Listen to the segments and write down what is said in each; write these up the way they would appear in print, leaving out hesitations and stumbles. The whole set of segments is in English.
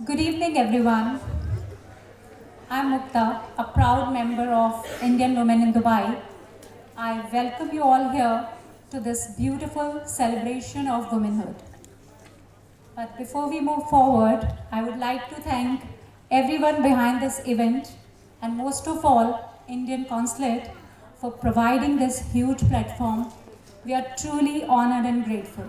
Good evening, everyone. I'm Mukta, a proud member of Indian Women in Dubai. I welcome you all here to this beautiful celebration of womanhood. But before we move forward, I would like to thank everyone behind this event and most of all, Indian Consulate for providing this huge platform. We are truly honored and grateful.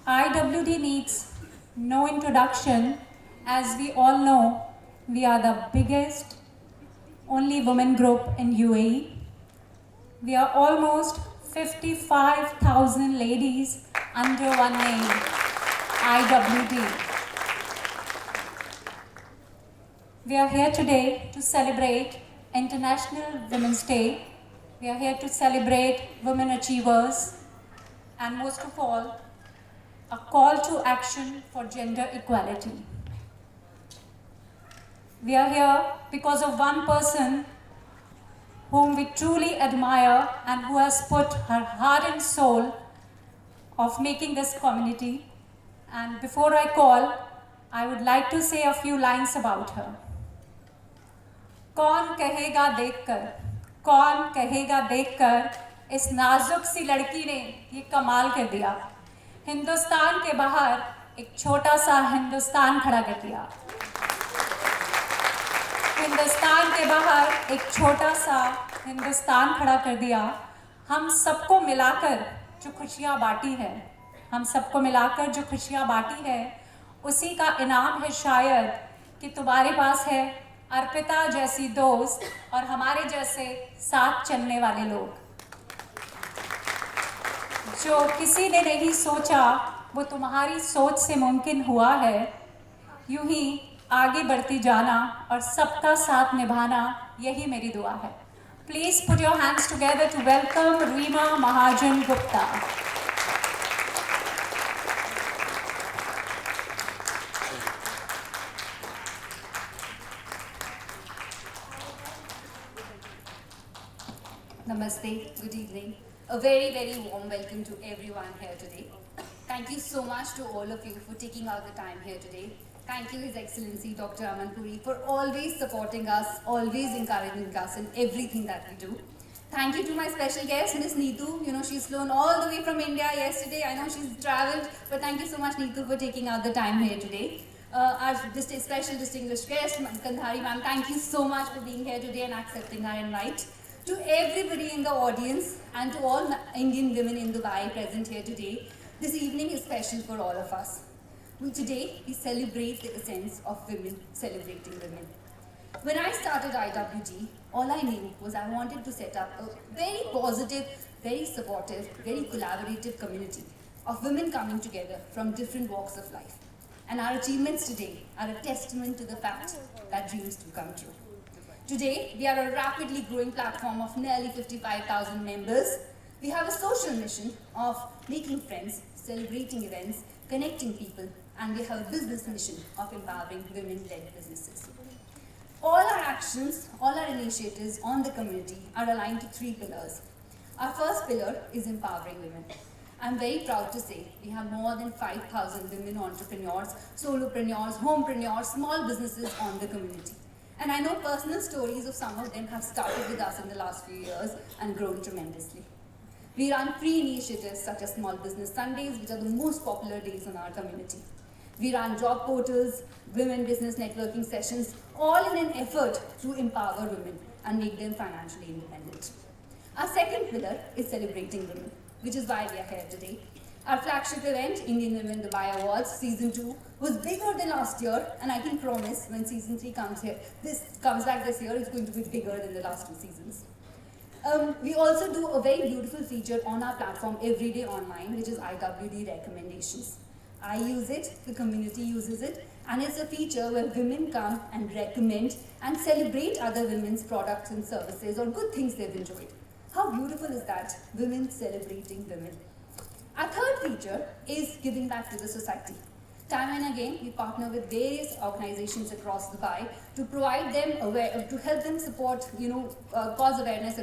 IWD needs no introduction. As we all know, we are the biggest only women group in UAE. We are almost 55,000 ladies under one name, IWD. We are here today to celebrate International Women's Day. We are here to celebrate women achievers and most of all, a call to action for gender equality. We are here because of one person whom we truly admire and who has put her heart and soul of making this community. And before I call, I would like to say a few lines about her. कौन कहेगा देखकर, कौन कहेगा देखकर, इस नाजुक सी लड़की ने ये कमाल कर दिया. हिंदुस्तान के बाहर एक छोटा सा हिंदुस्तान खड़ा कर दिया. हिंदुस्तान के बाहर एक छोटा सा हिंदुस्तान खड़ा कर दिया. हम सबको मिलाकर जो खुशियाँ बांटी है, हम सबको मिलाकर जो खुशियाँ बांटी है, उसी का इनाम है शायद कि तुम्हारे पास है अर्पिता जैसी दोस्त और हमारे जैसे साथ चलने वाले लोग. जो किसी ने नहीं सोचा वो तुम्हारी सोच से मुमकिन हुआ है. यूं ही आगे बढ़ती जाना और सबका साथ निभाना, यही मेरी दुआ है. Please put your hands together to welcome Reema Mahajan Gupta. Namaste, good evening. A very, very warm welcome to everyone here today. Thank you so much to all of you for taking out the time here today. Thank you, His Excellency Dr. Aman Puri, for always supporting us, always encouraging us in everything that we do. Thank you to my special guest, Miss Neetu. You know, she's flown all the way from India yesterday. I know she's traveled, but thank you so much, Neetu, for taking out the time here today. Our special distinguished guest, Kandhari ma'am, thank you so much for being here today and accepting our invite. To everybody in the audience and to all Indian women in Dubai present here today, this evening is special for all of us. Today, we celebrate the essence of women celebrating women. When I started IWG, all I knew was I wanted to set up a very positive, very supportive, very collaborative community of women coming together from different walks of life. And our achievements today are a testament to the fact that dreams do come true. Today, we are a rapidly growing platform of nearly 55,000 members. We have a social mission of making friends, celebrating events, connecting people, and we have a business mission of empowering women-led businesses. All our actions, all our initiatives on the community are aligned to 3 pillars. Our first pillar is empowering women. I'm very proud to say we have more than 5,000 women entrepreneurs, solopreneurs, homepreneurs, small businesses on the community. And I know personal stories of some of them have started with us in the last few years and grown tremendously. We run free initiatives such as Small Business Sundays, which are the most popular days in our community. We run job portals, women business networking sessions, all in an effort to empower women and make them financially independent. Our second pillar is celebrating women, which is why we are here today. Our flagship event, Indian Women Dubai Awards Season 2, was bigger than last year, and I can promise when Season 3 comes back this year, it's going to be bigger than the last 2 seasons. We also do a very beautiful feature on our platform every day online, which is IWD Recommendations. I use it, the community uses it, and it's a feature where women come and recommend and celebrate other women's products and services or good things they've enjoyed. How beautiful is that? Women celebrating women. Our third feature is giving back to the society. Time and again, we partner with various organizations across Dubai to provide them to help them support, cause awareness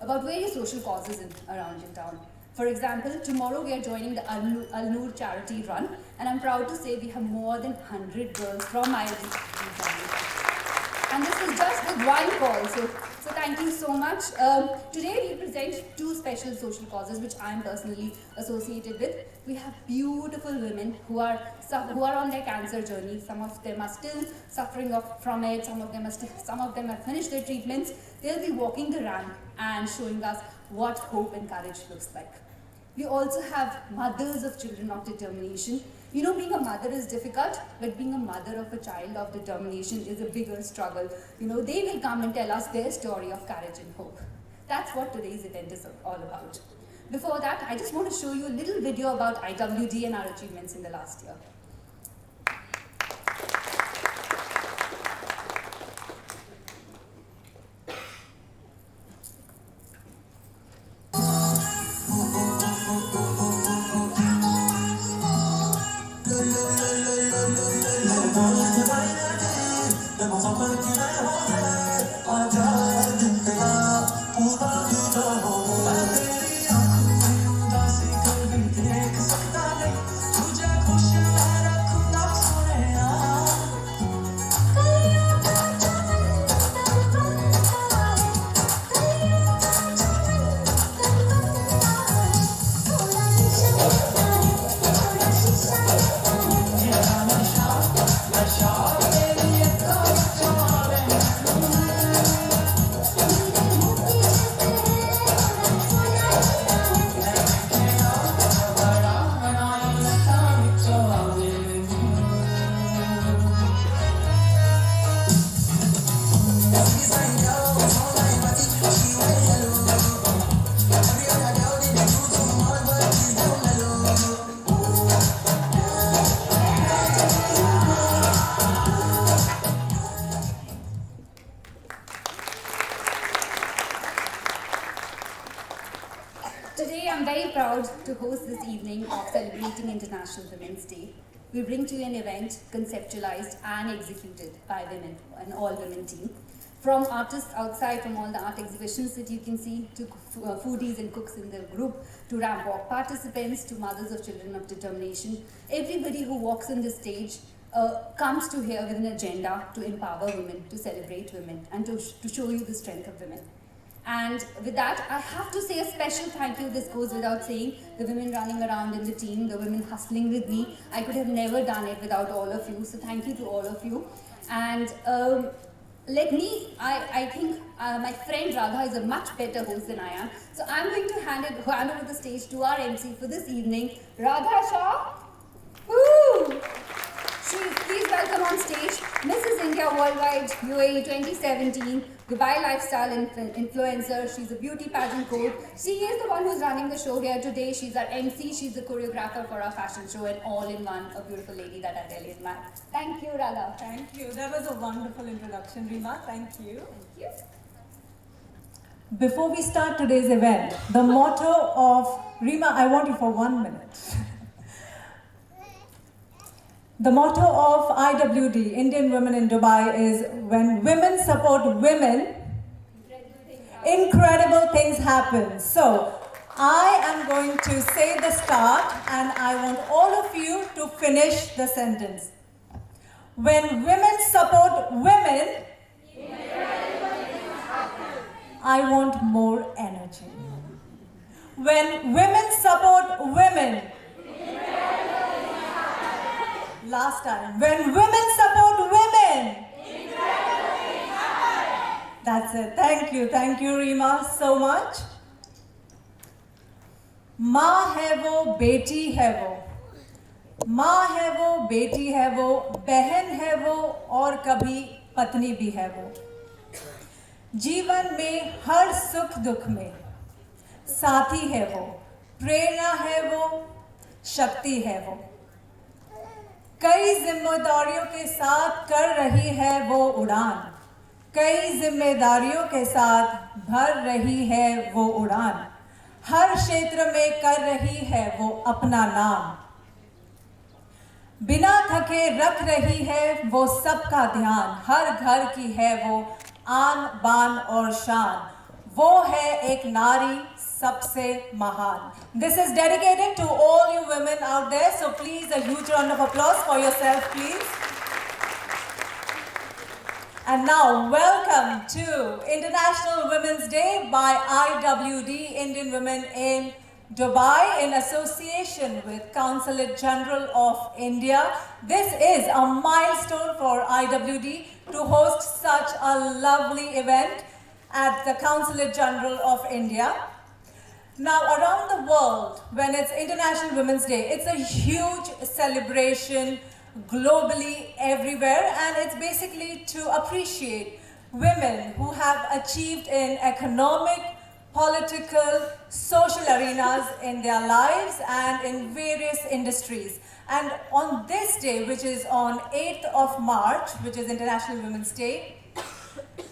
about various social causes around in town. For example, tomorrow we are joining the Al-Noor charity run, and I'm proud to say we have more than 100 girls from my family. And this is just with one call, so thank you so much. Today we present two special social causes which I am personally associated with. We have beautiful women who are on their cancer journey. Some of them are still suffering from it. Some of them have finished their treatments. They'll be walking the ramp and showing us what hope and courage looks like. We also have mothers of children of determination. You know, being a mother is difficult, but being a mother of a child of determination is a bigger struggle. You know, they will come and tell us their story of courage and hope. That's what today's event is all about. Before that, I just want to show you a little video about IWD and our achievements in the last year. Today, I'm very proud to host this evening of celebrating International Women's Day. We bring to you an event conceptualized and executed by women, an all-women team. From artists outside, from all the art exhibitions that you can see, to foodies and cooks in the group, to ramp walk participants, to mothers of children of determination. Everybody who walks on the stage comes to here with an agenda to empower women, to celebrate women, and to show you the strength of women. And with that, I have to say a special thank you. This goes without saying. The women running around in the team, the women hustling with me. I could have never done it without all of you. So thank you to all of you. And I think my friend Radha is a much better host than I am. So I'm going to hand over the stage to our MC for this evening, Radha Shah. Woo! Please welcome on stage Mrs. India Worldwide UAE 2017, Dubai lifestyle influencer. She's a beauty pageant coach. She is the one who's running the show here today. She's our MC. She's the choreographer for our fashion show, and all in one, a beautiful lady that I really admire. Thank you, Radha. Thank you. That was a wonderful introduction, Rima. Thank you. Thank you. Before we start today's event, the motto of Rima, I want you for 1 minute. The motto of IWD, Indian Women in Dubai, is when women support women, incredible things happen. So, I am going to say the start and I want all of you to finish the sentence. When women support women, I want more energy. When women support women, last time. When women support women, that's it. Thank you. Thank you, Rima, so much. माँ है वो, बेटी है वो, माँ है वो, बेटी है वो, बहन है वो और कभी पत्नी भी है वो। जीवन में हर सुख दुख में साथी है वो, प्रेरणा है वो, शक्ति है वो। कई जिम्मेदारियों के साथ कर रही है वो उड़ान, कई जिम्मेदारियों के साथ भर रही है वो उड़ान, हर क्षेत्र में कर रही है वो अपना नाम, बिना थके रख रही है वो सबका ध्यान, हर घर की है वो आन बान और शान, वो है एक नारी सबसे महान. This is dedicated to all you women out there, so please a huge round of applause for yourself, please. And now, welcome to International Women's Day by IWD, Indian Women in Dubai, in association with Consulate General of India. This is a milestone for IWD to host such a lovely event at the Consulate General of India. Now, around the world, when it's International Women's Day, it's a huge celebration globally everywhere, and it's basically to appreciate women who have achieved in economic, political, social arenas in their lives and in various industries. And on this day, which is on 8th of March, which is International Women's Day,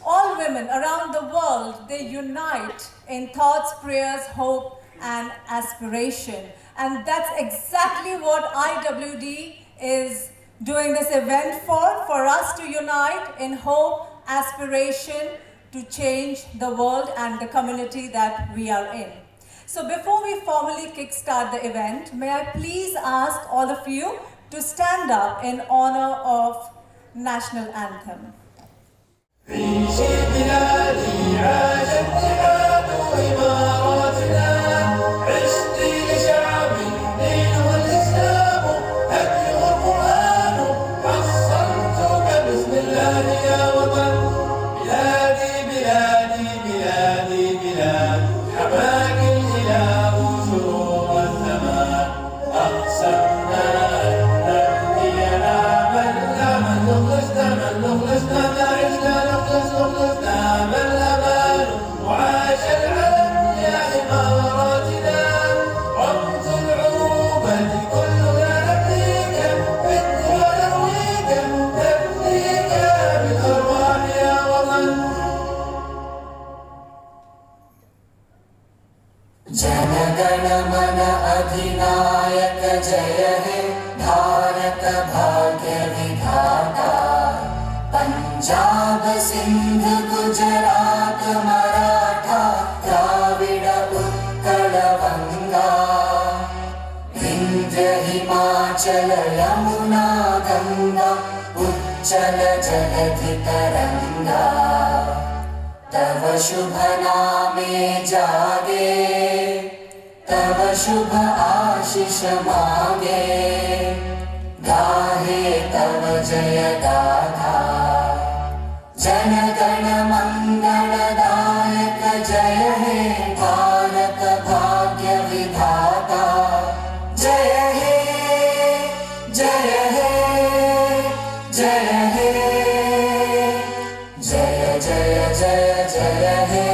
all women around the world, they unite in thoughts, prayers, hope, and aspiration. And that's exactly what IWD is doing this event for us to unite in hope, aspiration, to change the world and the community that we are in. So before we formally kickstart the event, may I please ask all of you to stand up in honor of National Anthem. Punjab Sindh Gujarat Maratha Dravid Utkal बंगा विंध्य हिमाचल यमुना गंगा उच्चल जलधि तरंगा तव शुभ नामे जागे तव शुभ आशीष मांगे गाहे तव जय गाथा जन गण मंगलदायक जय हे भारत भाग्य विधाता जय हे जय हे जय हे जय जय जय जय हे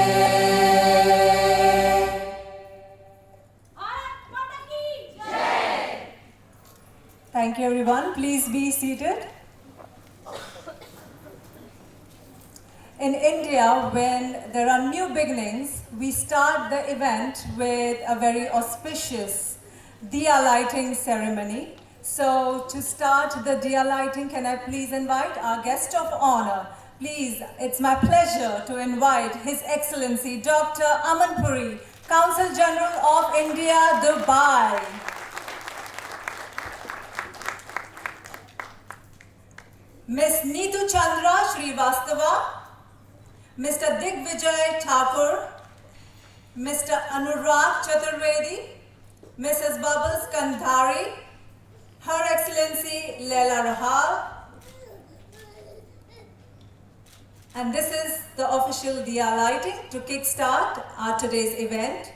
Thank you, everyone. Please be seated. In India, when there are new beginnings, we start the event with a very auspicious diya lighting ceremony. So, to start the diya lighting, can I please invite our guest of honor? Please, it's my pleasure to invite His Excellency Dr. Aman Puri, Consul General of India, Dubai. Miss Neetu Chandra Srivastava, Mr. Digvijay Thakur, Mr. Anurag Chaturvedi, Mrs. Bubbles Kandhari, Her Excellency Leila Rahal, and this is the official diya lighting to kickstart our today's event.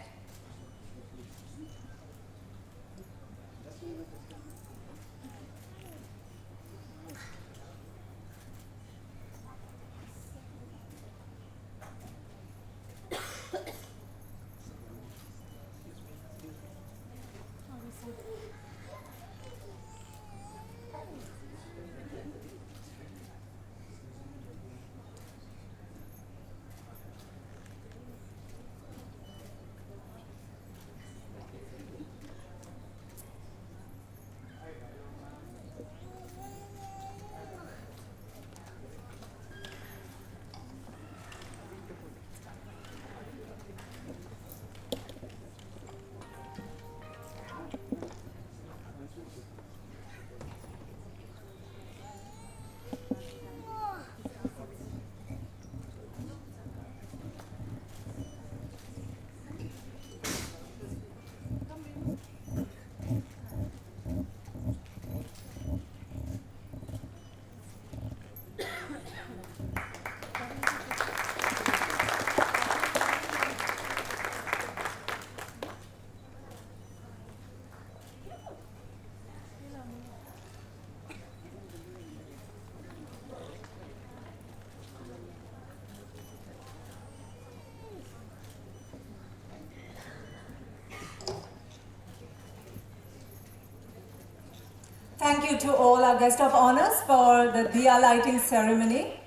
to all our guest of honors for the Diya lighting ceremony.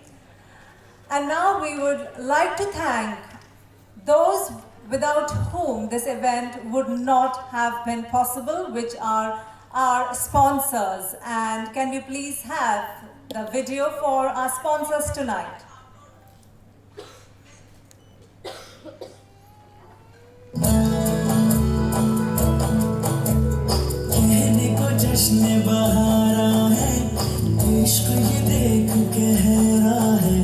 And now we would like to thank those without whom this event would not have been possible, which are our sponsors. And can we please have the video for our sponsors tonight? कहने को जश्न बहारा है, इश्क ये देख गहरा है।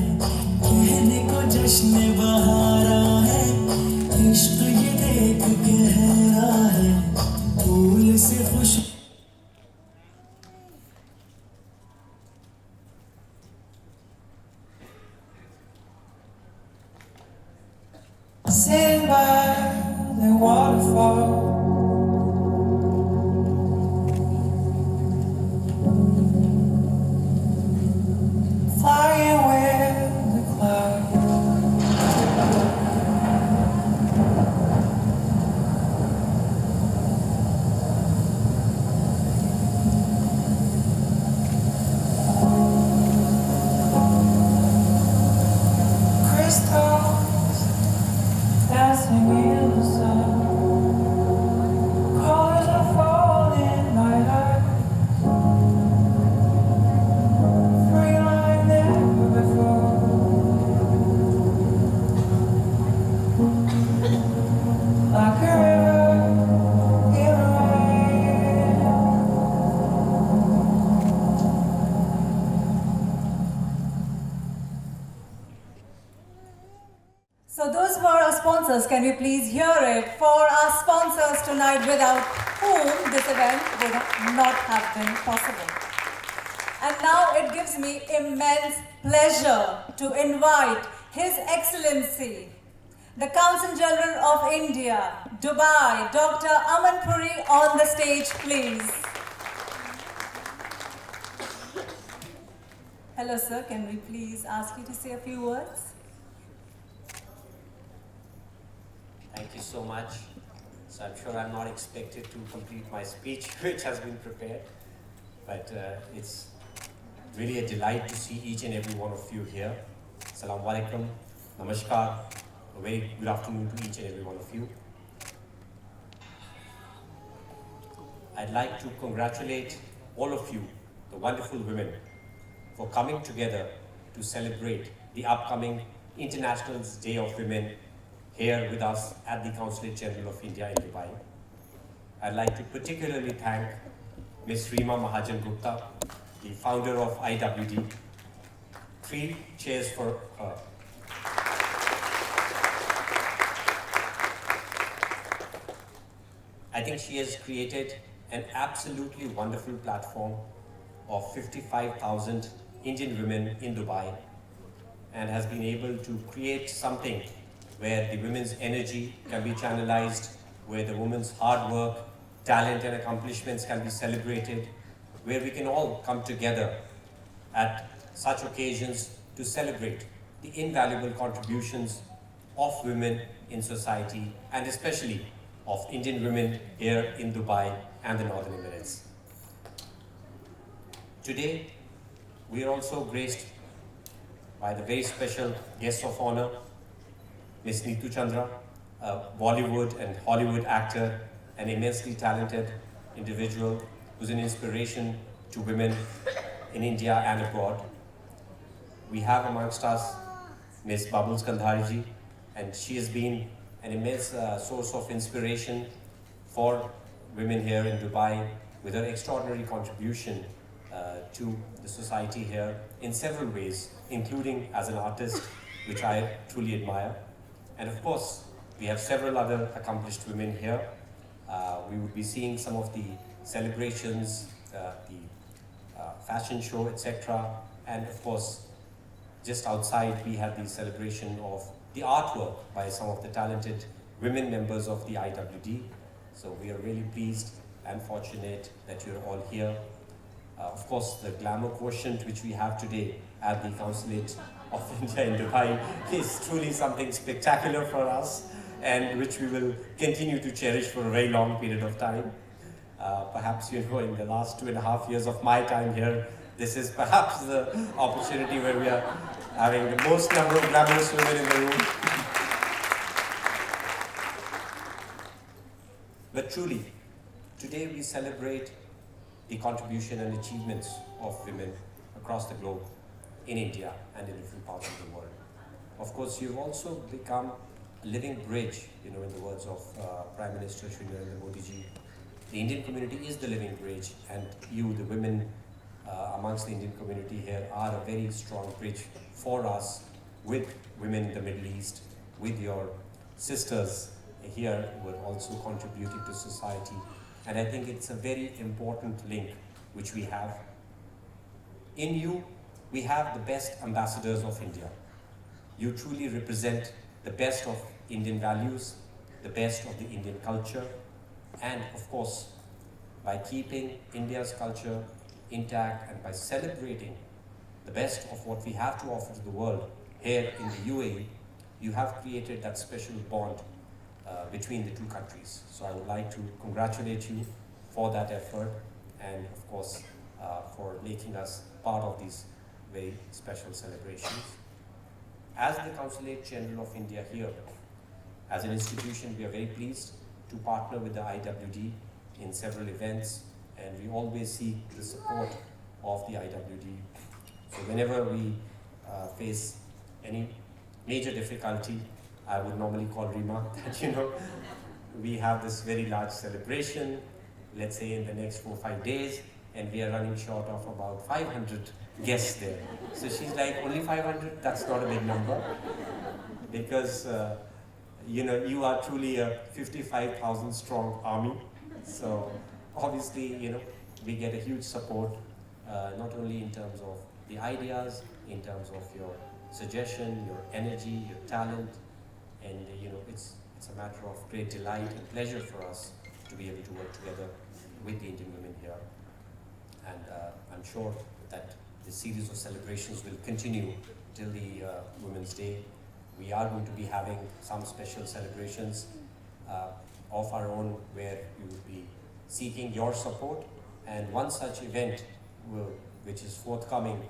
कहने को जश्न बहारा है, इश्क ये देख गहरा है। फूल से खुश sitting by the waterfall, flying with the clouds. Crystals dancing in the sun, colors are falling like ice, free like never before. Like a river in the rain. So those were our sponsors. Can we please hear it for our sponsors tonight, without whom this event would not have been possible. And now it gives me immense pleasure to invite His Excellency, the Consulate General of India, Dubai, Dr. Aman Puri, on the stage, please. Hello, sir. Can we please ask you to say a few words? Thank you so much. So I'm sure I'm not expected to complete my speech, which has been prepared, but it's really a delight to see each and every one of you here. Assalamu alaikum, namaskar, a very good afternoon to each and every one of you. I'd like to congratulate all of you, the wonderful women, for coming together to celebrate the upcoming International Day of Women here with us at the Consulate General of India in Dubai. I'd like to particularly thank Ms. Reema Mahajan Gupta, the founder of IWD. 3 cheers for her. I think she has created an absolutely wonderful platform of 55,000 Indian women in Dubai, and has been able to create something where the women's energy can be channelized, where the women's hard work, talent and accomplishments can be celebrated, where we can all come together at such occasions to celebrate the invaluable contributions of women in society, and especially of Indian women here in Dubai and the Northern Emirates. Today, we are also graced by the very special guest of honor, Ms. Neetu Chandra, a Bollywood and Hollywood actor, an immensely talented individual who's an inspiration to women in India and abroad. We have amongst us Ms. Babul Kandhariji, and she has been an immense source of inspiration for women here in Dubai with her extraordinary contribution to the society here in several ways, including as an artist, which I truly admire. And of course, we have several other accomplished women here. We would be seeing some of the celebrations, the fashion show, etc. And of course, just outside, we had the celebration of the artwork by some of the talented women members of the IWD. So we are really pleased and fortunate that you're all here. Of course, the glamour quotient which we have today at the Consulate of India in Dubai is truly something spectacular for us, and which we will continue to cherish for a very long period of time. Perhaps, in the last 2.5 years of my time here, this is perhaps the opportunity where we are having the most number of glamorous women in the room. But truly, today we celebrate the contribution and achievements of women across the globe, in India and in different parts of the world. Of course, you've also become a living bridge, in the words of Prime Minister Shri Narendra Modi ji. The Indian community is the living bridge, and you, the women amongst the Indian community here, are a very strong bridge for us with women in the Middle East, with your sisters here who are also contributing to society. And I think it's a very important link which we have. In you, we have the best ambassadors of India. You truly represent the best of Indian values, the best of the Indian culture, and of course, by keeping India's culture intact and by celebrating the best of what we have to offer to the world here in the UAE, you have created that special bond between the two countries. So I would like to congratulate you for that effort and of course for making us part of these very special celebrations. As the Consulate General of India here, as an institution, we are very pleased to partner with the IWD in several events, and we always seek the support of the IWD. So whenever we face any major difficulty, I would normally call Rima that we have this very large celebration, let's say in the next 4-5 days, and we are running short of about 500 guests there. So she's like, only 500? That's not a big number, because you are truly a 55,000 strong army. So obviously, we get a huge support, not only in terms of the ideas, in terms of your suggestion, your energy, your talent, and it's a matter of great delight and pleasure for us to be able to work together with the Indian women here. And I'm sure that the series of celebrations will continue till the Women's Day. We are going to be having some special celebrations of our own where we will be seeking your support. And one such event which is forthcoming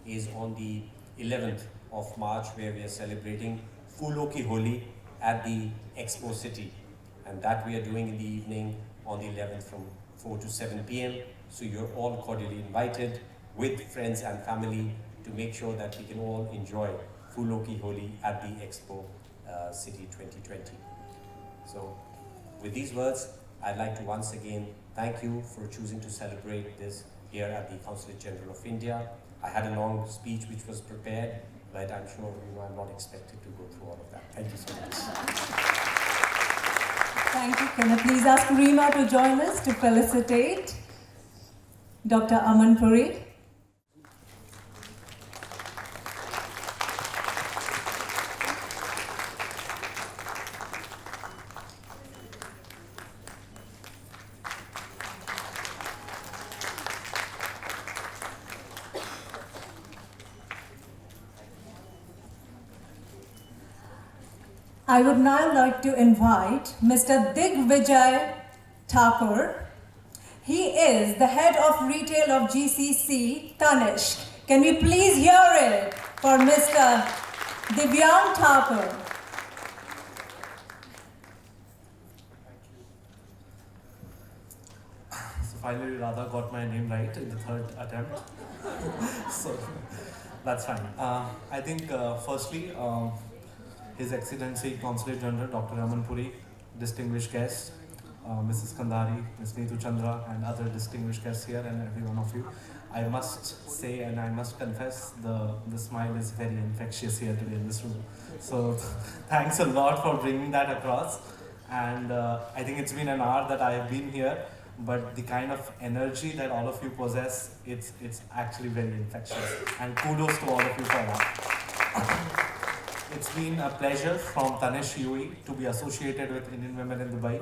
is on the 11th of March, where we are celebrating Phoolon Ki Holi at the Expo City. And that we are doing in the evening on the 11th from 4 to 7 p.m. So you're all cordially invited with friends and family to make sure that we can all enjoy Phoolon Ki Holi at the Expo City 2020. So with these words, I'd like to once again thank you for choosing to celebrate this here at the Consulate General of India. I had a long speech which was prepared, but I'm sure I'm not expected to go through all of that. Thank you so much. Thank you. Can I please ask Rima to join us to felicitate Dr. Aman Puri? I would now like to invite Mr. Digvijay Thakur. He is the head of retail of GCC Tanishq. Can we please hear it for Mr. Divyang Thakur? So finally Radha got my name right in the third attempt. So that's fine. I think firstly, His Excellency Consulate General Dr. Aman Puri, distinguished guests, Mrs. Kandari, Ms. Neetu Chandra, and other distinguished guests here, and every one of you. I must say and I must confess, the smile is very infectious here today in this room. So thanks a lot for bringing that across. And I think it's been an hour that I have been here, but the kind of energy that all of you possess, it's actually very infectious. And kudos to all of you for that. It's been a pleasure from Tanishq UAE to be associated with Indian Women in Dubai.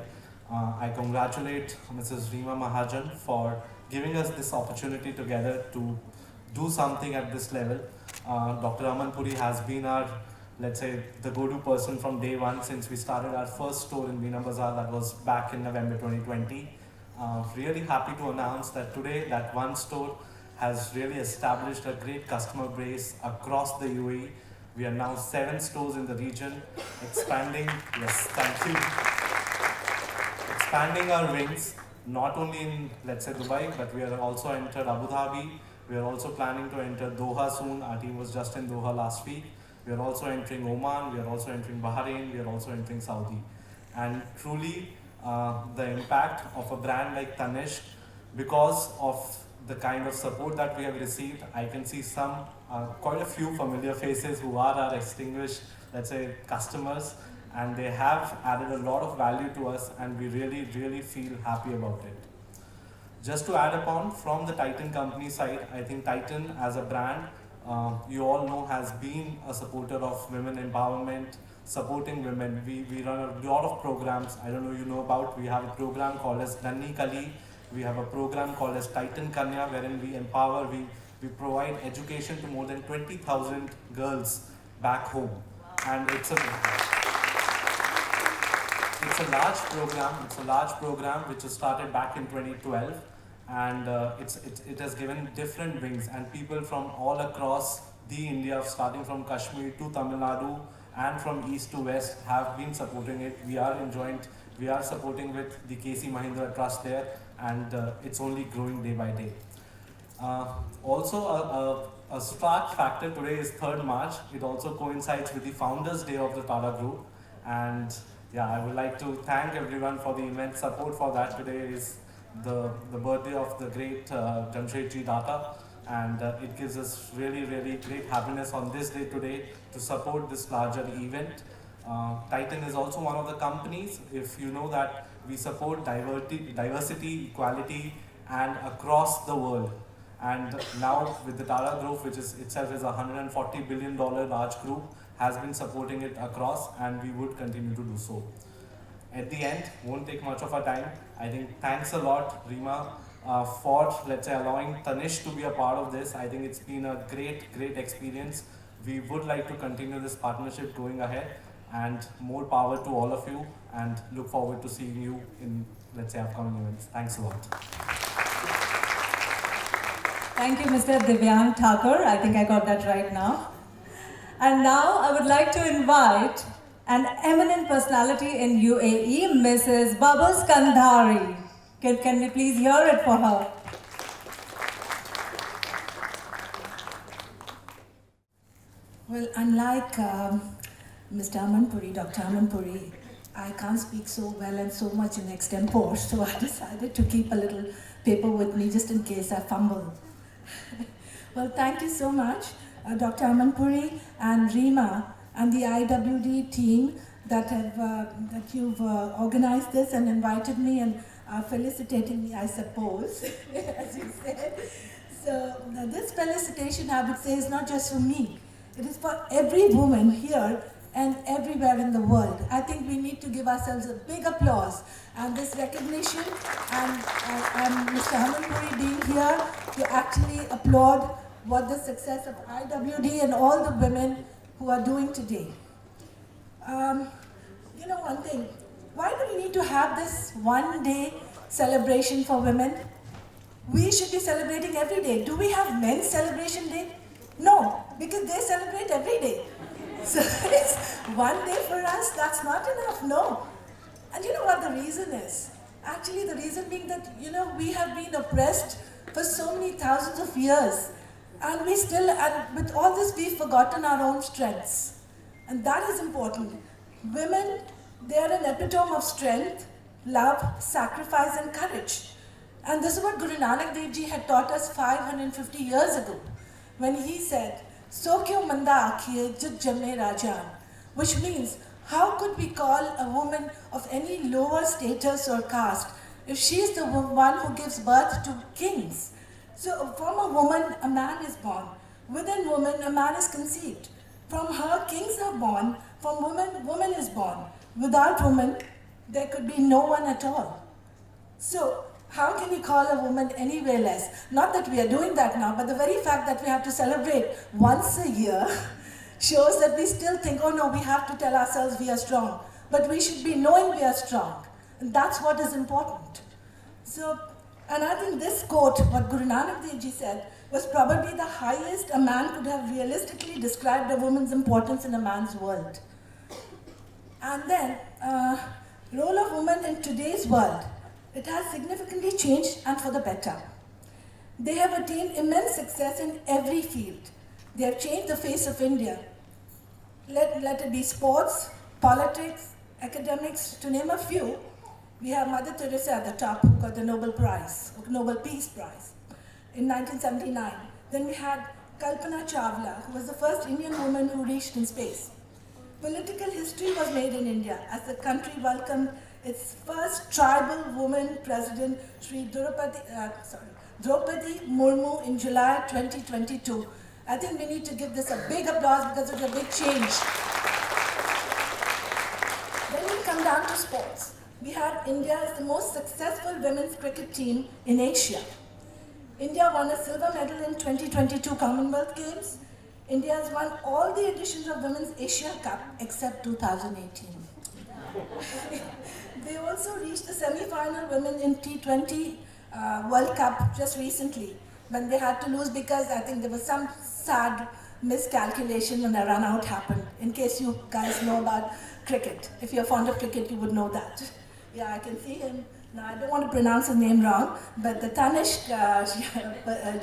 I congratulate Mrs. Rima Mahajan for giving us this opportunity together to do something at this level. Dr. Aman Puri has been our, let's say, the go-to person from day one since we started our first store in Veena Bazaar. That was back in November 2020. Really happy to announce that today that one store has really established a great customer base across the UAE. We are now 7 stores in the region, expanding, yes, thank you, expanding our wings, not only in, let's say, Dubai, but we are also entered Abu Dhabi. We are also planning to enter Doha soon. Our team was just in Doha last week. We are also entering Oman. We are also entering Bahrain. We are also entering Saudi. And truly, the impact of a brand like Tanishq, because of the kind of support that we have received, I can see quite a few familiar faces who are our extinguished, let's say, customers, and they have added a lot of value to us, and we really, really feel happy about it. Just to add upon, from the Titan company side, I think Titan as a brand, you all know, has been a supporter of women empowerment, supporting women. We run a lot of programs. I don't know you know about. We have a program called as Nanni Kali. We have a program called as Titan Kanya, wherein we empower, we provide education to more than 20,000 girls back home. And it's a large program. It's a large program which was started back in 2012, and it has given different wings, and people from all across the India, starting from Kashmir to Tamil Nadu and from east to west, have been supporting it. We are supporting with the KC Mahindra Trust there, and it's only growing day by day. Also, a stark factor today is 3rd March. It also coincides with the Founders Day of the Tata Group, and yeah, I would like to thank everyone for the immense support for that. Today is the birthday of the great Jamshedji Data, and it gives us really, really great happiness on this day today to support this larger event. Titan is also one of the companies, if you know, that we support diversity, equality, and across the world. And now with the Tata Group, which is itself is a $140 billion large group, has been supporting it across, and we would continue to do so. At the end, won't take much of our time. I think thanks a lot, Rima, for, let's say, allowing Tanishq to be a part of this. I think it's been a great, great experience. We would like to continue this partnership going ahead, and more power to all of you, and look forward to seeing you in, let's say, upcoming events. Thanks a lot. Thank you, Mr. Divyang Thakur. I think I got that right now. And now I would like to invite an eminent personality in UAE, Mrs. Bubbles Kandhari. Can we please hear it for her? Well, unlike Mr. Amanpuri, Dr. Amanpuri, I can't speak so well and so much in extempore, so I decided to keep a little paper with me just in case I fumble. Well, thank you so much, Dr. Amanpuri and Rima and the IWD team that you've organized this and invited me and felicitating me, I suppose, as you said. So this felicitation, I would say, is not just for me. It is for every woman here and everywhere in the world. I think we need to give ourselves a big applause and this recognition, and Mr. Amanpuri being here to actually applaud what the success of IWD and all the women who are doing today. You know one thing, why do we need to have this one-day celebration for women? We should be celebrating every day. Do we have men's celebration day? No, because they celebrate every day. So it's one day for us, that's not enough, no. And you know what the reason is? Actually, the reason being that, you know, we have been oppressed for so many thousands of years. And we still, and with all this, we've forgotten our own strengths. And that is important. Women, they are an epitome of strength, love, sacrifice, and courage. And this is what Guru Nanak Dev Ji had taught us 550 years ago, when he said, "So kyo manda akhiye jat jamme rajan," which means, how could we call a woman of any lower status or caste if she is the one who gives birth to kings? So from a woman, a man is born. Within woman, a man is conceived. From her, kings are born. From woman, woman is born. Without woman, there could be no one at all. So how can we call a woman any way less? Not that we are doing that now, but the very fact that we have to celebrate once a year shows that we still think, oh no, we have to tell ourselves we are strong. But we should be knowing we are strong. And that's what is important. So, and I think this quote, what Guru Nanak Dev Ji said, was probably the highest a man could have realistically described a woman's importance in a man's world. And then, role of women in today's world, it has significantly changed and for the better. They have attained immense success in every field. They have changed the face of India. Let it be sports, politics, academics, to name a few. We have Mother Teresa at the top, who got the Nobel Prize, Nobel Peace Prize, in 1979. Then we had Kalpana Chawla, who was the first Indian woman who reached in space. Political history was made in India as the country welcomed its first tribal woman president, Sri Draupadi Murmu, in July 2022. I think we need to give this a big applause because it's a big change. Then we come down to sports. We had India as the most successful women's cricket team in Asia. India won a silver medal in 2022 Commonwealth Games. India has won all the editions of Women's Asia Cup except 2018. They also reached the semi-final women in T20 World Cup just recently, when they had to lose because I think there was some sad miscalculation when a run-out happened, in case you guys know about cricket. If you're fond of cricket, you would know that. Yeah, I can see him. Now, I don't want to pronounce his name wrong, but the Tanishq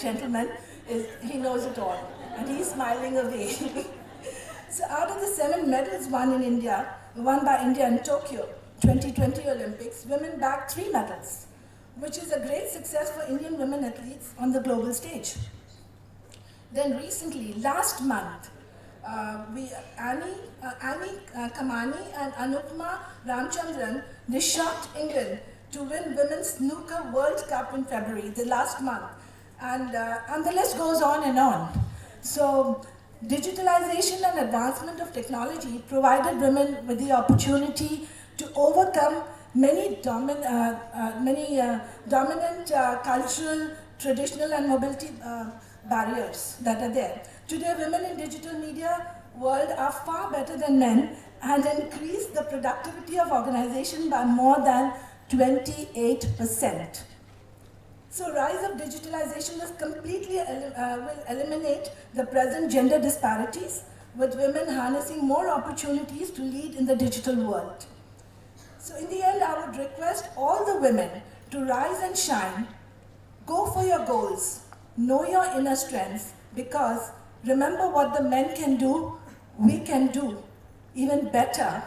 gentleman, he knows it all, and he's smiling away. So out of the 7 medals won by India in Tokyo 2020 Olympics, women bagged 3 medals, which is a great success for Indian women athletes on the global stage. Then recently, last month, Annie Kamani and Anupma Ramchandran, they shocked England to win Women's Snooker World Cup in February, the last month. And the list goes on and on. So, digitalization and advancement of technology provided women with the opportunity to overcome many dominant cultural, traditional and mobility barriers that are there. Today, women in digital media world are far better than men and increase the productivity of organization by more than 28%. So rise of digitalization will eliminate the present gender disparities, with women harnessing more opportunities to lead in the digital world. So in the end, I would request all the women to rise and shine, go for your goals, know your inner strengths, because remember what the men can do, we can do even better,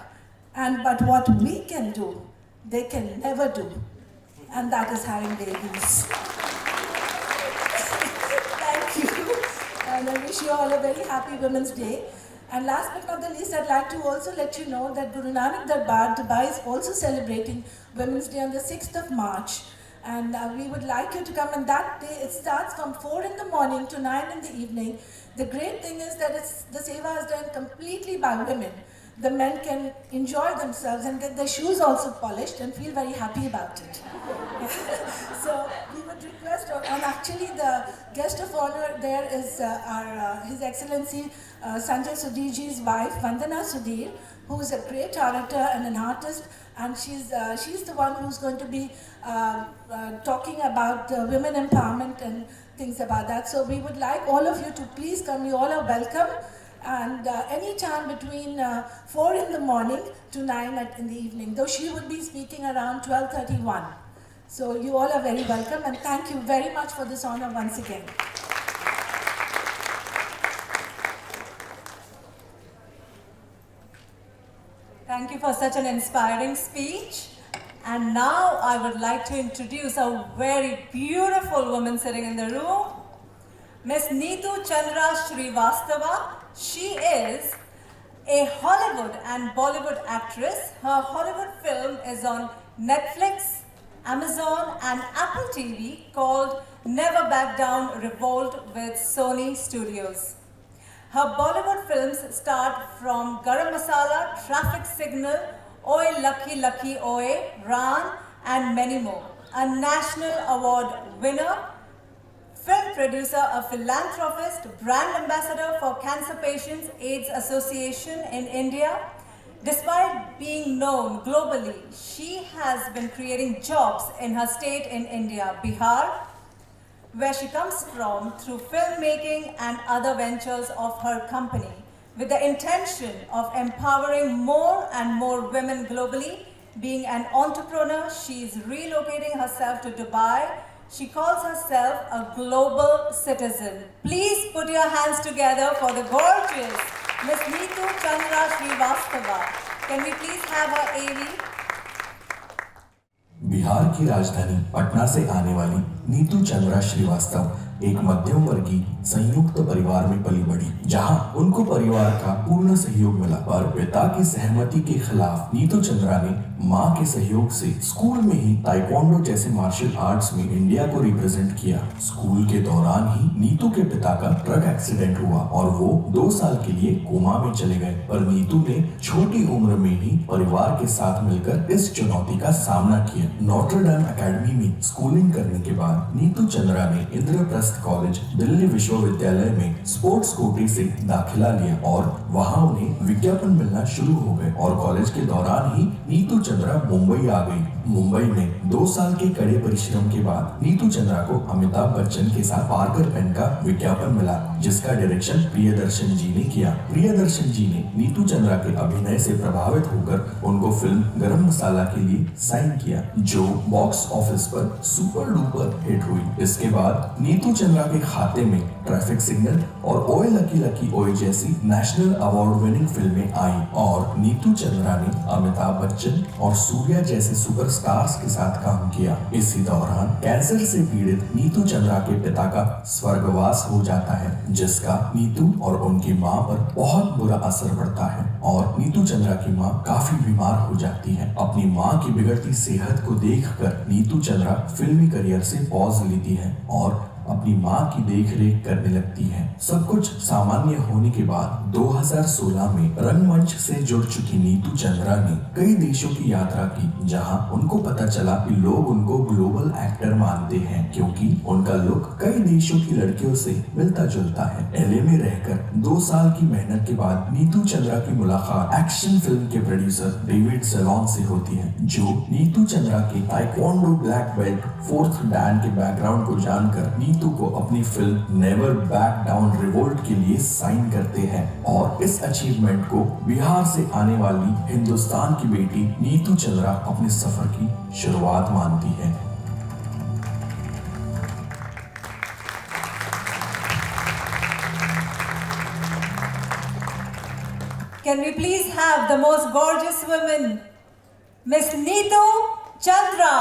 but what we can do, they can never do, and that is having babies. Thank you, and I wish you all a very happy Women's Day. And last but not the least, I'd like to also let you know that Guru Nanak Darbar, Dubai, is also celebrating Women's Day on the 6th of March. And we would like you to come, and that day it starts from 4 in the morning to 9 in the evening. The great thing is that the seva is done completely by women. The men can enjoy themselves and get their shoes also polished and feel very happy about it. So we would request, and actually the guest of honor there is His Excellency Sanjay Sudhirji's wife, Vandana Sudhir, who is a great orator and an artist, and she's the one who's going to be talking about women empowerment and things about that. So we would like all of you to please come. You all are welcome. And any time between 4 in the morning to 9 in the evening, though she would be speaking around 12:31. So you all are very welcome, and thank you very much for this honor once again. Thank you for such an inspiring speech. And now I would like to introduce a very beautiful woman sitting in the room, Miss Neetu Chandra Srivastava. She is a Hollywood and Bollywood actress. Her Hollywood film is on Netflix, Amazon and Apple TV, called Never Back Down Revolt with Sony Studios. Her Bollywood films start from Garam Masala, Traffic Signal, Oye Lucky Lucky Oye, Ran and many more. A National Award winner, film producer, a philanthropist, brand ambassador for Cancer Patients AIDS Association in India, Despite being known globally, she has been creating jobs in her state in India, Bihar, where she comes from, through filmmaking and other ventures of her company, with the intention of empowering more and more women globally. Being an entrepreneur, she is relocating herself to Dubai. She calls herself a global citizen. Please put your hands together for the gorgeous Miss Neetu Chandra Srivastava. Can we please have her AV? Bihar की राजधानी पटना से आने वाली नीतू चंद्रा श्रीवास्तव एक मध्यम वर्गीय संयुक्त परिवार में पली बढ़ी, जहां उनको परिवार का पूर्ण सहयोग मिला। पर पिता की सहमति के खिलाफ नीतू चंद्रा ने मां के सहयोग से स्कूल में ही ताइक्वांडो जैसे मार्शल आर्ट्स में इंडिया को रिप्रेजेंट किया। स्कूल के दौरान ही नीतू के पिता का ट्रक एक्सीडेंट हुआ और वो 2 साल के लिए कोमा में चले गए। पर नीतू ने छोटी उम्र में ही परिवार के साथ मिलकर इस चुनौती का सामना किया। नोटर डेम एकेडमी में स्कूलिंग करने के बाद नीतू चंद्रा ने इंद्रप्रस्थ कॉलेज दिल्ली विश्वविद्यालय में स्पोर्ट्स कोटे से दाखिला लिया और वहां उन्हें विज्ञापन मिलना शुरू हो गए और कॉलेज के दौरान ही नीतू चंद्रा मुंबई आ गई। मुंबई में 2 साल के कड़े परिश्रम के बाद नीतू चंद्रा को अमिताभ बच्चन के साथ पार्कर पेन का विज्ञापन मिला, जिसका डायरेक्शन प्रियदर्शन जी ने किया। प्रियदर्शन जी ने नीतू चंद्रा के अभिनय से प्रभावित होकर उनको फिल्म गरम मसाला के लिए साइन किया, जो बॉक्स ऑफिस पर सुपर डुपर हिट हुई। इसके बाद नीतू चंद्रा के खाते में ट्रैफिक सिग्नल और ओए लकी लकी ओए जैसी नेशनल अवार्ड विनिंग फिल्में आई और नीतू चंद्रा ने अमिताभ बच्चन और सूर्या जैसे सुपरस्टार्स के साथ काम किया। इसी दौरान कैंसर से पीड़ित नीतू चंद्रा के पिता का स्वर्गवास हो जाता है, जिसका नीतू और उनकी मां पर बहुत बुरा असर पड़ता है और नीतू चंद्रा की मां काफी बीमार हो जाती है। अपनी मां की बिगड़ती सेहत को देखकर नीतू चंद्रा फिल्मी करियर से पॉज लेती है और अपनी मां की देखरेख करने लगती है। सब कुछ सामान्य होने के बाद 2016 में रंगमंच से जुड़ चुकी नीतू चंद्रा ने कई देशों की यात्रा की, जहां उनको पता चला कि लोग उनको ग्लोबल एक्टर मानते हैं क्योंकि उनका लुक कई देशों की लड़कियों से मिलता जुलता है। एलए में रहकर 2 साल की मेहनत के बाद नीतू चंद्रा की मुलाकात एक्शन फिल्म के प्रोड्यूसर डेविड सेलॉन से होती है, जो नीतू चंद्रा के taekwondo black belt 4th Dan के बैकग्राउंड को जानकर नीतू को अपनी film never back down revolt के लिए साइन करते हैं और इस अचीवमेंट को बिहार से आने वाली हिंदुस्तान की बेटी नीतू चंद्रा अपने सफर की शुरुआत मानती है। Can we please have the most gorgeous woman, Miss Neetu Chandra?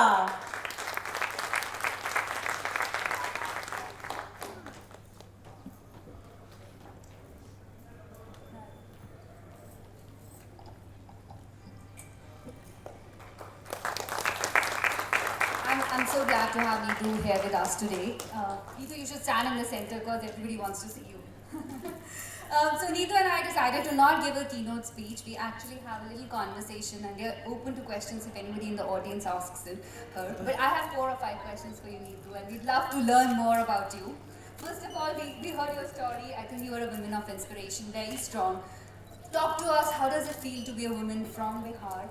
I'm so glad to have Neetu here with us today. Neetu, you should stand in the center because everybody wants to see you. So Neetu and I decided to not give a keynote speech. We actually have a little conversation and we are open to questions if anybody in the audience asks her. But I have 4 or 5 questions for you, Neetu, and we'd love to learn more about you. First of all, we heard your story. I think you are a woman of inspiration, very strong. Talk to us, how does it feel to be a woman from Bihar,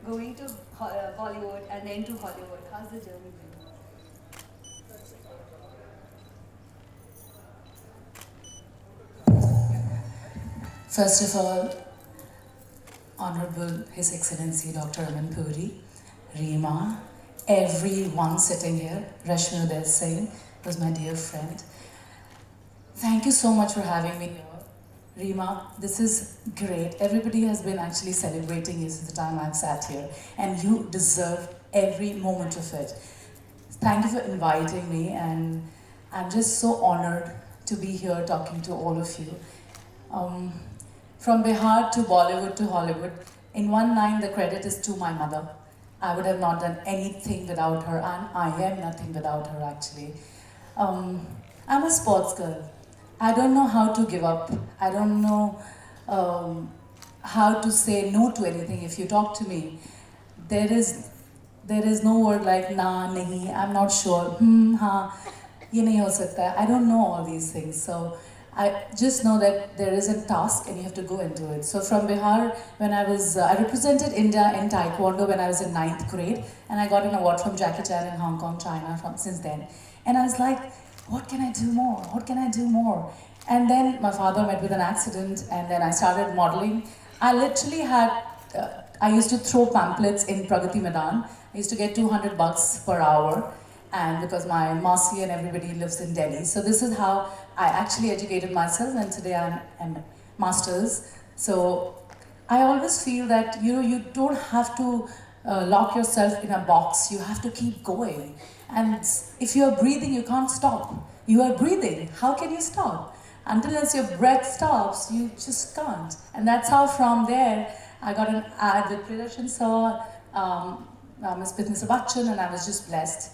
going to Bollywood and then to Hollywood? How's the journey been? First of all, Honorable His Excellency Dr. Aman Puri, Reema, everyone sitting here, Rashmi Uday Singh was my dear friend. Thank you so much for having me here. Reema, this is great. Everybody has been actually celebrating you since the time I've sat here, and you deserve every moment of it. Thank you for inviting me, and I'm just so honored to be here talking to all of you. From Bihar to Bollywood to Hollywood, in one line the credit is to my mother. I would have not done anything without her, and I am nothing without her actually. I'm a sports girl. I don't know how to give up. I don't know how to say no to anything. If you talk to me, there is no word like na, nahi, I'm not sure, ha, ye nahi ho sakta. I don't know all these things. So I just know that there is a task and you have to go into it. So from Bihar, when I represented India in Taekwondo when I was in 9th grade, and I got an award from Jackie Chan in Hong Kong, China since then. And I was like, what can I do more? What can I do more? And then my father met with an accident, and then I started modeling. I literally had, I used to throw pamphlets in Pragati Maidan. I used to get 200 bucks per hour, and because my Masi and everybody lives in Delhi. So this is how I actually educated myself, and today I'm masters. So I always feel that you don't have to lock yourself in a box. You have to keep going. And if you are breathing, you can't stop. You are breathing. How can you stop? Until your breath stops, you just can't. And that's how from there, I got an ad with Pridarshan Sir, Miss Bitnisa Bachchan, and I was just blessed.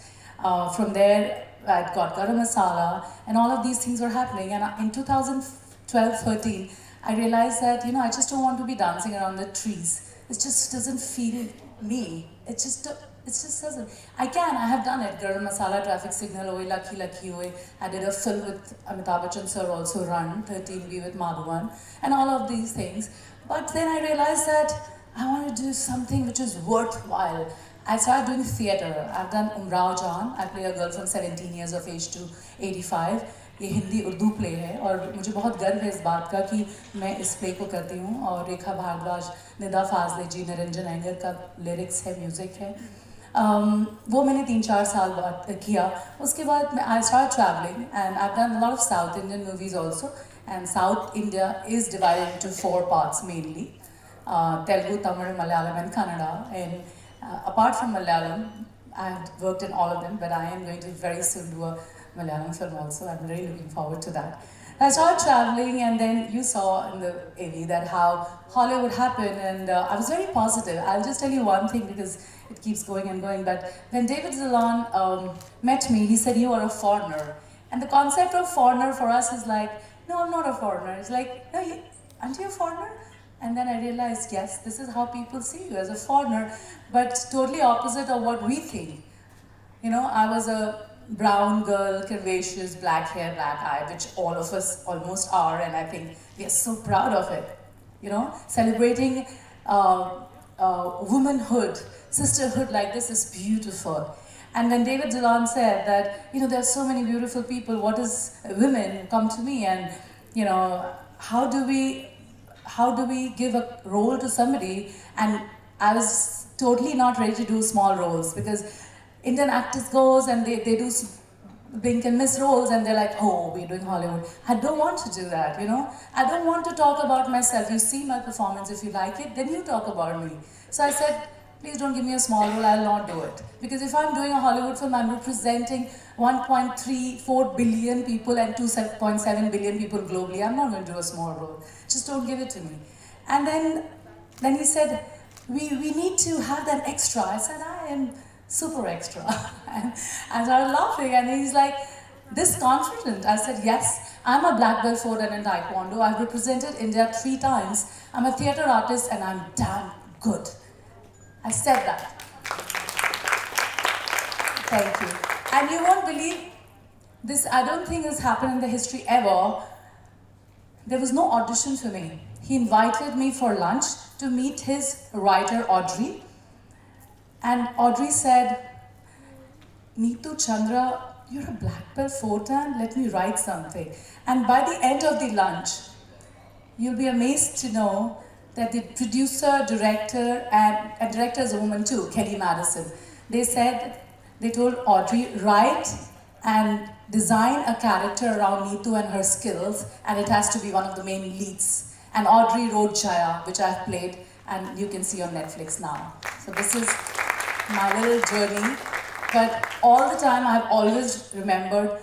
From there, I got Garam Masala, and all of these things were happening. And in 2012-13, I realized that, I just don't want to be dancing around the trees. It just doesn't feel me. It just doesn't. I have done it. Garam Masala, Traffic Signal, Oi, Lucky Lucky Oi. I did a film with Amitabh Bachchan sir also, Run, 13B with Madhuvan, and all of these things. But then I realized that I want to do something which is worthwhile. I started doing theatre. I've done Umrao Jaan. I play a girl from 17 years of age to 85. ये Hindi Urdu play है और मुझे बहुत गर्व है इस बात का कि मैं इस प्ले को करती हूँ और रेखा भारद्वाज, निदा फाजले जी, निरंजन अयंगर का लिरिक्स है, म्यूज़िक है. वो मैंने 3-4 साल बाद किया. उसके बाद I started traveling and I've done a lot of South Indian movies also. And South India is divided into 4 parts mainly. Telugu, Tamil, Malayalam and Kannada. And apart from Malayalam, I have worked in all of them, but I am going to very soon do a Malayalam film also. I'm really looking forward to that. I started traveling, and then you saw in the AV that how Hollywood happened, and I was very positive. I'll just tell you one thing because it keeps going and going. But when David Zalon met me, he said, "You are a foreigner," and the concept of foreigner for us is like, "No, I'm not a foreigner." It's like, "No, aren't you a foreigner?" And then I realized, yes, this is how people see you, as a foreigner, but totally opposite of what we think. I was a brown girl, curvaceous, black hair, black eye, which all of us almost are, and I think we are so proud of it. Celebrating womanhood, sisterhood like this is beautiful. And when David Dillon said that, there are so many beautiful people, what is women come to me, and how do we give a role to somebody? And I was totally not ready to do small roles because Indian actors goes and they do blink and miss roles and they're like, oh, we're doing Hollywood. I don't want to do that, I don't want to talk about myself. You see my performance, if you like it, then you talk about me. So I said, please don't give me a small role, I'll not do it. Because if I'm doing a Hollywood film, I'm representing 1.34 billion people and 2.7 billion people globally. I'm not going to do a small role. Just don't give it to me. And then he said, we need to have that extra. I said, I am super extra. And I started laughing and he's like, this confident? I said, yes, I'm a black belt 4 dan in Taekwondo. I've represented India 3 times. I'm a theatre artist and I'm damn good. I said that. Thank you. And you won't believe this, I don't think this happened in the history ever. There was no audition for me. He invited me for lunch to meet his writer, Audrey. And Audrey said, Neetu Chandra, you're a black belt 4 dan, let me write something. And by the end of the lunch, you'll be amazed to know that the producer, director, and director is a woman too, Kelly Madison. They told Audrey, write and design a character around Neetu and her skills, and it has to be one of the main leads. And Audrey wrote Jaya, which I've played, and you can see on Netflix now. So this is my little journey. But all the time I've always remembered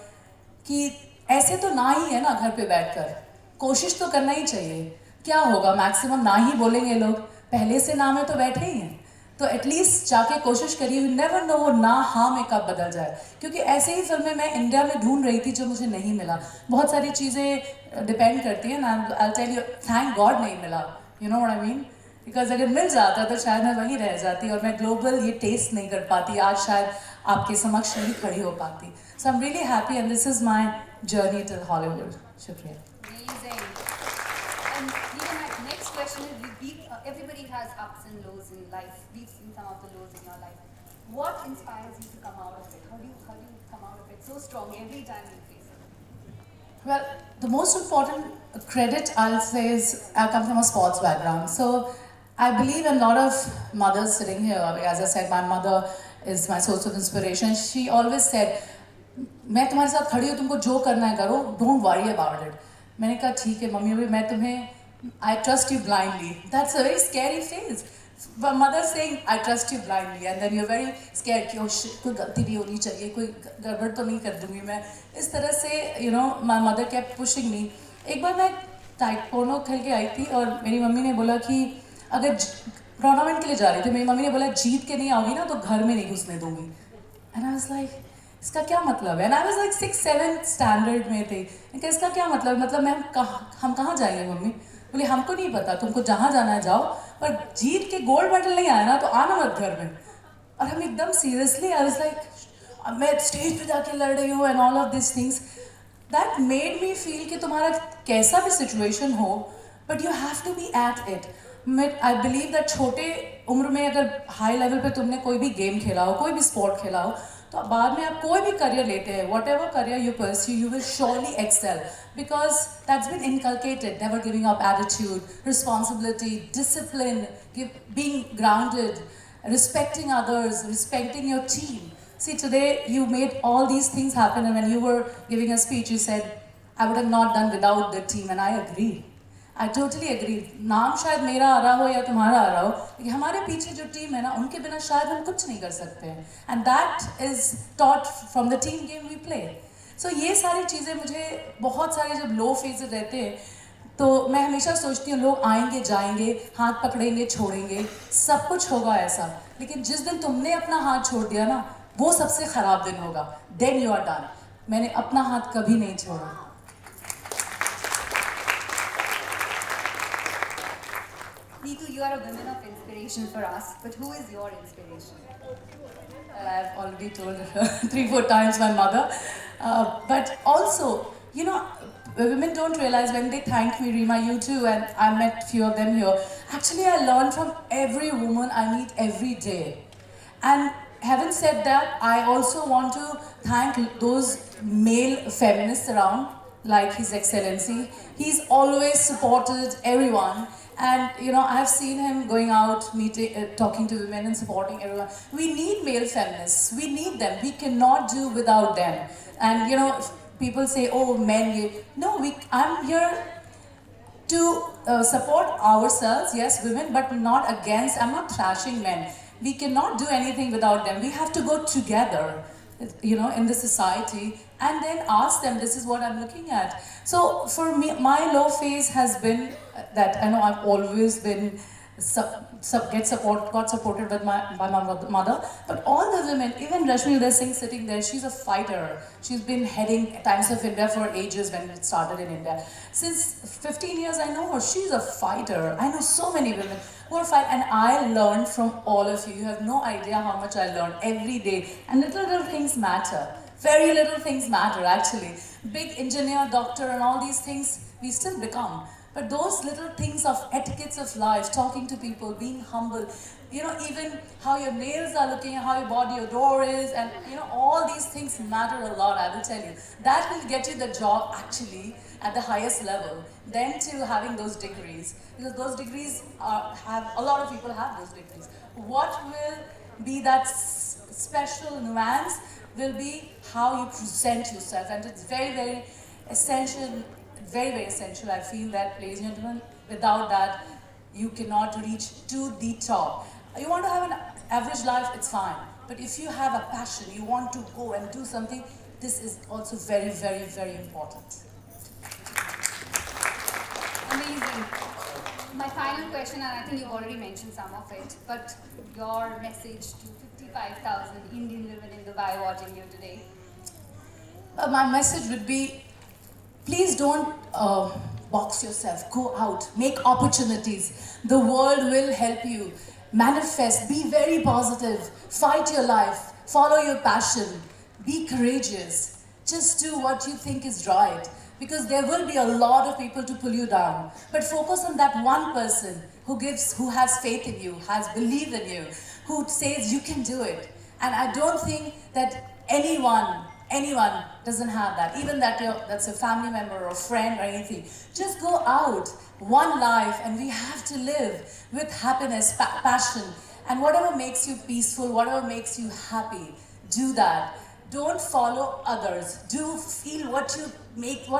कि ऐसे तो ना ही है ना घर पे बैठकर, कोशिश तो करना ही चाहिए. क्या होगा, मैक्सिमम ना ही बोलेंगे लोग, पहले से ना में तो बैठे ही हैं, तो एटलीस्ट जाके कोशिश करिए. यू नेवर नो वो ना हाँ में कब बदल जाए. क्योंकि ऐसे ही फिल्में मैं इंडिया में ढूंढ रही थी जो मुझे नहीं मिला. बहुत सारी चीज़ें डिपेंड करती हैं ना. I tell you, thank God नहीं मिला. You know what I mean? Because अगर मिल जाता तो शायद मैं वहीं रह जाती और मैं ग्लोबल ये टेस्ट नहीं कर पाती. आज शायद आपके समक्ष नहीं खड़ी हो पाती. So I am really happy and this is my journey to Hollywood. शुक्रिया. Amazing. And even my next question is, everybody has ups and lows in life. We've seen some of the lows in your life. What inspires you to come out of it? How do you come out of it so strong every time you face it? Well, the most important credit I'll say is I come from a sports background. So I believe in a lot of mothers sitting here. As I said, my mother is my source of inspiration. She always said, मैं तुम्हारे साथ खड़ी हूँ, तुमको जो करना है करो, don't worry about it. मैंने कहा ठीक है मम्मी, मैं तुम्हें I trust you blindly. That's a very scary phase. My mother saying I trust you blindly, and then you're very scared कि oh shit, कोई गलती नहीं होनी चाहिए, कोई गड़बड़ तो नहीं कर दूंगी मैं. इस तरह से my mother kept pushing me. एक बार मैं ताइक्वांडो खेल के आई थी और मेरी मम्मी ने बोला कि अगर टूर्नामेंट के लिए जा रही थी, मेरी मम्मी ने बोला जीत के नहीं आओगी ना तो घर में नहीं घुसने दूंगी. And I was like, इसका क्या मतलब है? And I was like 6-7 standard में थे. इसका क्या मतलब? मतलब हम कहाँ जाएंगे मम्मी? बोले हमको नहीं पता, तुमको जहाँ जाना है जाओ, पर जीत के गोल्ड मेडल नहीं आया ना तो आना मत घर में. और हम एकदम सीरियसली, आई वाज लाइक मैं स्टेज पे जाके लड़ रही हूँ and all of this things. That made me feel कि तुम्हारा कैसा भी सिचुएशन हो, but you have to be at it. I believe that छोटे उम्र में अगर हाई लेवल पे तुमने कोई भी गेम खेला हो, कोई भी स्पोर्ट खेला हो, तो बाद में आप कोई भी करियर लेते हैं, whatever career you pursue, you will surely excel, because that's been inculcated. Never giving up attitude, responsibility, discipline, being grounded, respecting others, respecting your team. See, today you made all these things happen, and when you were giving a speech, you said, I would have not done without the team, and I agree. I totally agree. नाम शायद मेरा आ रहा हो या तुम्हारा आ रहा हो, लेकिन हमारे पीछे जो टीम है ना, उनके बिना शायद हम कुछ नहीं कर सकते हैं. And that is taught from the team game we play. So ये सारी चीज़ें मुझे बहुत सारे जब लो फेजेस रहते हैं, तो मैं हमेशा सोचती हूँ लोग आएंगे जाएंगे, हाथ पकड़ेंगे छोड़ेंगे, सब कुछ होगा ऐसा, लेकिन जिस दिन तुमने अपना हाथ छोड़ दिया ना, वो सबसे ख़राब दिन होगा. Then you are done. मैंने अपना हाथ कभी नहीं छोड़ा. Neetu, you are a woman of inspiration for us, but who is your inspiration? I've already told her 3-4 times my mother, but also, women don't realize when they thank me, Reema, you too, and I met few of them here. Actually, I learn from every woman I meet every day. And having said that, I also want to thank those male feminists around, like His Excellency. He's always supported everyone. And I've seen him going out, meeting, talking to women and supporting everyone. We need male feminists. We need them. We cannot do without them. And people say, "Oh, men." No, I'm here to support ourselves. Yes, women, but not against. I'm not trashing men. We cannot do anything without them. We have to go together, in the society, and then ask them, this is what I'm looking at. So for me, my low phase has been that I know I've always been got supported by my mother, but all the women, even Rashmi Uday Singh sitting there, she's a fighter. She's been heading Times of India for ages when it started in India. Since 15 years I know her, she's a fighter. I know so many women who are fighting, and I learned from all of you. You have no idea how much I learned every day, and little things matter. Very little things matter actually. Big engineer, doctor and all these things we still become. But those little things of etiquettes of life, talking to people, being humble, even how your nails are looking, how your body odor is, and all these things matter a lot, I will tell you. That will get you the job actually at the highest level, then to having those degrees. Because those degrees a lot of people have those degrees. What will be that special nuance will be how you present yourself, and it's very, very essential. Very, very essential. I feel that, ladies and gentlemen, without that, you cannot reach to the top. You want to have an average life, it's fine. But if you have a passion, you want to go and do something, this is also very, very, very important. Amazing. My final question, and I think you've already mentioned some of it, but your message to 55,000 Indian women in Dubai watching you today. My message would be, please don't box yourself. Go out, make opportunities. The world will help you. Manifest, be very positive, fight your life, follow your passion, be courageous. Just do what you think is right. because there will be a lot of people to pull you down. But focus on that one person who has faith in you, has belief in you, who says you can do it. And I don't think that anyone doesn't have that. Even that's a family member or friend or anything. Just go out, one life, and we have to live with happiness, passion, and whatever makes you peaceful, whatever makes you happy, do that. Don't follow others. Do feel what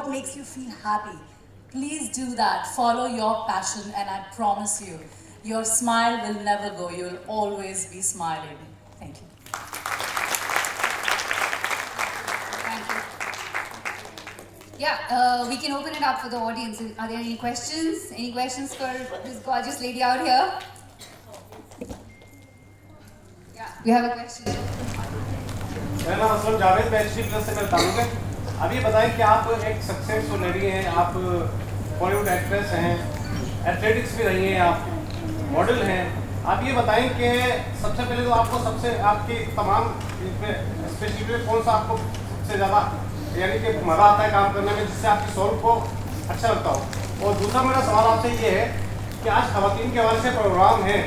makes you feel happy. Please do that. Follow your passion, and I promise you, your smile will never go. You will always be smiling. Thank you. Thank you. Yeah, we can open it up for the audience. Are there any questions? Any questions for this gorgeous lady out here? Yeah, we have a question. मेरा नाम असलम जावेद, मैं HD plus से मेरा ताल्लुक है। अब ये बताएं कि आप एक सक्सेसफुल लेडी हैं, आप बॉलीवुड एक्ट्रेस हैं, एथलेटिक्स भी रही हैं, आप मॉडल हैं। आप ये बताएं कि सबसे पहले तो आपको आपकी तमाम स्पेशलिटी में कौन सा आपको सबसे ज़्यादा यानी कि मज़ा आता है काम करने में, जिससे आपकी सोल को अच्छा लगता हो। और दूसरा मेरा सवाल आपसे ये है कि आज ख़वातीन के हवाले से प्रोग्राम है,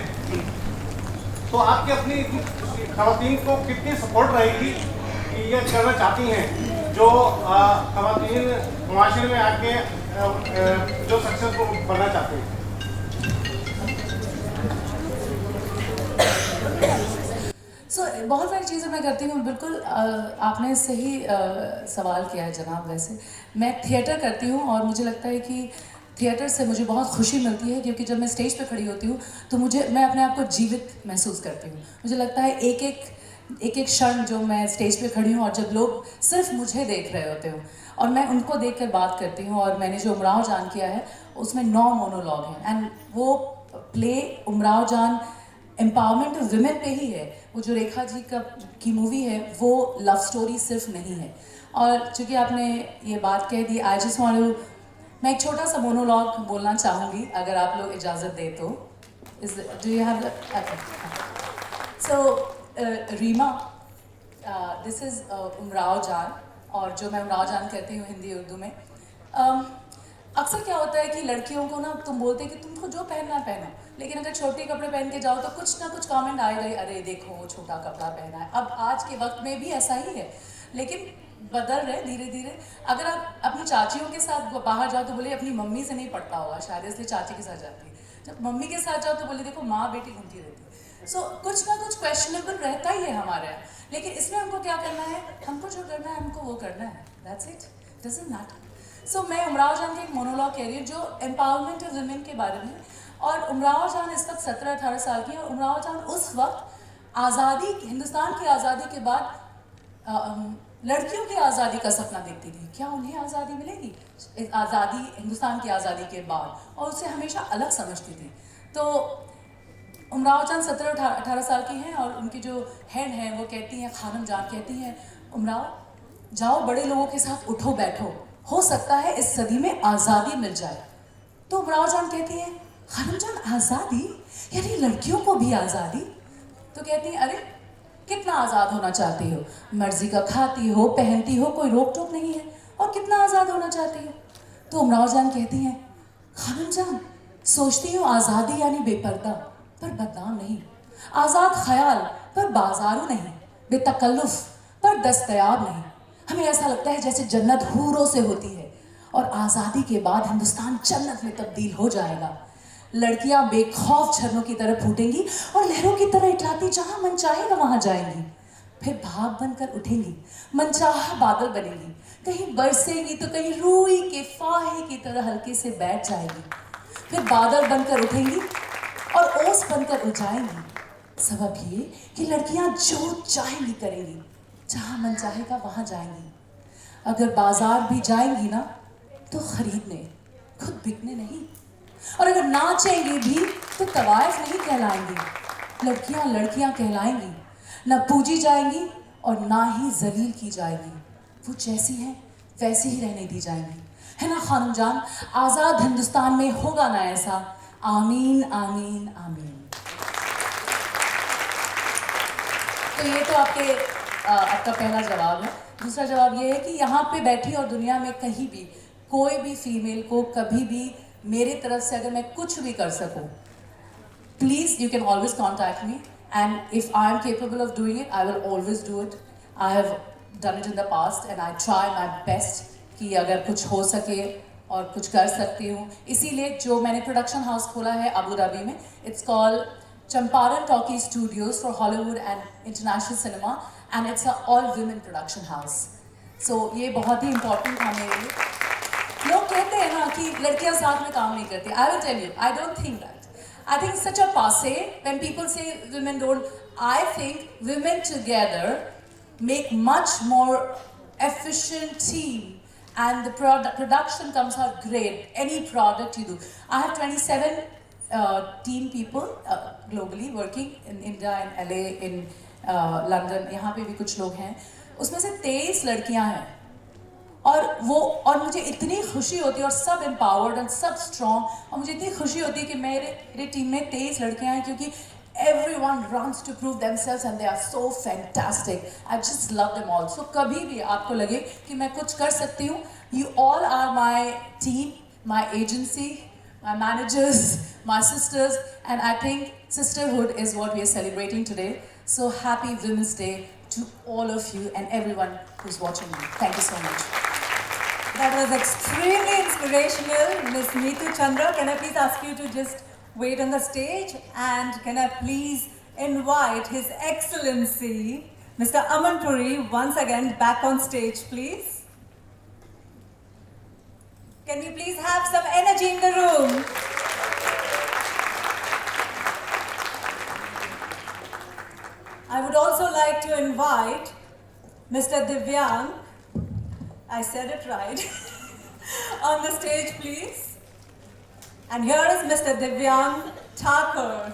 तो आपकी अपनी ख़वातीन को कितनी सपोर्ट रहेगी कि ये करना चाहती हैं जो ख़वातीन मुआशरे में आके जो सक्सेसफुल बनना चाहती हैं? बहुत सारी चीज़ें मैं करती हूँ, बिल्कुल आपने सही सवाल किया है जनाब। वैसे मैं थिएटर करती हूँ और मुझे लगता है कि थिएटर से मुझे बहुत खुशी मिलती है, क्योंकि जब मैं स्टेज पे खड़ी होती हूँ तो मैं अपने आप को जीवित महसूस करती हूँ। मुझे लगता है एक एक क्षण जो मैं स्टेज पे खड़ी हूँ और जब लोग सिर्फ मुझे देख रहे होते हो और मैं उनको देख कर बात करती हूँ। और मैंने जो उमराव जान किया है उसमें 9 मोनोलॉग हैं, एंड वो प्ले उमराव जान एम्पावरमेंट ऑफ विमेन पे ही है। वो जो रेखा जी की मूवी है वो लव स्टोरी सिर्फ नहीं है। और चूँकि आपने ये बात कह दी, आई जस्ट वांट टू, मैं एक छोटा सा मोनोलॉग बोलना चाहूँगी अगर आप लोग इजाज़त दे तो। Do you have so Reema, this is Umrao Jaan, और जो मैं उमराव जान कहती हूँ हिंदी उर्दू में। अक्सर क्या होता है कि लड़कियों को ना तुम बोलते कि तुमको जो पहनना है पहनो, लेकिन अगर छोटे कपड़े पहन के जाओ तो कुछ ना कुछ कमेंट आएगा ही, अरे देखो वो छोटा कपड़ा पहना है। अब आज के वक्त में भी ऐसा ही है, लेकिन बदल रहे धीरे धीरे। अगर आप अपनी चाचियों के साथ बाहर जाओ तो बोले अपनी मम्मी से नहीं पढ़ता होगा शायद, इसलिए चाची के साथ जाती है। जब मम्मी के साथ जाओ तो बोले देखो माँ बेटी घूमती रहती है। सो कुछ ना कुछ क्वेश्चनेबल रहता ही है हमारे यहाँ, लेकिन इसमें हमको क्या करना है, हमको जो करना है हमको वो करना है, दैट्स इट, डजंट मैटर। सो मैं उमराव जान के एक मोनोलॉग कह रही हूँ जो एम्पावरमेंट ऑफ वुमेन के बारे में। और उमराव जान इस वक्त 17-18 साल की है, और उमराव जान उस वक्त आज़ादी, हिंदुस्तान की आज़ादी के बाद लड़कियों की आज़ादी का सपना देखती थी। क्या उन्हें आज़ादी मिलेगी? आज़ादी, हिंदुस्तान की आज़ादी के बाद, और उसे हमेशा अलग समझती थी। तो उमराव जान 17-18 साल की हैं, और उनकी जो हेड हैं वो कहती हैं, खानम जान कहती हैं, उमराव जाओ बड़े लोगों के साथ उठो बैठो, हो सकता है इस सदी में आज़ादी मिल जाए। तो उमराव जान कहती हैं, खानम जान आज़ादी यानी लड़कियों को भी आज़ादी? तो कहती हैं, अरे कितना आज़ाद होना चाहती हो, मर्जी का खाती हो पहनती हो, कोई रोक टोक नहीं है, और कितना आज़ाद होना चाहती हो? तो उमराव जान कहती हैं, खानम जान सोचती हूँ आज़ादी यानी बेपर्दा पर बदनाम नहीं, आज़ाद ख्याल पर बाजारू नहीं, बेतकल्लुफ़ पर दस्तयाब नहीं। हमें ऐसा लगता है जैसे जन्नत हूरों से होती है, और आज़ादी के बाद हिंदुस्तान जन्नत में तब्दील हो जाएगा। लड़कियां बेखौफ झरनों की तरह फूटेंगी और लहरों की तरह इटलाती जहां मन चाहेगा वहां जाएंगी। फिर भाप बनकर उठेंगी, मनचाहा बादल बनेंगी, कहीं बरसेंगी तो कहीं रूई के फाहे की तरह हल्के से बैठ जाएगी। फिर बादल बनकर उठेंगी और ओस बनकर उठ जाएंगी। सबब ये कि लड़कियां जो चाहेंगी करेंगी, जहां मन चाहेगा वहां जाएंगी। अगर बाजार भी जाएंगी ना तो खरीदने, खुद बिकने नहीं। और अगर नाचेंगी भी तो तवायफ नहीं कहलाएंगी। लड़कियां लड़कियां कहलाएंगी, ना पूजी जाएंगी और ना ही जलील की जाएंगी। वो जैसी हैं वैसी ही रहने दी जाएंगी, है ना खानम जान? आज़ाद हिंदुस्तान में होगा ना ऐसा? आमीन आमीन आमीन। तो ये तो आपका पहला जवाब है। दूसरा जवाब ये है कि यहाँ पे बैठी और दुनिया में कहीं भी कोई भी फीमेल को कभी भी मेरी तरफ से अगर मैं कुछ भी कर सकूं, please, you can always contact me, and if I am capable of doing it, I will always do it. I have done it in the past and I try my best कि अगर कुछ हो सके और कुछ कर सकती हूँ. इसीलिए जो मैंने प्रोडक्शन हाउस खोला है अबू धाबी में, it's called Champaran Talkie Studios for Hollywood and International Cinema, and it's a all-women production house. So ये बहुत ही important था मेरे लिए. लोग कहते हैं ना कि लड़कियां साथ में काम नहीं करती. I will tell you, I don't think that. I think it's such a passe when people say women don't. I think women together make much more efficient team, and the production comes out great. Any product you do. I have 27 team people globally working in India, in LA, in London. यहाँ पे भी कुछ लोग हैं. उसमें से 23 लड़कियां हैं. और मुझे इतनी खुशी होती है और सब एम्पावर्ड और सब स्ट्रॉन्ग, और मुझे इतनी खुशी होती है कि मेरे टीम में 23 लड़कियां हैं, क्योंकि everyone runs to prove themselves and they are so fantastic. I just love them all. So कभी भी आपको लगे कि मैं कुछ कर सकती हूँ, you all are my team, my agency, my managers, my sisters, and I think sisterhood is what we are celebrating today. So happy Women's Day to all of you and everyone who's watching me. Thank you so much. That was extremely inspirational. Miss Neetu Chandra, can I please ask you to just wait on the stage, and can I please invite His Excellency Mr. Aman Puri once again back on stage, please. Can we please have some energy in the room? I would also like to invite Mr. Divyang, I said it right, on the stage, please. And here is Mr. Divyang Thakur.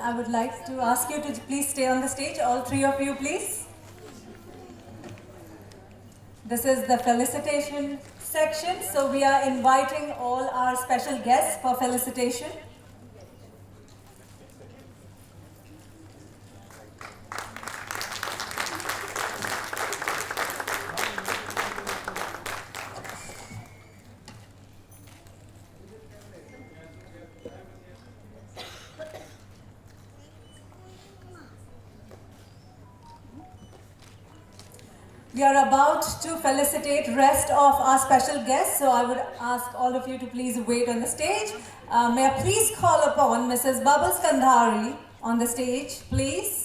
I would like to ask you to please stay on the stage, all three of you, please. This is the felicitation section, so we are inviting all our special guests for felicitation. We are about to felicitate rest of our special guests, so I would ask all of you to please wait on the stage. May I please call upon Mrs. Bubbles Kandhari on the stage, please.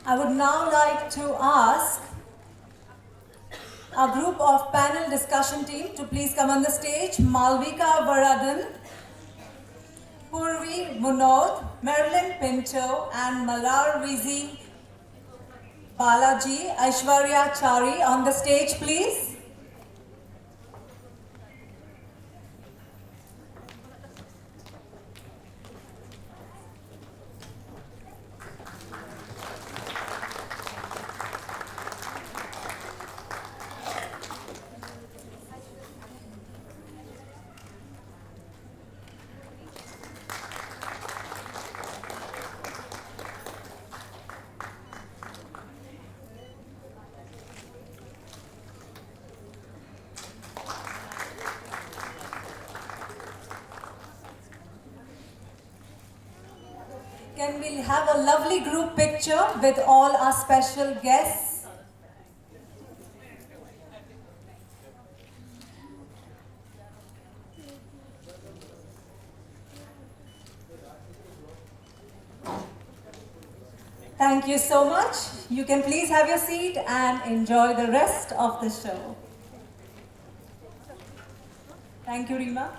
I would now like to ask a group of panel discussion team to please come on the stage. Malvika Varadan, Purvi Munod, Marilyn Pinto, and Malar Vizi Balaji, Aishwarya Chari on the stage, please. Can we have a lovely group picture with all our special guests? Thank you so much. You can please have your seat and enjoy the rest of the show. Thank you, Rima.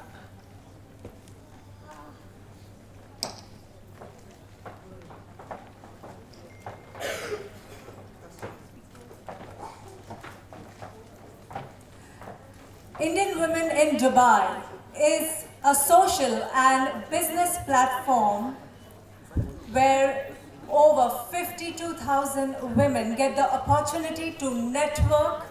Indian Women in Dubai is a social and business platform where over 52,000 women get the opportunity to network,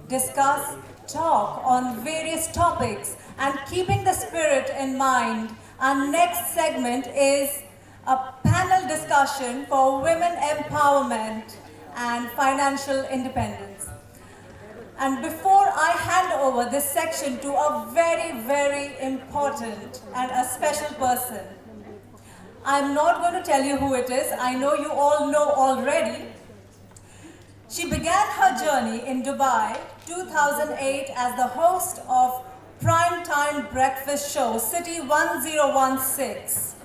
discuss, talk on various topics, and keeping the spirit in mind, our next segment is a panel discussion for women empowerment and financial independence. And before I hand over this section to a very, very important and a special person, I'm not going to tell you who it is. I know you all know already. She began her journey in Dubai 2008 as the host of primetime breakfast show City 1016.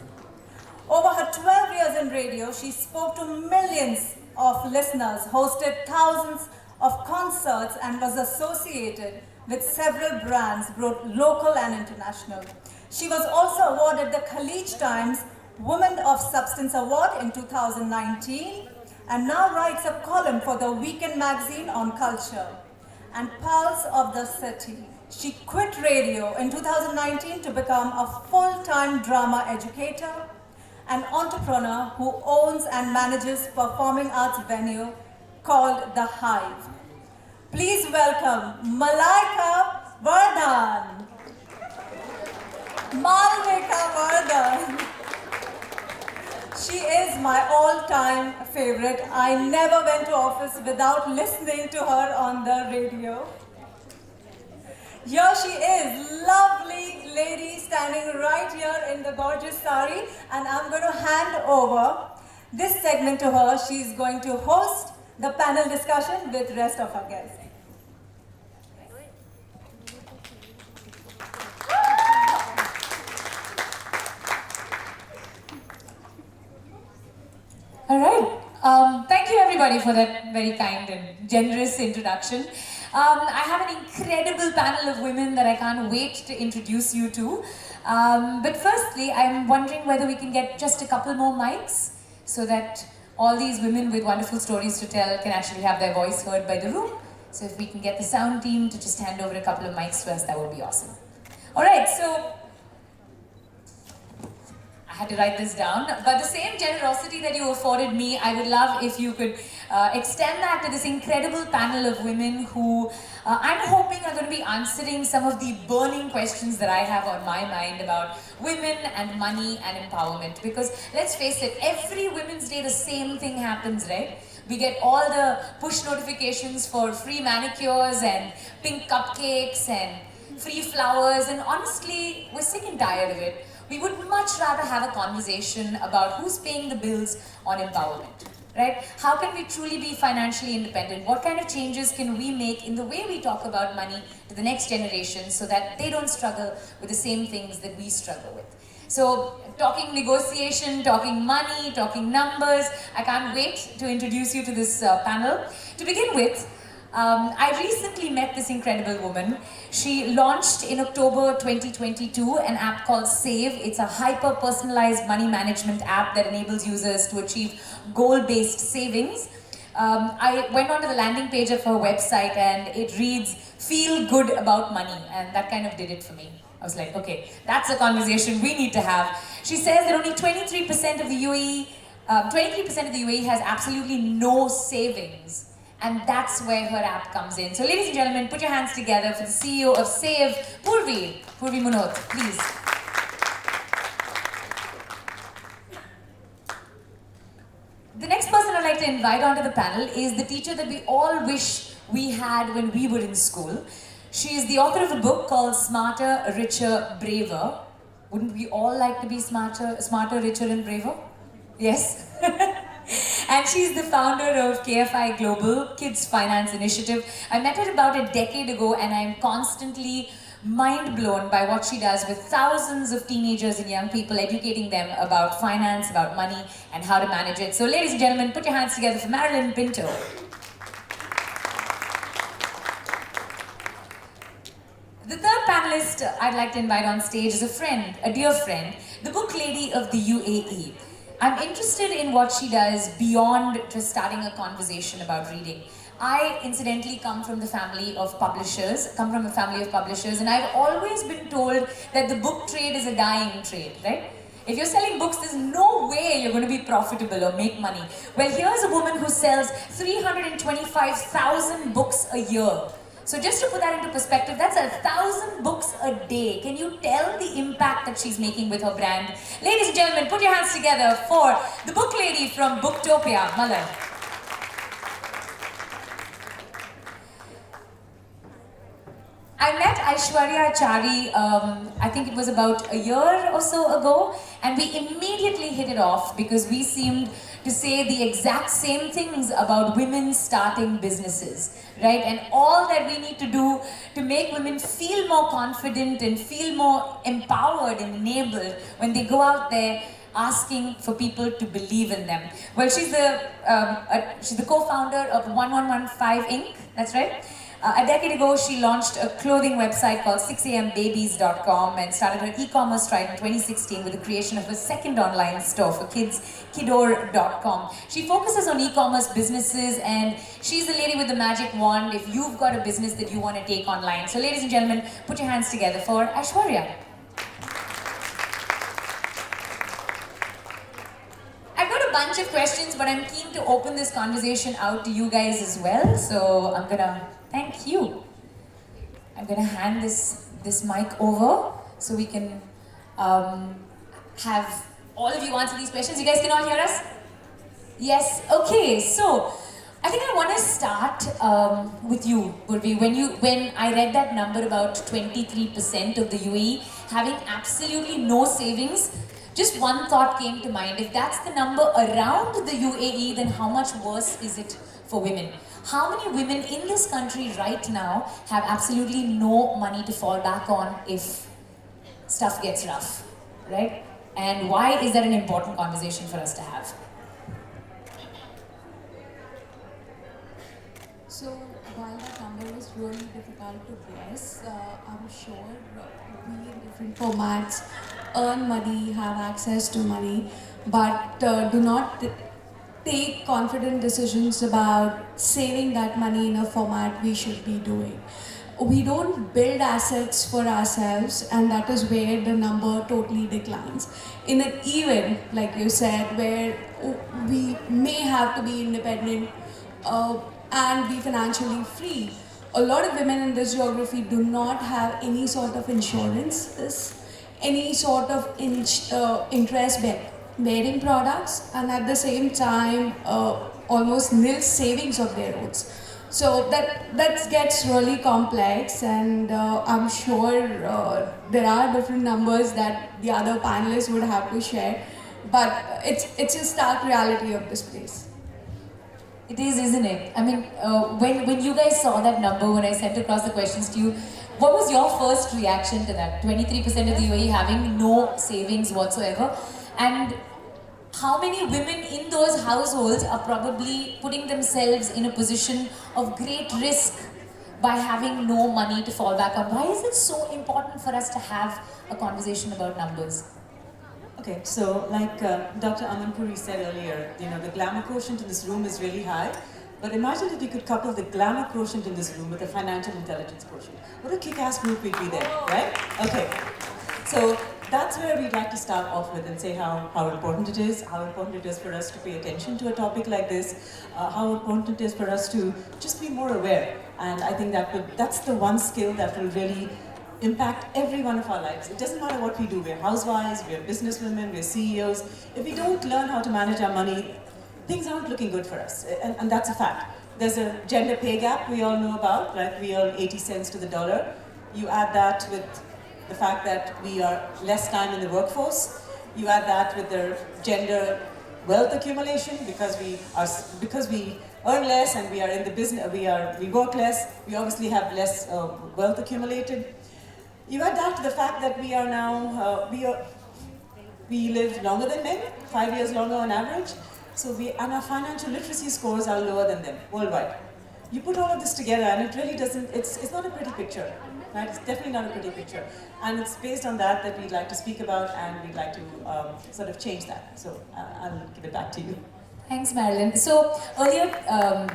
Over her 12 years in radio, she spoke to millions of listeners, hosted thousands of concerts, and was associated with several brands, both local and international. She was also awarded the Khaleej Times Woman of Substance Award in 2019 and now writes a column for the Weekend magazine on culture and Pulse of the City. She quit radio in 2019 to become a full-time drama educator, an entrepreneur who owns and manages performing arts venue called The Hive. Please welcome Malaika Vardhan. Malvika Vardhan. She is my all-time favorite. I never went to office without listening to her on the radio. Here she is, lovely lady standing right here in the gorgeous sari, and I'm going to hand over this segment to her. She's going to host the panel discussion with rest of our guests. All right. Thank you everybody for that very kind and generous introduction. I have an incredible panel of women that I can't wait to introduce you to. But firstly, I'm wondering whether we can get just a couple more mics so that all these women with wonderful stories to tell can actually have their voice heard by the room. So if we can get the sound team to just hand over a couple of mics to us, that would be awesome. All right, so I had to write this down, but the same generosity that you afforded me, I would love if you could extend that to this incredible panel of women who I'm hoping are going to be answering some of the burning questions that I have on my mind about women and money and empowerment. Because let's face it, every Women's Day the same thing happens, right? We get all the push notifications for free manicures and pink cupcakes and free flowers, and honestly, we're sick and tired of it. We would much rather have a conversation about who's paying the bills on empowerment, right? How can we truly be financially independent? What kind of changes can we make in the way we talk about money to the next generation so that they don't struggle with the same things that we struggle with? So, talking negotiation, talking money, talking numbers, I can't wait to introduce you to this panel. To begin with, I recently met this incredible woman. She launched in October 2022 an app called Save. It's a hyper-personalized money management app that enables users to achieve goal-based savings. I went onto the landing page of her website and it reads, "Feel good about money," and that kind of did it for me. I was like, okay, that's a conversation we need to have. She says that only 23% of the UAE has absolutely no savings. And that's where her app comes in. So ladies and gentlemen, put your hands together for the CEO of Save, Purvi Munot, please. The next person I'd like to invite onto the panel is the teacher that we all wish we had when we were in school. She is the author of a book called Smarter, Richer, Braver. Wouldn't we all like to be smarter, richer and braver? Yes. And she's the founder of KFI Global Kids Finance Initiative. I met her about a decade ago and I'm constantly mind blown by what she does with thousands of teenagers and young people, educating them about finance, about money, and how to manage it. So ladies and gentlemen, put your hands together for Marilyn Pinto. The third panelist I'd like to invite on stage is a friend, a dear friend, the book lady of the UAE. I'm interested in what she does beyond just starting a conversation about reading. I incidentally come from a family of publishers, and I've always been told that the book trade is a dying trade, right? If you're selling books, there's no way you're going to be profitable or make money. Well, here's a woman who sells 325,000 books a year. So just to put that into perspective, that's 1,000 books a day. Can you tell the impact that she's making with her brand? Ladies and gentlemen, put your hands together for the book lady from Booktopia, Malan. I met Aishwarya Chari, I think it was about a year or so ago, and we immediately hit it off because we seemed to say the exact same things about women starting businesses, right? And all that we need to do to make women feel more confident and feel more empowered and enabled when they go out there asking for people to believe in them. Well, she's the co-founder of 1115 Inc., that's right. A decade ago, she launched a clothing website called 6ambabies.com and started her e-commerce stride in 2016 with the creation of a second online store for kids, kidor.com. She focuses on e-commerce businesses and she's the lady with the magic wand if you've got a business that you want to take online. So ladies and gentlemen, put your hands together for Aishwarya. I've got a bunch of questions, but I'm keen to open this conversation out to you guys as well. So I'm gonna thank you. I'm gonna hand this mic over so we can have all of you answer these questions. You guys can all hear us? Yes. Okay. So I think I want to start with you, Purvi. When I read that number about 23% of the UAE having absolutely no savings, just one thought came to mind. If that's the number around the UAE, then how much worse is it for women? How many women in this country right now have absolutely no money to fall back on if stuff gets rough, right? And why is that an important conversation for us to have? So while that number is really difficult to guess, I'm sure we in different formats earn money, have access to money, but do not take confident decisions about saving that money in a format we should be doing. We don't build assets for ourselves, and that is where the number totally declines. In an event, like you said, where we may have to be independent and be financially free, a lot of women in this geography do not have any sort of insurances, any sort of interest-bearing products, and at the same time almost nil savings of their own. So that gets really complex, and I'm sure there are different numbers that the other panelists would have to share, but it's a stark reality of this place. It is, isn't it? I mean, when you guys saw that number, when I sent across the questions to you, what was your first reaction to that? 23% of the UAE having no savings whatsoever, and how many women in those households are probably putting themselves in a position of great risk by having no money to fall back on? Why is it so important for us to have a conversation about numbers? Okay, so like Dr. Aman Puri said earlier, the glamour quotient in this room is really high, but imagine if you could couple the glamour quotient in this room with the financial intelligence quotient. What a kick-ass group we'd be there, right? Okay, so that's where we'd like to start off with and say how important it is for us to pay attention to a topic like this, how important it is for us to just be more aware. And I think that's the one skill that will really impact every one of our lives. It doesn't matter what we do. We're housewives, we're businesswomen, we're CEOs. If we don't learn how to manage our money, things aren't looking good for us. And that's a fact. There's a gender pay gap we all know about, right? We earn 80 cents to the dollar. You add that with the fact that we are less time in the workforce. You add that with the gender wealth accumulation because we earn less and we are in the business, we work less, we obviously have less wealth accumulated. You add that to the fact that we are now, we live longer than men, 5 years longer on average, and our financial literacy scores are lower than them worldwide. You put all of this together and it really doesn't, it's not a pretty picture, right? It's definitely not a pretty picture. And it's based on that we'd like to speak about, and we'd like to sort of change that. So I'll give it back to you. Thanks, Marilyn. So earlier,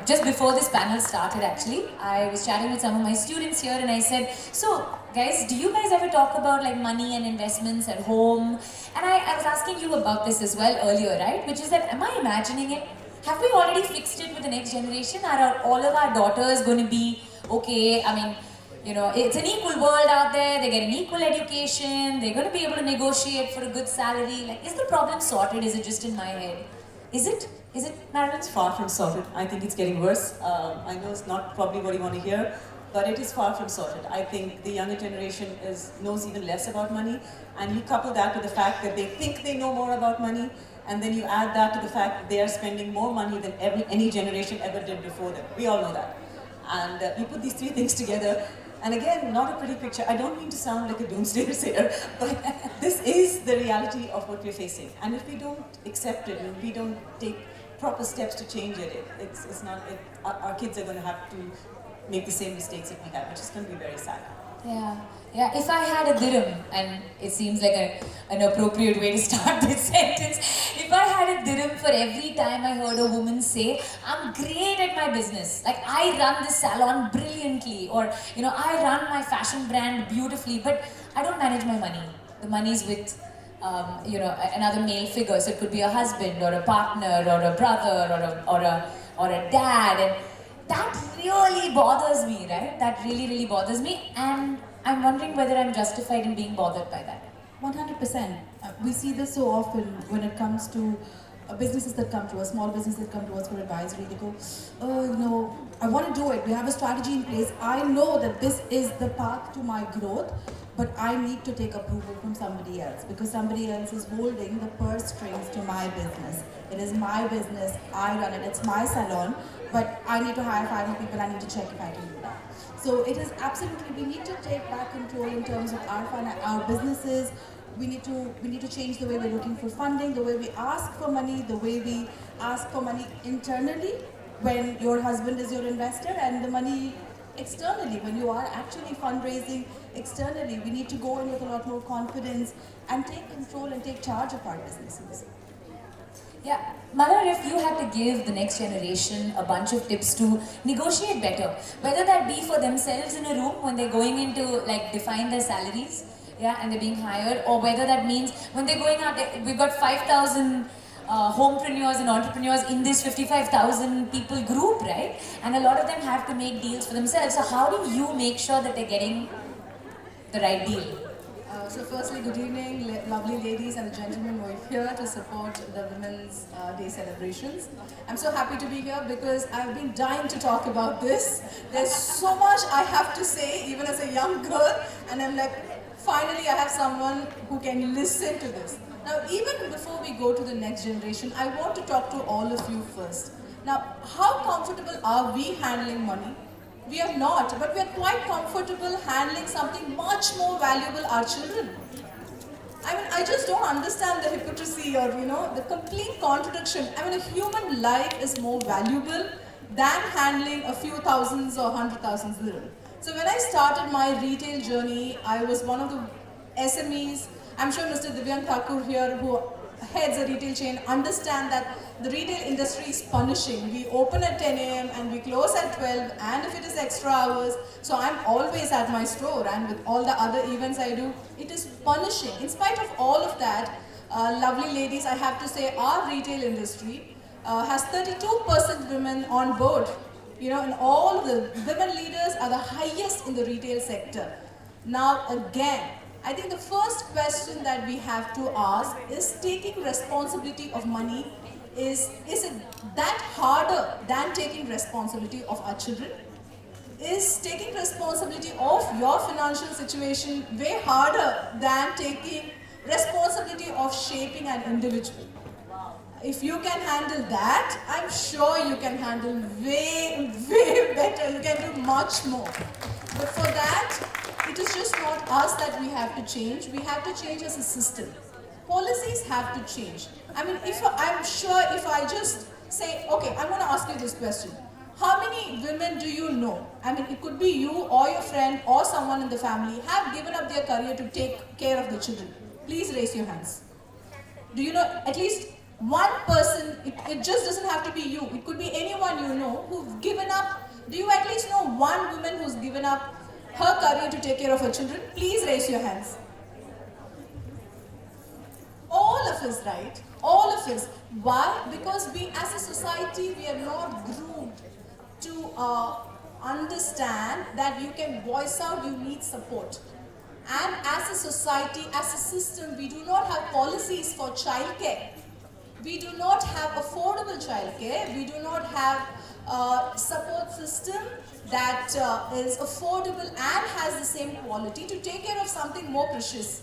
just before this panel started actually, I was chatting with some of my students here and I said, so guys, do you guys ever talk about like money and investments at home? And I was asking you about this as well earlier, right? Which is that, am I imagining it? Have we already fixed it with the next generation? Are all of our daughters going to be okay? I mean, you know, it's an equal world out there, they get an equal education, they're going to be able to negotiate for a good salary. Like, is the problem sorted? Is it just in my head? Is it, Marilyn? It's far from sorted. I think it's getting worse. I know it's not probably what you want to hear, but it is far from sorted. I think the younger generation knows even less about money, and you couple that with the fact that they think they know more about money, and then you add that to the fact that they are spending more money than any generation ever did before them. We all know that. And you put these three things together, and again, not a pretty picture. I don't mean to sound like a doomsday sayer, but this is the reality of what we're facing. And if we don't accept it, and we don't take proper steps to change it, our kids are going to have to make the same mistakes that we have, which is going to be very sad. Yeah. If I had a dirham, and it seems like an appropriate way to start this sentence, if I had a dirham for every time I heard a woman say, I'm great at my business, like I run this salon brilliantly, or you know, I run my fashion brand beautifully, but I don't manage my money. The money's with you know, another male figure, so it could be a husband or a partner or a brother or a dad, and that really bothers me, right? That really bothers me, and I'm wondering whether I'm justified in being bothered by that. 100%. We see this so often when it comes to businesses that come to us, small businesses that come to us for advisory. They go, oh, you know, I want to do it. We have a strategy in place. I know that this is the path to my growth, but I need to take approval from somebody else because somebody else is holding the purse strings to my business. It is my business. I run it. It's my salon, but I need to hire 5 more people. I need to check if I can do that. So it is absolutely, we need to take back control in terms of our businesses. We need to change the way we're looking for funding, the way we ask for money, the way we ask for money internally when your husband is your investor, and the money externally when you are actually fundraising externally. We need to go in with a lot more confidence and take control and take charge of our businesses. Yeah, Mother, if you had to give the next generation a bunch of tips to negotiate better, whether that be for themselves in a room when they're going in to like define their salaries, yeah, and they're being hired, or whether that means when they're going out, we've got 5,000 homepreneurs and entrepreneurs in this 55,000 people group, right? And a lot of them have to make deals for themselves. So how do you make sure that they're getting the right deal? So firstly, good evening, lovely ladies and gentlemen who are here to support the Women's Day celebrations. I'm so happy to be here because I've been dying to talk about this. There's so much I have to say, even as a young girl, and I'm like, finally I have someone who can listen to this. Now, even before we go to the next generation, I want to talk to all of you first. Now, how comfortable are we handling money? We are not, but we are quite comfortable handling something much more valuable, our children. I mean, I just don't understand the hypocrisy or, you know, the complete contradiction. I mean, a human life is more valuable than handling a few thousands or 100,000 dirham. So when I started my retail journey, I was one of the SMEs. I'm sure Mr. Divyan Thakur here, who heads a retail chain, understand that the retail industry is punishing. We open at 10 a.m. and we close at 12, and if it is extra hours, so I'm always at my store, and with all the other events I do, it is punishing. In spite of all of that, lovely ladies, I have to say our retail industry has 32% women on board. You know, and all the women leaders are the highest in the retail sector. Now again, I think the first question that we have to ask is taking responsibility of money. Is it that harder than taking responsibility of our children? Is taking responsibility of your financial situation way harder than taking responsibility of shaping an individual? If you can handle that, I'm sure you can handle way, way better. You can do much more. But for that, it is just not us that we have to change. We have to change as a system. Policies have to change. I mean, I'm sure if I just say, okay, I'm going to ask you this question. How many women do you know? I mean, it could be you or your friend or someone in the family have given up their career to take care of the children. Please raise your hands. Do you know at least one person? It just doesn't have to be you. It could be anyone you know who's given up. Do you at least know one woman who's given up her career to take care of her children? Please raise your hands. All of us, right? All of us. Why? Because we as a society, we are not groomed to understand that you can voice out, you need support. And as a society, as a system, we do not have policies for childcare. We do not have affordable childcare. We do not have a support system that is affordable and has the same quality to take care of something more precious.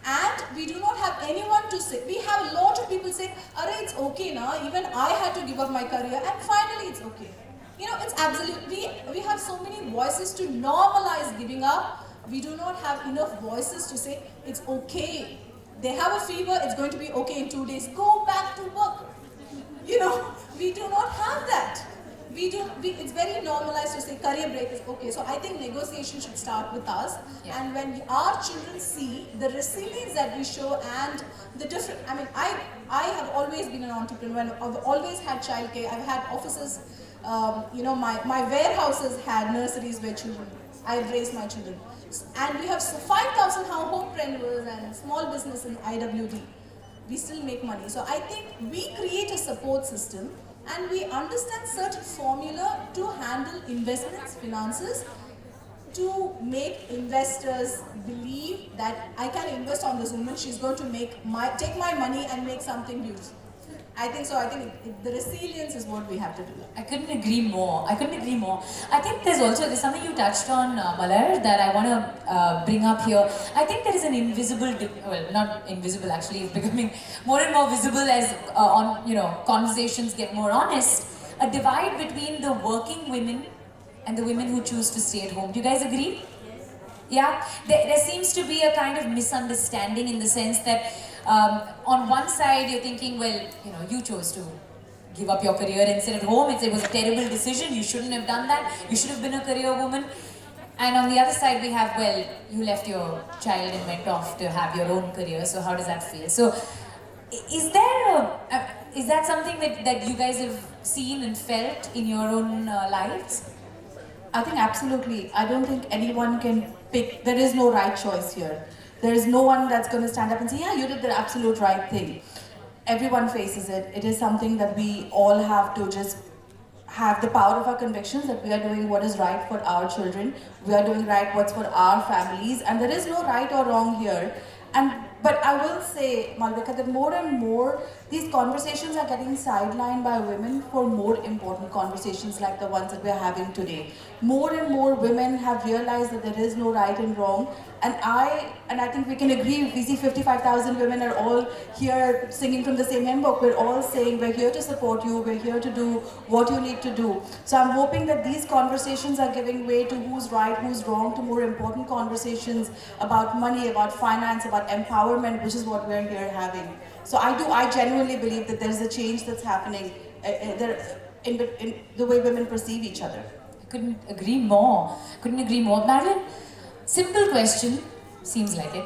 And we do not have anyone to say. We have a lot of people say, "Arey, it's okay na, even I had to give up my career and finally it's okay." You know, it's absolutely, we have so many voices to normalize giving up. We do not have enough voices to say, it's okay. They have a fever, it's going to be okay in 2 days. Go back to work. You know, we do not have that. It's very normalized to say career break is okay. So I think negotiation should start with us. Yeah. And when our children see the resilience that we show and the different, I mean, I have always been an entrepreneur. I've always had childcare. I've had offices, you know, my warehouses had nurseries where I've raised my children. And we have 5,000 homepreneurs and small business in IWD. We still make money. So I think we create a support system and we understand certain formula to handle investments, finances, to make investors believe that I can invest on this woman, she's going to take my money and make something beautiful. I think so. I think the resilience is what we have to do. I couldn't agree more. I think there's something you touched on, Malar, that I want to bring up here. I think there is an invisible, well, not invisible actually, it's becoming more and more visible as conversations get more honest. A divide between the working women and the women who choose to stay at home. Do you guys agree? Yes. Yeah? There seems to be a kind of misunderstanding in the sense that on one side you're thinking, well, you chose to give up your career and sit at home. It was a terrible decision. You shouldn't have done that. You should have been a career woman. And on the other side we have, well, you left your child and went off to have your own career. So how does that feel? So is that something that you guys have seen and felt in your own lives? I think absolutely. I don't think anyone can pick. There is no right choice here. There is no one that's going to stand up and say, yeah, you did the absolute right thing. Everyone faces it. It is something that we all have to just have the power of our convictions that we are doing what is right for our children. We are doing what's for our families. And there is no right or wrong here. But I will say, Malvika, that more and more these conversations are getting sidelined by women for more important conversations like the ones that we are having today. More and more women have realized that there is no right and wrong. And I think we can agree, if we see 55,000 women are all here singing from the same hymn book, we're all saying we're here to support you, we're here to do what you need to do. So I'm hoping that these conversations are giving way to who's right, who's wrong, to more important conversations about money, about finance, about empowerment, which is what we're here having. So I genuinely believe that there's a change that's happening in the way women perceive each other. I couldn't agree more. Madeline, simple question, seems like it.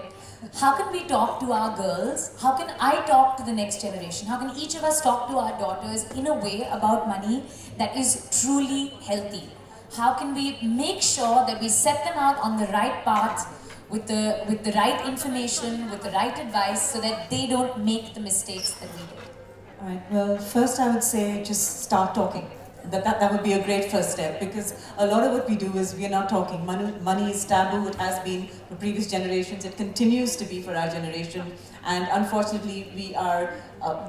How can we talk to our girls? How can I talk to the next generation? How can each of us talk to our daughters in a way about money that is truly healthy? How can we make sure that we set them out on the right path with the right information, with the right advice, so that they don't make the mistakes that we did? All right. Well, first I would say just start talking. That would be a great first step, because a lot of what we do is we are not talking. Money is taboo. It has been for previous generations. It continues to be for our generation, and unfortunately, we are.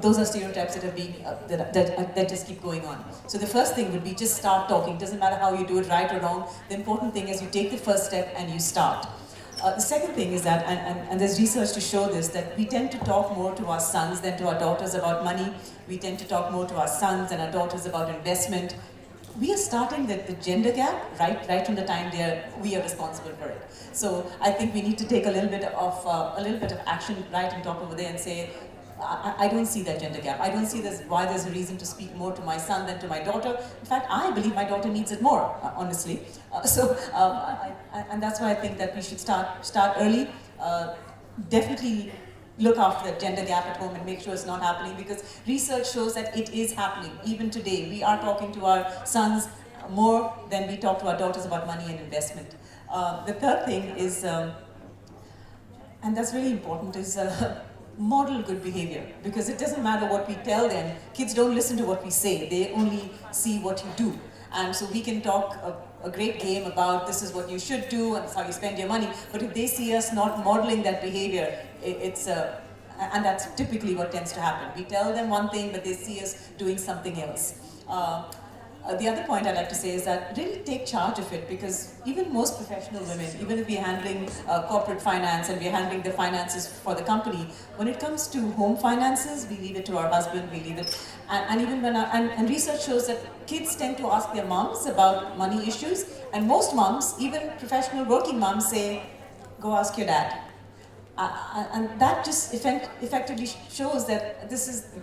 Those are stereotypes that are being that just keep going on. So the first thing would be just start talking. Doesn't matter how you do it, right or wrong. The important thing is you take the first step and you start. The second thing is that, and there's research to show this, that we tend to talk more to our sons than to our daughters about money. We tend to talk more to our sons and our daughters about investment. We are starting the gender gap right from the time we are responsible for it. So I think we need to take a little bit of action right and talk over there and say, I don't see that gender gap. I don't see why there's a reason to speak more to my son than to my daughter. In fact, I believe my daughter needs it more, honestly. And that's why I think that we should start early. Definitely look after the gender gap at home and make sure it's not happening, because research shows that it is happening. Even today, we are talking to our sons more than we talk to our daughters about money and investment. The third thing is, and that's really important, is model good behavior, because it doesn't matter what we tell them. Kids don't listen to what we say, they only see what you do. And so we can talk a great game about this is what you should do and this is how you spend your money, but if they see us not modeling that behavior, and that's typically what tends to happen. We tell them one thing, but they see us doing something else. The other point I'd like to say is that really take charge of it, because even most professional women, even if we're handling corporate finance and we're handling the finances for the company, when it comes to home finances, we leave it to our husband, we leave it, and even when and research shows that kids tend to ask their moms about money issues, and most moms, even professional working moms, say, go ask your dad. And that just effectively shows that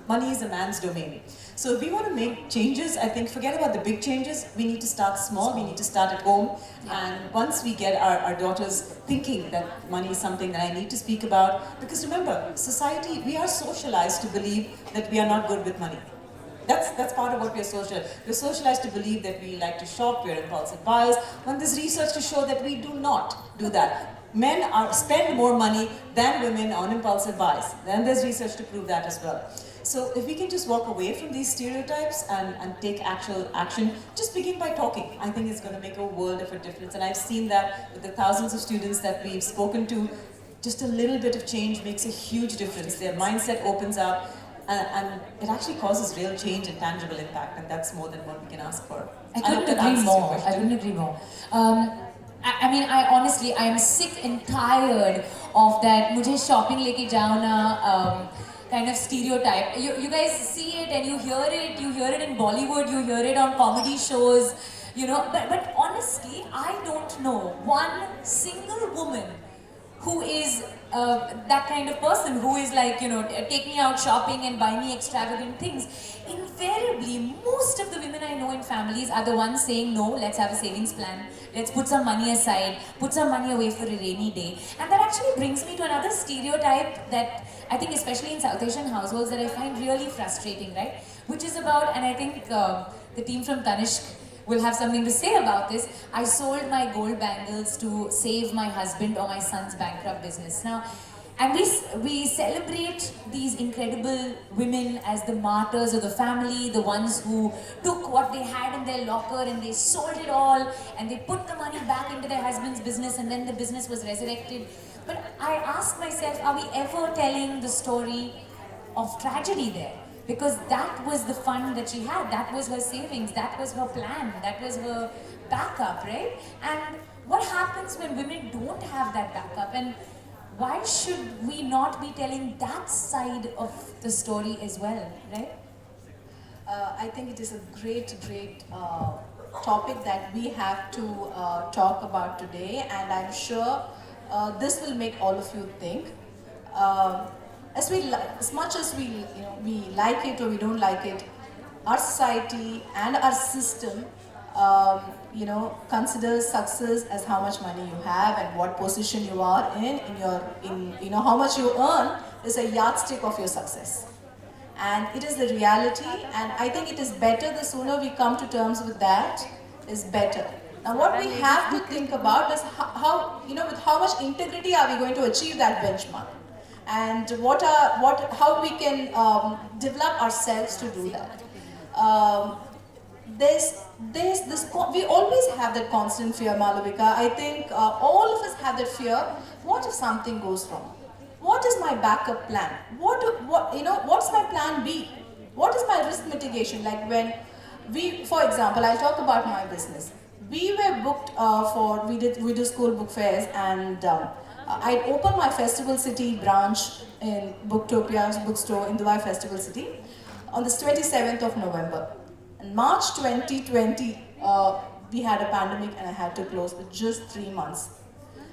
money is a man's domain. So if we want to make changes, I think forget about the big changes. We need to start small. We need to start at home. And once we get our daughters thinking that money is something that I need to speak about, because remember, society, we are socialized to believe that we are not good with money. That's part of what we're socialized to believe that we like to shop, we're impulsive buyers, when there's research to show that we do not do that. Men spend more money than women on impulsive buys. And there's research to prove that as well. So if we can just walk away from these stereotypes and take actual action, just begin by talking. I think it's going to make a world of a difference. And I've seen that with the thousands of students that we've spoken to. Just a little bit of change makes a huge difference. Their mindset opens up, and it actually causes real change and tangible impact. And that's more than what we can ask for. I couldn't agree more. I mean, I am sick and tired of that mujhe shopping leke jao na kind of stereotype. You guys see it and you hear it in Bollywood, you hear it on comedy shows, but honestly, I don't know one single woman who is that kind of person who is like, take me out shopping and buy me extravagant things. Invariably, most of the women I know in families are the ones saying, no, let's have a savings plan, let's put some money aside, put some money away for a rainy day. And that actually brings me to another stereotype that I think, especially in South Asian households, that I find really frustrating, right? Which is about, and I think the team from Tanishq will have something to say about this. I sold my gold bangles to save my husband or my son's bankrupt business. Now, and we celebrate these incredible women as the martyrs of the family, the ones who took what they had in their locker and they sold it all and they put the money back into their husband's business, and then the business was resurrected. But I ask myself, are we ever telling the story of tragedy there? Because that was the fund that she had, that was her savings, that was her plan, that was her backup, right? And what happens when women don't have that backup? And why should we not be telling that side of the story as well, right? I think it is a great topic that we have to talk about today, and I'm sure this will make all of you think. As much as we like it or we don't like it, our society and our system, considers success as how much money you have and what position you are in how much you earn is a yardstick of your success. And it is the reality, and I think it is better the sooner we come to terms with that is better. Now what we have to think about is how with how much integrity are we going to achieve that benchmark, and how we can develop ourselves to do that. We always have that constant fear, Malavika. I think all of us have that fear. What if something goes wrong? What is my backup plan? What's my plan B? What is my risk mitigation? Like when for example, I'll talk about my business. We were booked we do school book fairs, and I opened my Festival City branch in Booktopia's bookstore in Dubai Festival City on the 27th of November. In March 2020, we had a pandemic and I had to close with just 3 months.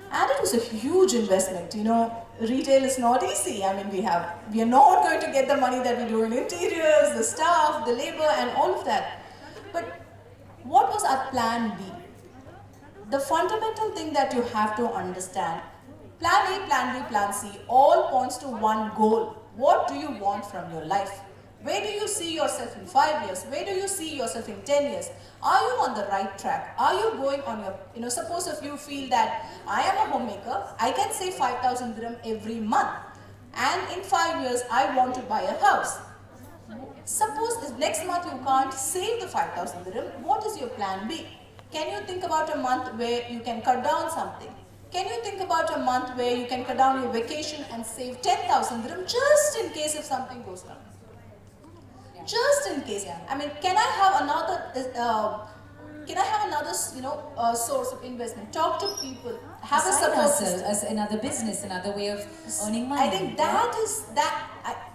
And it was a huge investment. You know, retail is not easy. I mean, we are not going to get the money that we do in interiors, the staff, the labor, and all of that. But what was our plan B? The fundamental thing that you have to understand, plan A, plan B, plan C, all points to one goal. What do you want from your life? Where do you see yourself in 5 years? Where do you see yourself in 10 years? Are you on the right track? Are you going on your, suppose if you feel that I am a homemaker, I can save 5,000 dirham every month. And in 5 years, I want to buy a house. Suppose if next month you can't save the 5,000 dirham, what is your plan B? Can you think about a month where you can cut down something? Can you think about a month where you can cut down your vacation and save 10,000 dirham just in case if something goes wrong? Just in case. I mean, can I have another, source of investment? Talk to people. Have a support system. As another business, another way of earning money. I think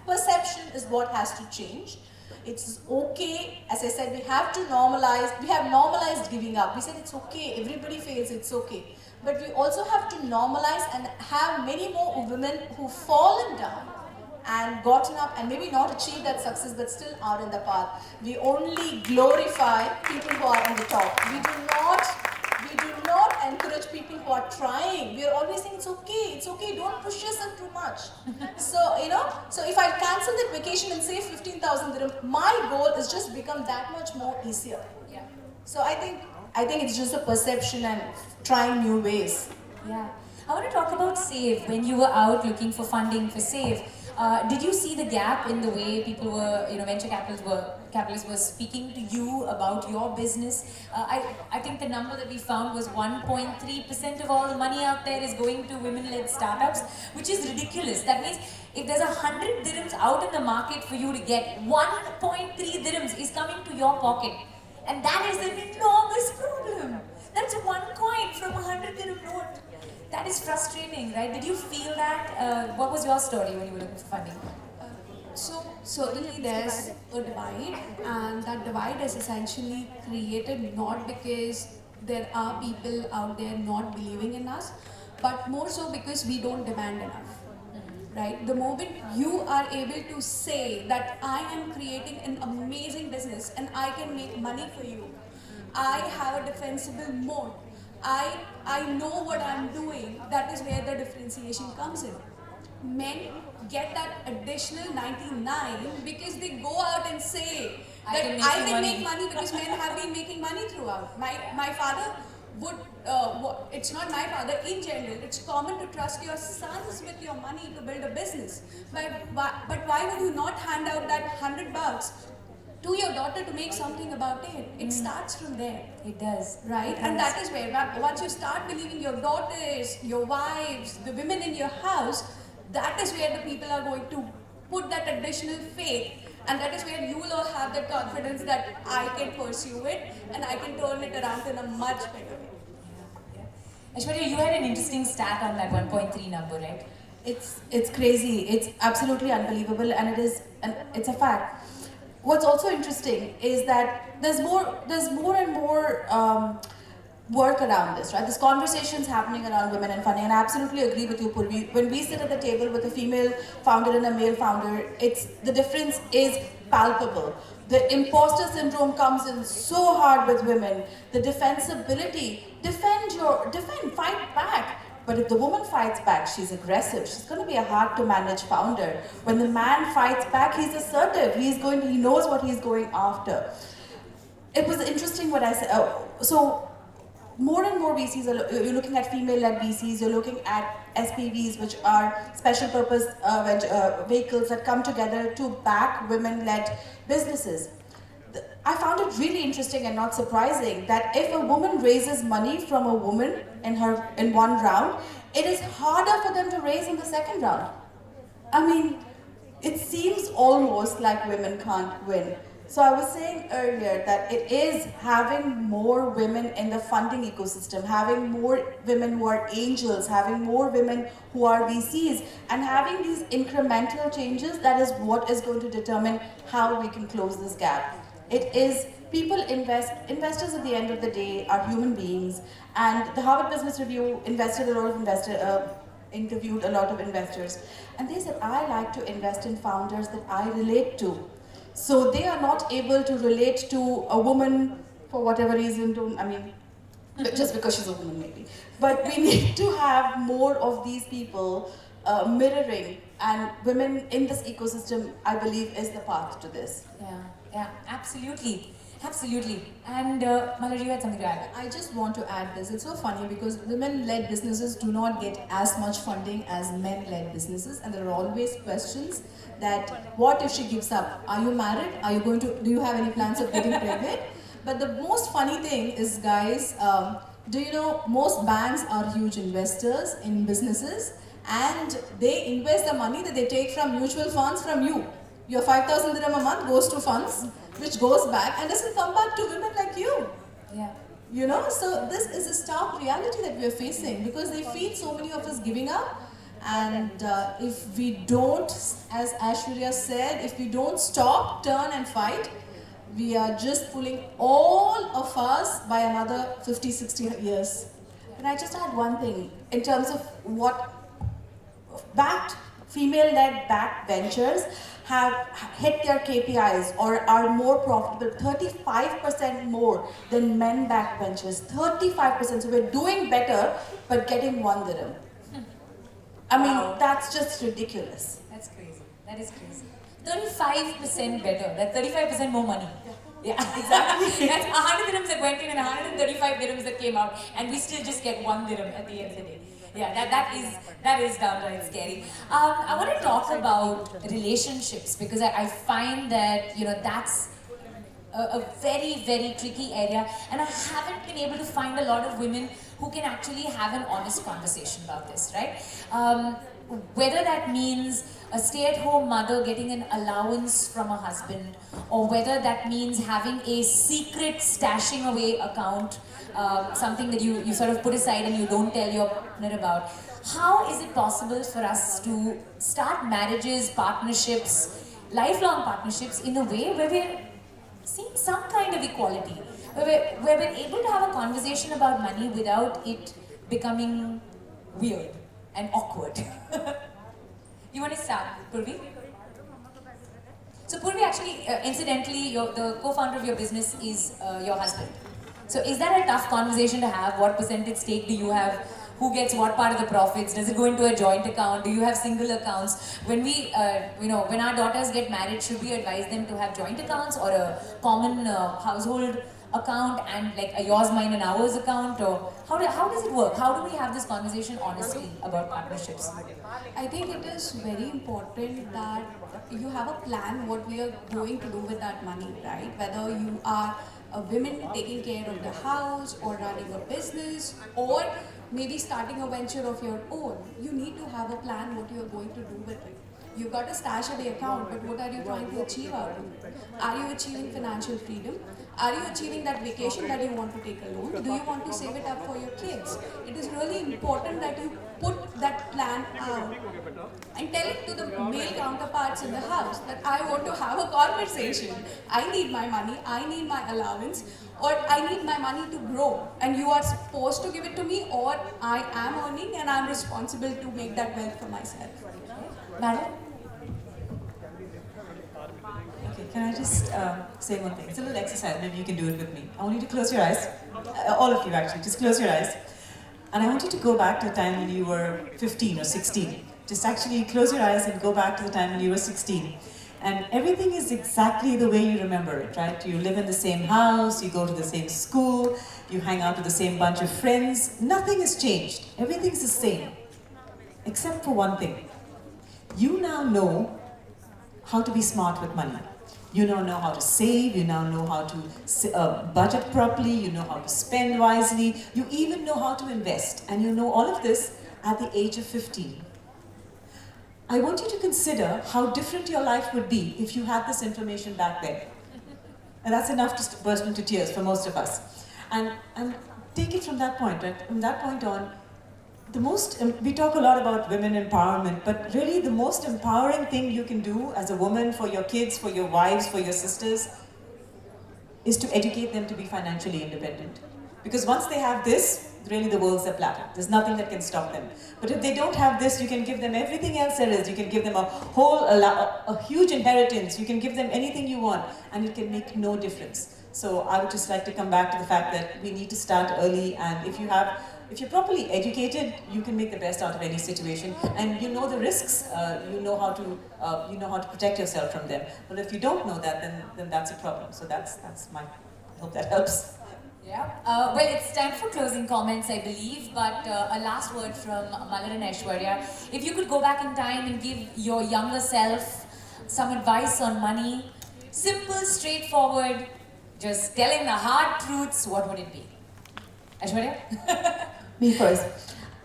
perception is what has to change. It's okay, as I said, we have normalized giving up. We said it's okay, everybody fails, it's okay. But we also have to normalize and have many more women who've fallen down and gotten up and maybe not achieved that success but still are in the path. We only glorify people who are on the top. We do not encourage people who are trying. We are always saying it's okay, don't push yourself too much. So if I cancel that vacation and save 15,000 dirham, my goal is just become that much more easier. Yeah. So I think it's just a perception and trying new ways. Yeah. I want to talk about SAVE. When you were out looking for funding for SAVE, did you see the gap in the way people were, venture capitalists were speaking to you about your business? I think the number that we found was 1.3% of all the money out there is going to women-led startups, which is ridiculous. That means if there's 100 dirhams out in the market for you to get, 1.3 dirhams is coming to your pocket. And that is an enormous problem. That's one coin from a 100 dirham note. That is frustrating, right? Did you feel that? What was your story when you were looking for funding? So certainly there's a divide, and that divide is essentially created not because there are people out there not believing in us, but more so because we don't demand enough. Right? The moment you are able to say that I am creating an amazing business and I can make money for you, I have a defensible moat, I know what I'm doing, that is where the differentiation comes in. Men get that additional 99 because they go out and say that I can make money because men have been making money throughout. My father would, it's not my father, in general, it's common to trust your sons with your money to build a business. But why would you not hand out that $100 to your daughter to make something about it? It starts from there. It does. Right? And that is where, once you start believing your daughters, your wives, the women in your house, that is where the people are going to put that additional faith. And that is where you will have that confidence that I can pursue it and I can turn it around in a much better way. Aishwarya, you had an interesting stat on that 1.3 number, right? It's crazy. It's absolutely unbelievable, and it's a fact. What's also interesting is that there's more and more work around this, right? There's conversations happening around women and funding, and I absolutely agree with you, Purvi. When we sit at the table with a female founder and a male founder, the difference is palpable. The imposter syndrome comes in so hard with women. The defensibility, fight back. But if the woman fights back, she's aggressive. She's going to be a hard to manage founder. When the man fights back, he's assertive. He knows what he's going after. It was interesting what I said. So more and more VCs, you're looking at female-led VCs, you're looking at SPVs, which are special purpose vehicles that come together to back women-led businesses. I found it really interesting and not surprising that if a woman raises money from a woman in one round, it is harder for them to raise in the second round. I mean, it seems almost like women can't win. So I was saying earlier that it is having more women in the funding ecosystem, having more women who are angels, having more women who are VCs, and having these incremental changes that is what is going to determine how we can close this gap. It is investors at the end of the day are human beings, and the Harvard Business Review interviewed a lot of investors, and they said, I like to invest in founders that I relate to. So they are not able to relate to a woman for whatever reason, just because she's a woman maybe. But we need to have more of these people mirroring, and women in this ecosystem, I believe, is the path to this. Yeah, absolutely. Absolutely. And Mallory, you had something to add? I just want to add this. It's so funny because women-led businesses do not get as much funding as men-led businesses, and there are always questions that what if she gives up? Are you married? Are you going to? Do you have any plans of getting pregnant? But the most funny thing is, guys, do you know most banks are huge investors in businesses, and they invest the money that they take from mutual funds from you. Your 5,000 dirham a month goes to funds, which goes back and doesn't come back to women like you. Yeah. You know, so this is a stark reality that we are facing because they feel so many of us giving up. And if we don't, as Aishwarya said, if we don't stop, turn and fight, we are just pulling all of us by another 50, 60 years. And I just add one thing in terms of what female-led backed ventures have hit their KPIs or are more profitable, 35% more than men-backed ventures, 35%. So we're doing better, but getting 1 dirham. I mean, that's just ridiculous. That's crazy. That is crazy. 35% better. That's 35% more money. Yeah, exactly. That's 100 dirhams that went in and 135 dirhams that came out, and we still just get 1 dirham at the end of the day. Yeah, that is downright scary. I want to talk about relationships because I find that that's a very, very tricky area, and I haven't been able to find a lot of women who can actually have an honest conversation about this, right? Whether that means a stay-at-home mother getting an allowance from a husband, or whether that means having a secret stashing away account, something that you sort of put aside and you don't tell your partner about. How is it possible for us to start marriages, partnerships, lifelong partnerships in a way where we're seeing some kind of equality, where we're able to have a conversation about money without it becoming weird and awkward? You want to start, Purvi? So Purvi, actually, incidentally, the co-founder of your business is your husband. So is that a tough conversation to have? What percentage stake do you have? Who gets what part of the profits? Does it go into a joint account? Do you have single accounts? When we, when our daughters get married, should we advise them to have joint accounts or a common household account and like a yours, mine and ours account? Or how does it work? How do we have this conversation honestly about partnerships? I think it is very important that you have a plan what we are going to do with that money, right? Whether you are a woman taking care of the house or running a business or maybe starting a venture of your own, you need to have a plan what you are going to do with it. You've got a stash away account, but what are you trying to achieve out of it? Are you achieving financial freedom? Are you achieving that vacation that you want to take alone? Do you want to save it up for your kids? It is really important that you put that plan out and tell it to the male counterparts in the house that I want to have a conversation. I need my money, I need my allowance, or I need my money to grow, and you are supposed to give it to me, or I am earning and I'm responsible to make that wealth for myself. Madam? Okay, can I just say one thing? It's a little exercise, maybe you can do it with me. I want you to close your eyes. All of you actually, just close your eyes. And I want you to go back to a time when you were 15 or 16. Just actually close your eyes and go back to the time when you were 16. And everything is exactly the way you remember it, right? You live in the same house, you go to the same school, you hang out with the same bunch of friends. Nothing has changed. Everything's the same. Except for one thing. You now know how to be smart with money. You now know how to save, you now know how to budget properly, you know how to spend wisely, you even know how to invest. And you know all of this at the age of 15. I want you to consider how different your life would be if you had this information back then. And that's enough to burst into tears for most of us. And take it from that point, right? From that point on, we talk a lot about women empowerment, but really the most empowering thing you can do as a woman for your kids, for your wives, for your sisters, is to educate them to be financially independent. Because once they have this, really the world's their platter. There's nothing that can stop them. But if they don't have this, you can give them everything else there is. You can give them a huge inheritance. You can give them anything you want, and it can make no difference. So I would just like to come back to the fact that we need to start early, and if you're properly educated, you can make the best out of any situation, and you know the risks. You know how to protect yourself from them. But if you don't know that, then that's a problem. So that's my. I hope that helps. Yeah. Well, it's time for closing comments, I believe. But a last word from Malar and Aishwarya. If you could go back in time and give your younger self some advice on money, simple, straightforward, just telling the hard truths, what would it be? Aishwarya? Me first.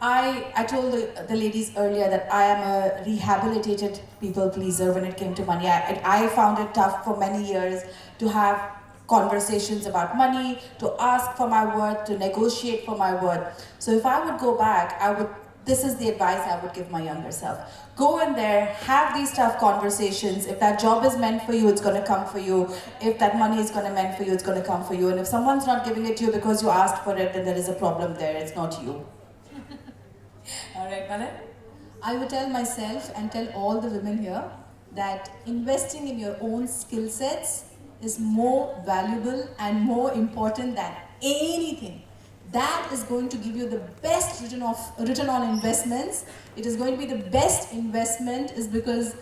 I told the ladies earlier that I am a rehabilitated people pleaser when it came to money. I found it tough for many years to have conversations about money, to ask for my worth, to negotiate for my worth. So if I would go back, this is the advice I would give my younger self. Go in there, have these tough conversations. If that job is meant for you, it's going to come for you. If that money is going to meant for you, it's going to come for you. And if someone's not giving it to you because you asked for it, then there is a problem there. It's not you. All right, Malar? I would tell myself and tell all the women here that investing in your own skill sets is more valuable and more important than anything. That is going to give you the best return on investments. It is going to be the best investment is because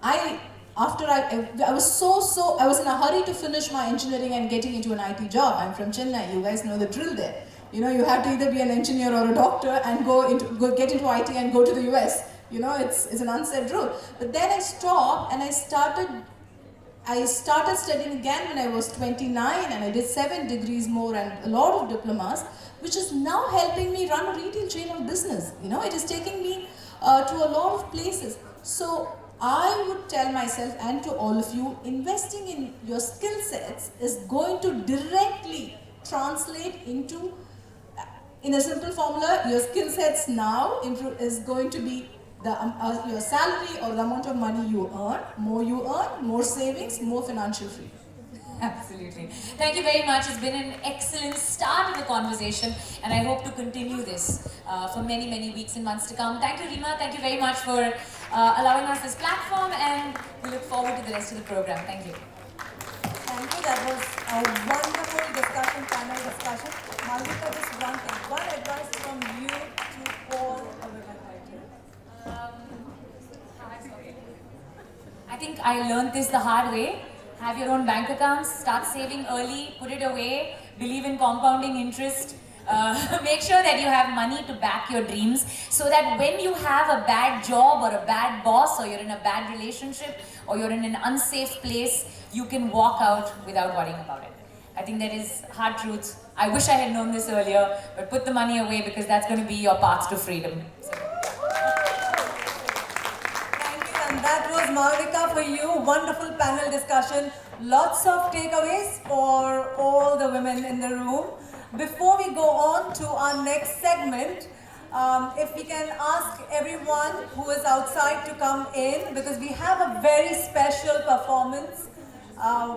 I was in a hurry to finish my engineering and getting into an IT job. I'm from Chennai. You guys know the drill there. You know, you have to either be an engineer or a doctor and get into IT and go to the US. You know, it's an unsaid rule. But then I stopped and I started studying again when I was 29, and I did 7 degrees more and a lot of diplomas, which is now helping me run a retail chain of business. You know, it is taking me to a lot of places. So I would tell myself and to all of you, investing in your skill sets is going to directly translate into, in a simple formula, your skill sets now is going to be your salary or the amount of money you earn, more savings, more financial freedom. Absolutely. Thank you very much. It's been an excellent start of the conversation, and I hope to continue this for many, many weeks and months to come. Thank you, Rima. Thank you very much for allowing us this platform, and we look forward to the rest of the program. Thank you. Thank you. That was a wonderful discussion, panel discussion. Malvika, just one thing. One advice from you to all the women right here. I think I learned this the hard way. Have your own bank accounts, start saving early, put it away, believe in compounding interest. Make sure that you have money to back your dreams so that when you have a bad job or a bad boss, or you're in a bad relationship, or you're in an unsafe place, you can walk out without worrying about it. I think that is hard truth. I wish I had known this earlier, but put the money away because that's going to be your path to freedom. And that was Malvika for you. Wonderful panel discussion. Lots of takeaways for all the women in the room. Before we go on to our next segment, if we can ask everyone who is outside to come in, because we have a very special performance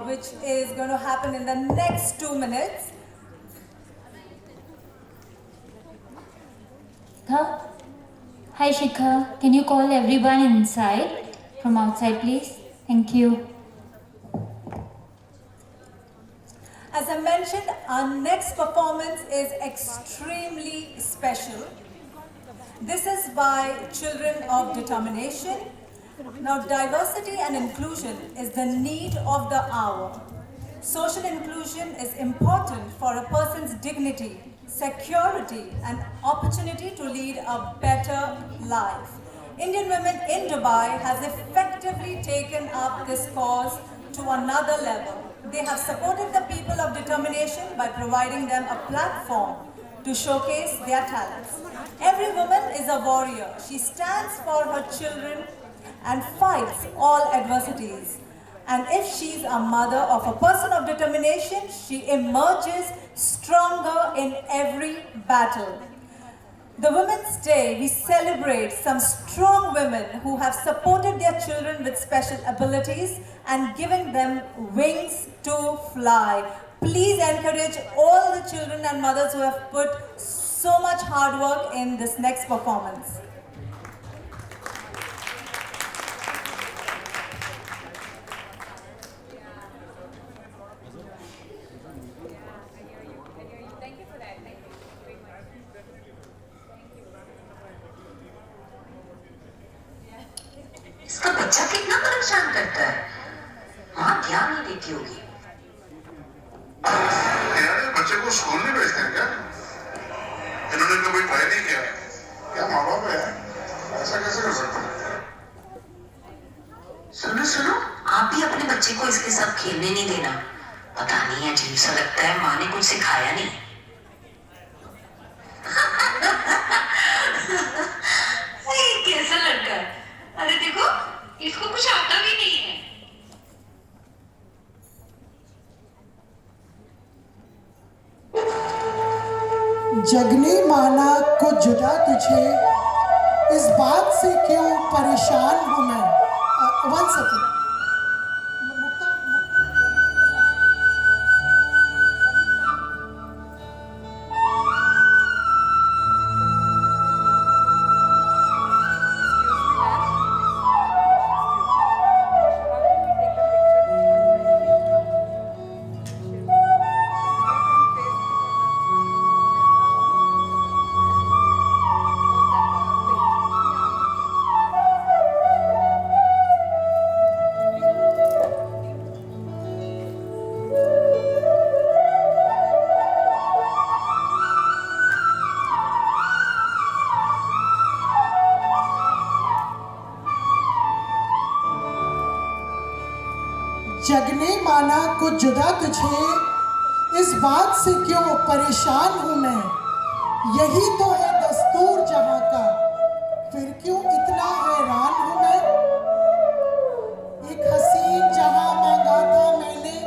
which is going to happen in the next 2 minutes. Hi Shikha, can you call everyone inside from outside please? Thank you. As I mentioned, our next performance is extremely special. This is by Children of Determination. Now, diversity and inclusion is the need of the hour. Social inclusion is important for a person's dignity, security, and opportunity to lead a better life. Indian Women in Dubai has effectively taken up this cause to another level. They have supported the people of determination by providing them a platform to showcase their talents. Every woman is a warrior. She stands for her children and fights all adversities. And if she's a mother of a person of determination, she emerges stronger in every battle. The Women's Day, we celebrate some strong women who have supported their children with special abilities and given them wings to fly. Please encourage all the children and mothers who have put so much hard work in this next performance. इसका बच्चा कितना परेशान करता है, माँ क्या नहीं देती होगी। यार बच्चे को स्कूल नहीं भेजते हैं क्या? इन्होंने कभी ट्राई नहीं किया? क्या माँ बाप है? ऐसा कैसे कर सकते हैं? सुनो सुनो, आप भी अपने बच्चे को इसके साथ खेलने नहीं देना। पता नहीं अजीब सा लगता है, माँ ने कुछ सिखाया नहीं। कैसा लड़का है? अरे देखो, इसको कुछ आता भी नहीं है। जगने माना को जुदा तुझे, इस बात से क्यों परेशान हूँ मैं। One second. जगने माना को जुदा तुझे, इस बात से क्यों परेशान हूँ मैं। यही तो है दस्तूर जहाँ का, फिर क्यों इतना हैरान हूँ मैं। एक हसीन जहाँ मांगा था मैंने,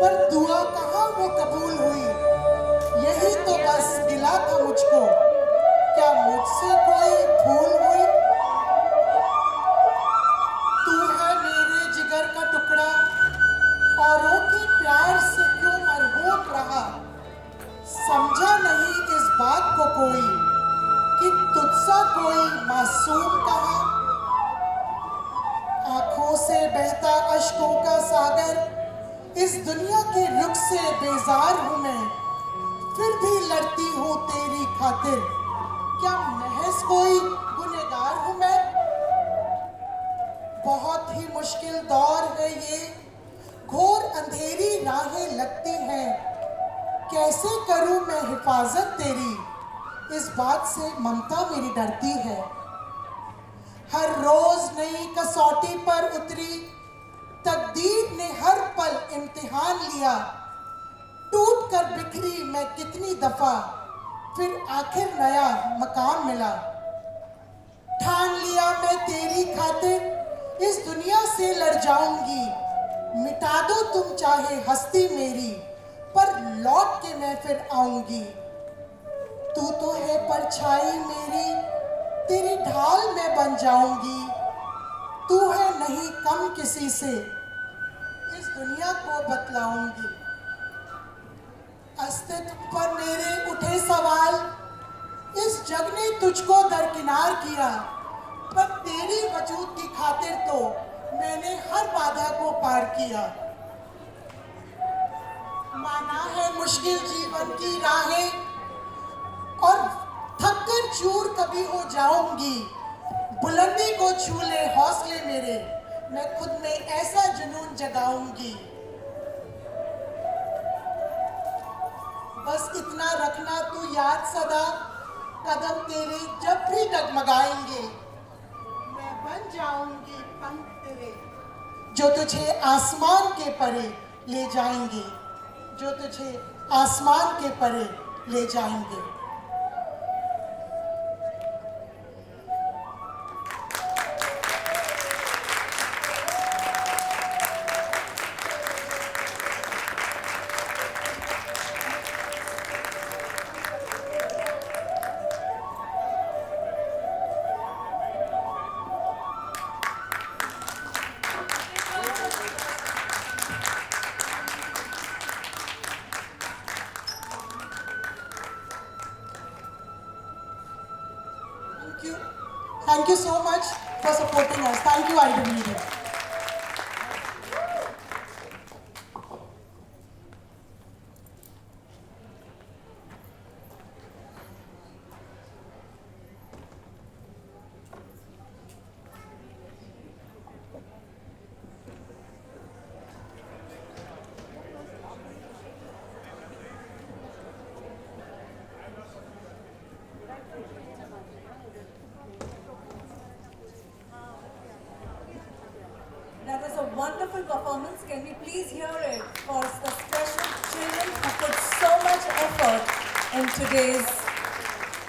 पर दुआ कहाँ वो कबूल हुई। यही तो बस गिला था मुझको, क्या मुझसे कोई भूल हुई। तू है मेरे जिगर का टुकड़ा, औरों के प्यार से क्यों मरहूम रहा। समझा नहीं इस बात को कोई, कि तुझसा कोई मासूम कहा। आंखों से बहता अश्कों का सागर, इस दुनिया के रुख से बेजार हूँ मैं। फिर भी लड़ती हूँ तेरी खातिर, क्या महज कोई गुनहगार हूँ मैं। बहुत ही मुश्किल दौर है ये, घोर अंधेरी राहें लगती हैं। कैसे करूं मैं हिफाजत तेरी, इस बात से ममता मेरी डरती है। हर रोज नई कसौटी पर उतरी, तकदीर ने हर पल इम्तिहान लिया। टूट कर बिखरी मैं कितनी दफा, फिर आखिर नया मकाम मिला। ठान लिया मैं तेरी खातिर, इस दुनिया से लड़ जाऊंगी। मिटा दो तुम चाहे हस्ती मेरी, पर लौट के मैं फिर आऊंगी। तू तो है परछाई मेरी, तेरी ढाल मैं बन जाऊंगी। तू है नहीं कम किसी से, इस दुनिया को बतलाऊंगी। अस्तित्व पर मेरे उठे सवाल, इस जग ने तुझको दरकिनार किया। पर तेरी वजूद की खातिर तो मैंने हर बाधा को पार किया। माना है मुश्किल जीवन की राहें, और थक कर चूर कभी हो जाऊंगी। बुलंदी को छू ले हौसले मेरे, मैं खुद में ऐसा जुनून जगाऊंगी। बस इतना रखना तू याद सदा, कदम तेरे जब भी डगमगाएंगे। मैं बन जाऊंगी पंख तेरे, जो तुझे आसमान के परे ले जाएंगे। जो तुझे आसमान के परे ले जाएंगे। you. Thank you so much for supporting us. Thank you, IWD. That was a wonderful performance. Can we please hear it for the special children who put so much effort in today's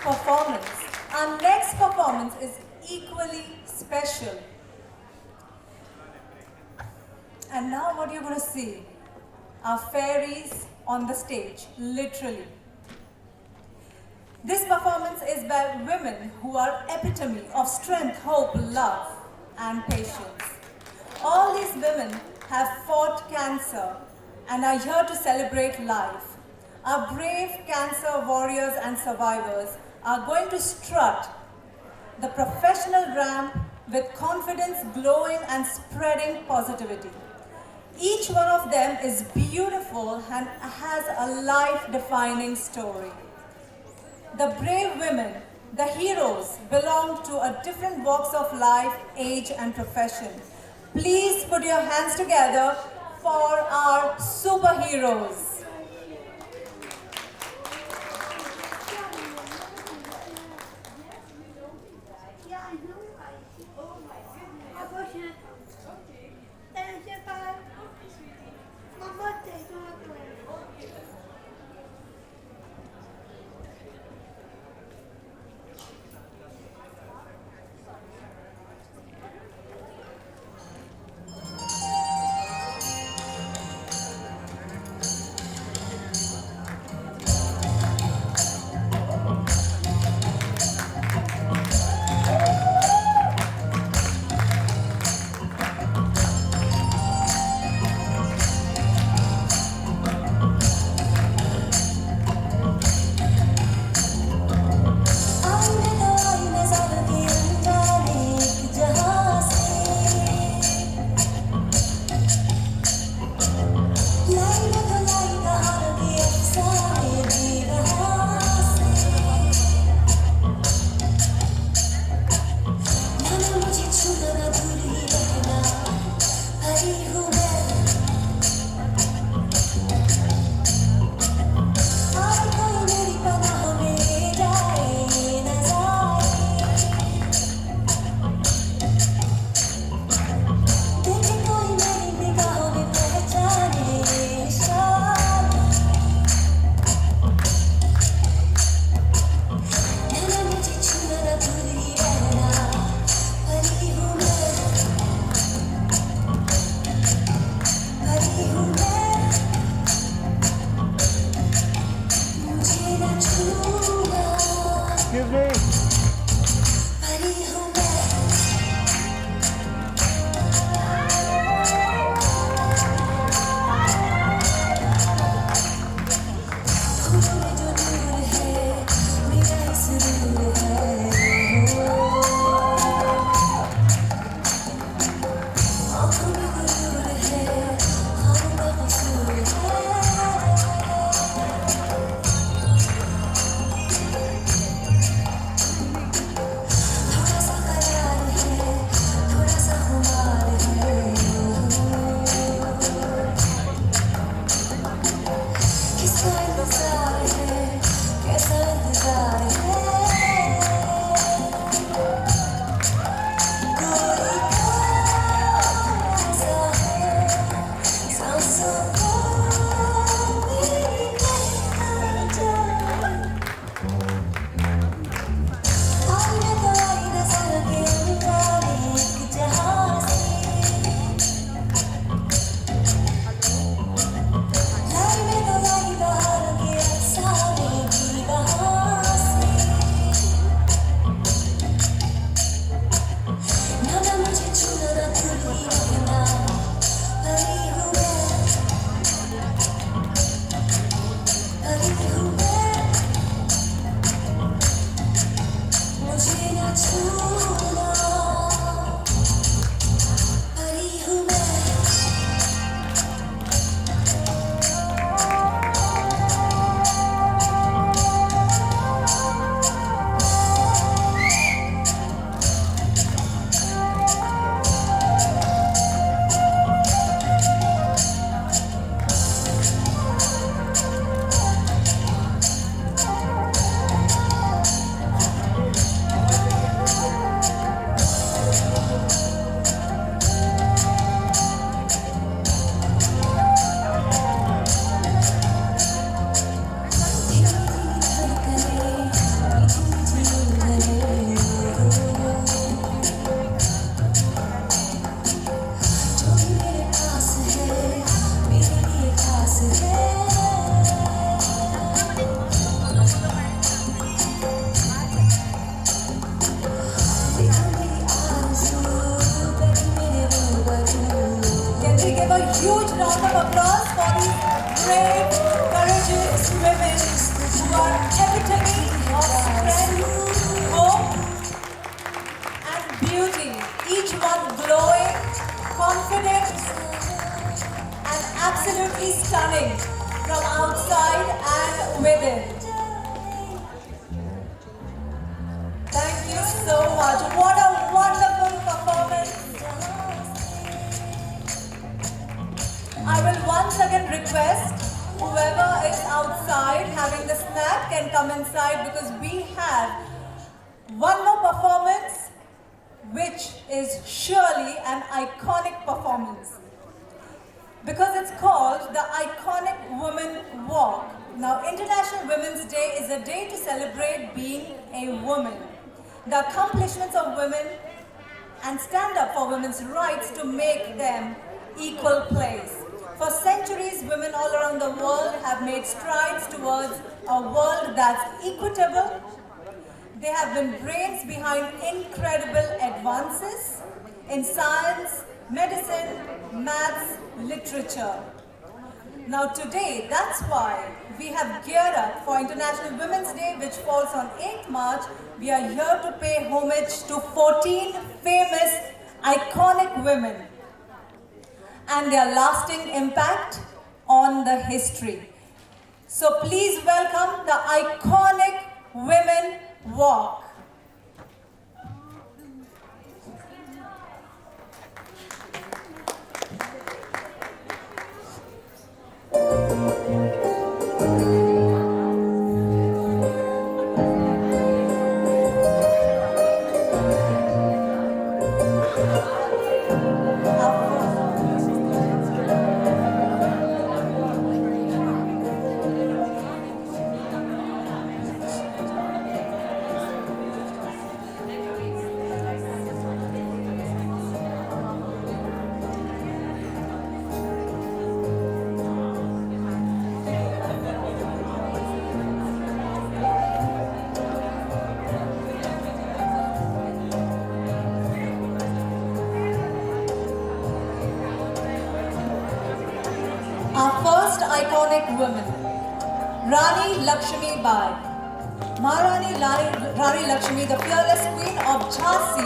performance. Our next performance is equally special. And now what you're going to see are fairies on the stage, literally. This performance is by women who are epitome of strength, hope, love, and patience. All these women have fought cancer and are here to celebrate life. Our brave cancer warriors and survivors are going to strut the professional ramp with confidence, glowing and spreading positivity. Each one of them is beautiful and has a life-defining story. The brave women, the heroes, belong to a different walks of life, age and profession. Please put your hands together for our superheroes. outside having the snack can come inside because we have one more performance which is surely an iconic performance. Because it's called the Iconic Woman Walk. Now, International Women's Day is a day to celebrate being a woman, the accomplishments of women, and stand up for women's rights to make them equal place. For centuries, women all around the world have made strides towards a world that's equitable. They have been brains behind incredible advances in science, medicine, maths, literature. Now today, that's why we have geared up for International Women's Day, which falls on 8th March. We are here to pay homage to 14 famous, iconic women and their lasting impact on the history. So please welcome the Iconic Women Walk. Our first iconic woman, Rani Lakshmi Bai. Maharani Rani Lakshmi, the fearless queen of Jhansi,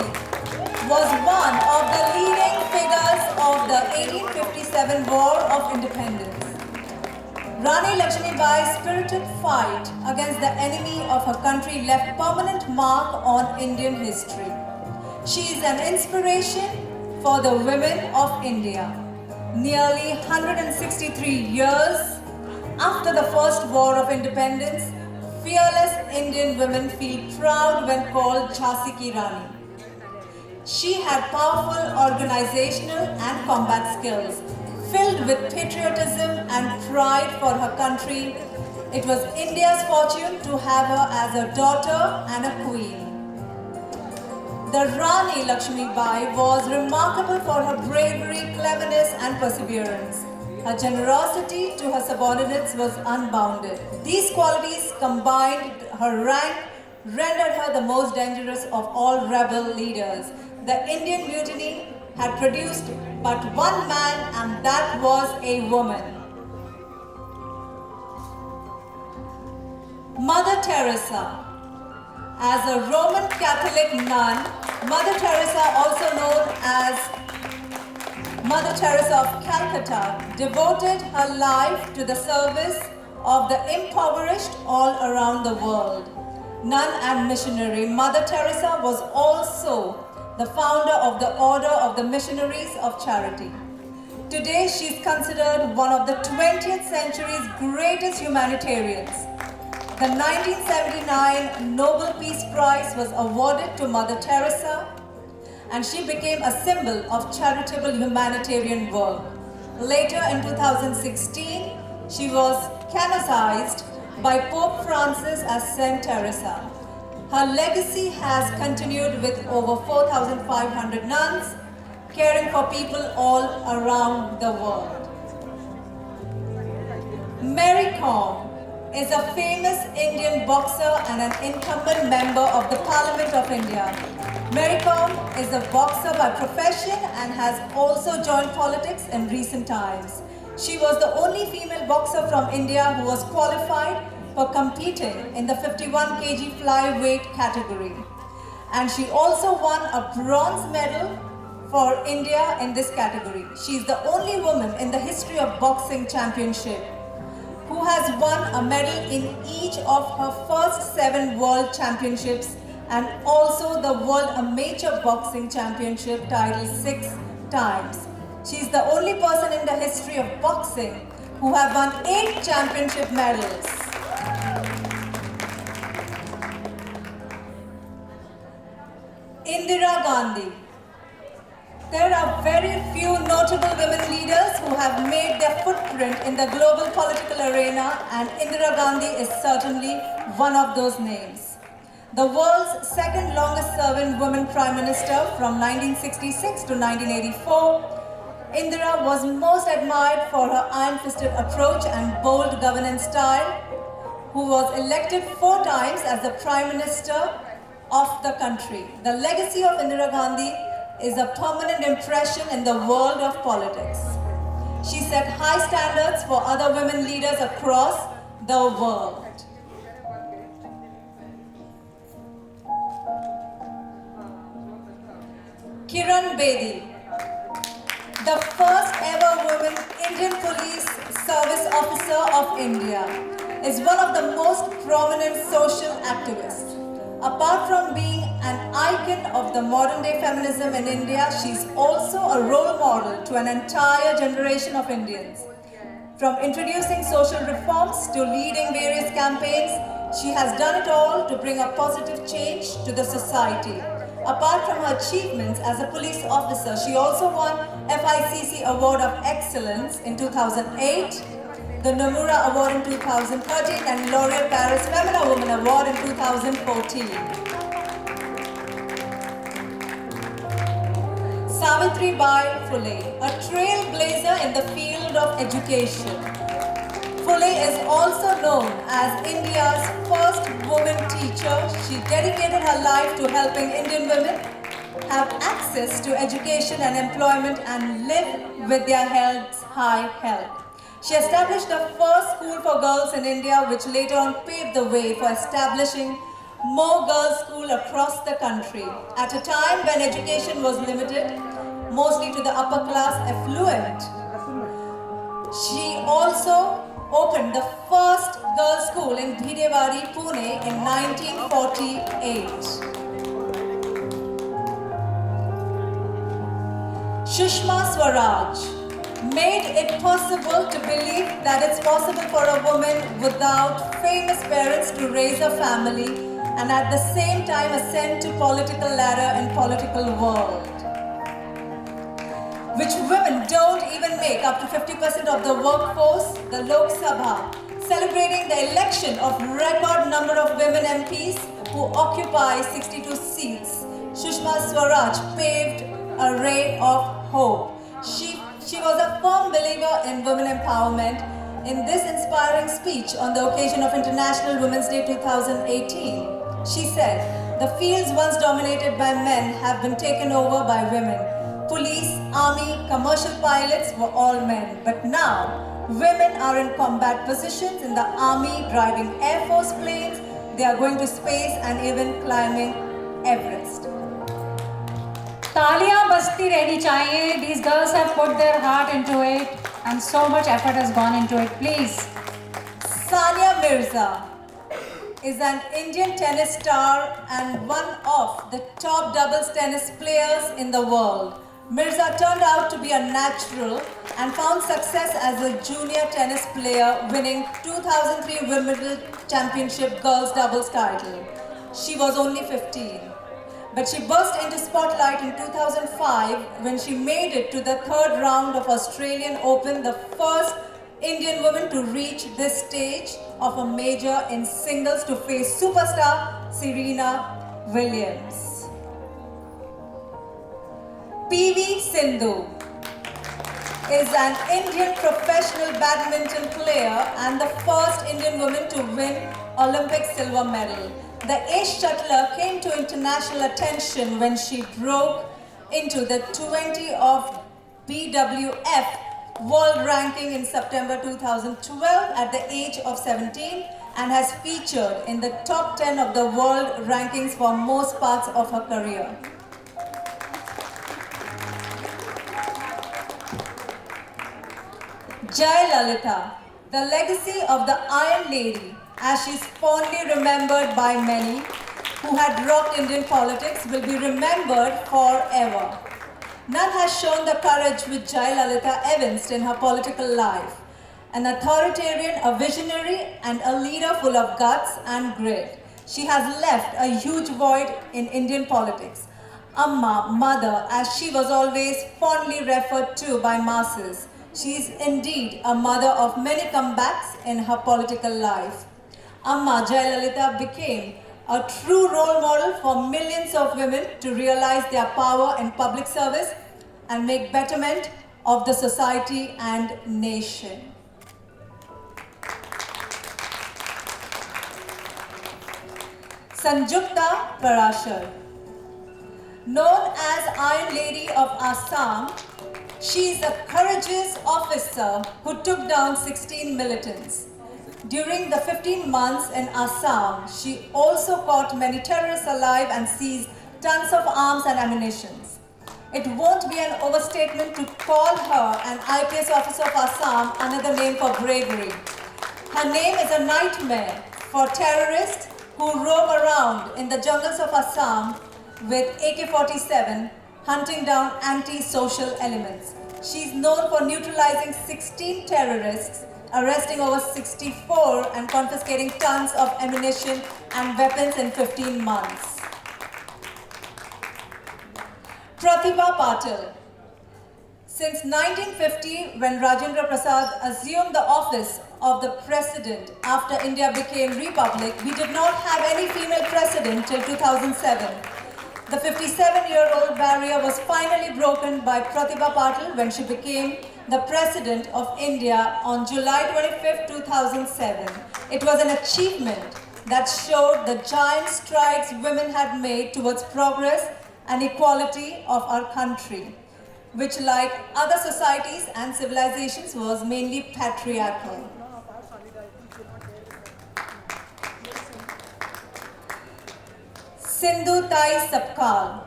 was one of the leading figures of the 1857 War of Independence. Rani Lakshmi Bai's spirited fight against the enemy of her country left permanent mark on Indian history. She is an inspiration for the women of India. Nearly 163 years after the first War of Independence, fearless Indian women feel proud when called Jhansi Ki Rani. She had powerful organizational and combat skills, filled with patriotism and pride for her country. It was India's fortune to have her as a daughter and a queen. The Rani Lakshmi Bai was remarkable for her bravery, cleverness and perseverance. Her generosity to her subordinates was unbounded. These qualities combined her rank rendered her the most dangerous of all rebel leaders. The Indian Mutiny had produced but one man, and that was a woman. Mother Teresa. As a Roman Catholic nun, Mother Teresa, also known as Mother Teresa of Calcutta, devoted her life to the service of the impoverished all around the world. Nun and missionary, Mother Teresa was also the founder of the Order of the Missionaries of Charity. Today, she is considered one of the 20th century's greatest humanitarians. The 1979 Nobel Peace Prize was awarded to Mother Teresa, and she became a symbol of charitable humanitarian work. Later in 2016, she was canonized by Pope Francis as Saint Teresa. Her legacy has continued with over 4,500 nuns, caring for people all around the world. Mary Kom is a famous Indian boxer and an incumbent member of the Parliament of India. Mary Kom is a boxer by profession and has also joined politics in recent times. She was the only female boxer from India who was qualified for competing in the 51 kg flyweight category. And she also won a bronze medal for India in this category. She is the only woman in the history of boxing championship who has won a medal in each of her first 7 world championships and also the World Amateur Boxing Championship title 6 times. She is the only person in the history of boxing who have won 8 championship medals. Indira Gandhi. There are very few notable women leaders who have made their footprint in the global political arena, and Indira Gandhi is certainly one of those names. The world's second longest serving woman prime minister from 1966 to 1984, Indira was most admired for her iron-fisted approach and bold governance style, who was elected 4 times as the prime minister of the country. The legacy of Indira Gandhi is a permanent impression in the world of politics. She set high standards for other women leaders across the world. Kiran Bedi, the first ever woman Indian Police Service Officer of India, is one of the most prominent social activists. Apart from being an icon of the modern day feminism in India, she's also a role model to an entire generation of Indians. From introducing social reforms to leading various campaigns, she has done it all to bring a positive change to the society. Apart from her achievements as a police officer, she also won FICC Award of Excellence in 2008, the Nomura Award in 2013 and L'Oreal Paris Femina Woman Award in 2014. Savitribai Phule, a trailblazer in the field of education. Phule is also known as India's first woman teacher. She dedicated her life to helping Indian women have access to education and employment and live with their health's high health. She established the first school for girls in India, which later on paved the way for establishing more girls' schools across the country. At a time when education was limited, mostly to the upper class affluent, she also opened the first girls' school in Bhidewadi, Pune in 1948. Sushma Swaraj made it possible to believe that it's possible for a woman without famous parents to raise a family and at the same time ascend to political ladder and political world, which women don't even make up to 50% of the workforce. The Lok Sabha, celebrating the election of record number of women MPs who occupy 62 seats, Sushma Swaraj paved a ray of hope. She was a firm believer in women empowerment. In this inspiring speech on the occasion of International Women's Day 2018, she said, "The fields once dominated by men have been taken over by women. Police, army, commercial pilots were all men. But now, women are in combat positions in the army, driving Air Force planes, they are going to space and even climbing Everest." तालियां बजती रहनी चाहिए. These girls have put their heart into it and so much effort has gone into it. Please. Sania Mirza is an Indian tennis star and one of the top doubles tennis players in the world. Mirza turned out to be a natural and found success as a junior tennis player, winning 2003 Wimbledon Championship girls doubles title. She was only 15. But she burst into spotlight in 2005 when she made it to the 3rd round of Australian Open, the first Indian woman to reach this stage of a major in singles to face superstar Serena Williams. PV Sindhu is an Indian professional badminton player and the first Indian woman to win Olympic silver medal. The ace shuttler came to international attention when she broke into the 20 of BWF World Ranking in September 2012 at the age of 17 and has featured in the top 10 of the world rankings for most parts of her career. Jayalalitha, the legacy of the Iron Lady, as she's fondly remembered by many who had rocked Indian politics, will be remembered forever. None has shown the courage which Jayalalitha evinced in her political life. An authoritarian, a visionary, and a leader full of guts and grit. She has left a huge void in Indian politics. Amma, mother, as she was always fondly referred to by masses. She is indeed a mother of many comebacks in her political life. Amma Jayalalitha became a true role model for millions of women to realize their power in public service and make betterment of the society and nation. Sanjukta Parashar. Known as Iron Lady of Assam, she is a courageous officer who took down 16 militants. During the 15 months in Assam, she also caught many terrorists alive and seized tons of arms and ammunition. It won't be an overstatement to call her an IPS officer of Assam another name for bravery. Her name is a nightmare for terrorists who roam around in the jungles of Assam with AK-47 hunting down anti-social elements. She is known for neutralizing 16 terrorists, arresting over 64 and confiscating tons of ammunition and weapons in 15 months. Pratibha Patil. Since 1950, when Rajendra Prasad assumed the office of the president after India became republic, we did not have any female president till 2007. The 57-year-old barrier was finally broken by Pratibha Patil when she became the President of India on July 25, 2007. It was an achievement that showed the giant strides women had made towards progress and equality of our country, which, like other societies and civilizations, was mainly patriarchal. Sindhu Tai Sapkal,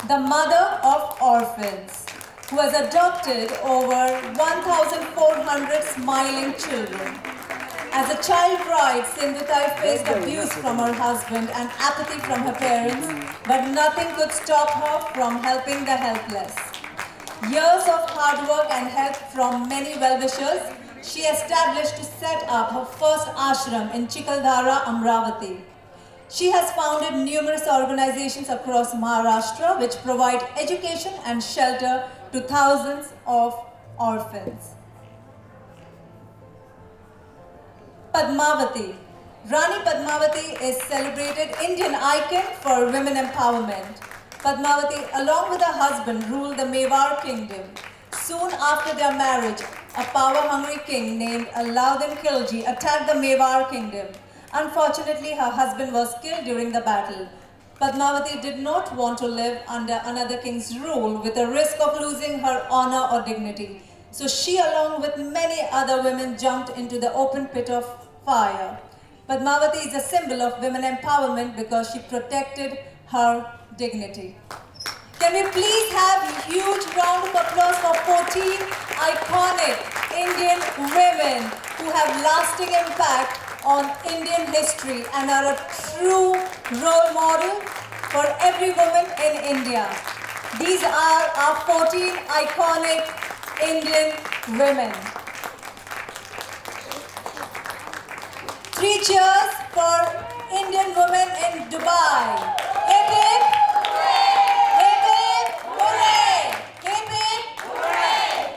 the mother of orphans, who has adopted over 1,400 smiling children. As a child bride, Sindhu Tai faced abuse from her husband and apathy from her parents, but nothing could stop her from helping the helpless. Years of hard work and help from many well-wishers, she established to set up her first ashram in Chikaldhara, Amravati. She has founded numerous organizations across Maharashtra which provide education and shelter to thousands of orphans. Padmavati. Rani Padmavati is celebrated Indian icon for women empowerment. Padmavati, along with her husband, ruled the Mewar kingdom. Soon after their marriage, a power-hungry king named Alauddin Khilji attacked the Mewar kingdom. Unfortunately, her husband was killed during the battle. Padmavati did not want to live under another king's rule with the risk of losing her honor or dignity. So she, along with many other women, jumped into the open pit of fire. Padmavati is a symbol of women empowerment because she protected her dignity. Can we please have a huge round of applause for 14 iconic Indian women who have lasting impact on Indian history and are a true role model for every woman in India. These are our 14 iconic Indian women. 3 cheers for Indian women in Dubai. Hip hip! Hip hip! Hooray! Hip hip! Hooray!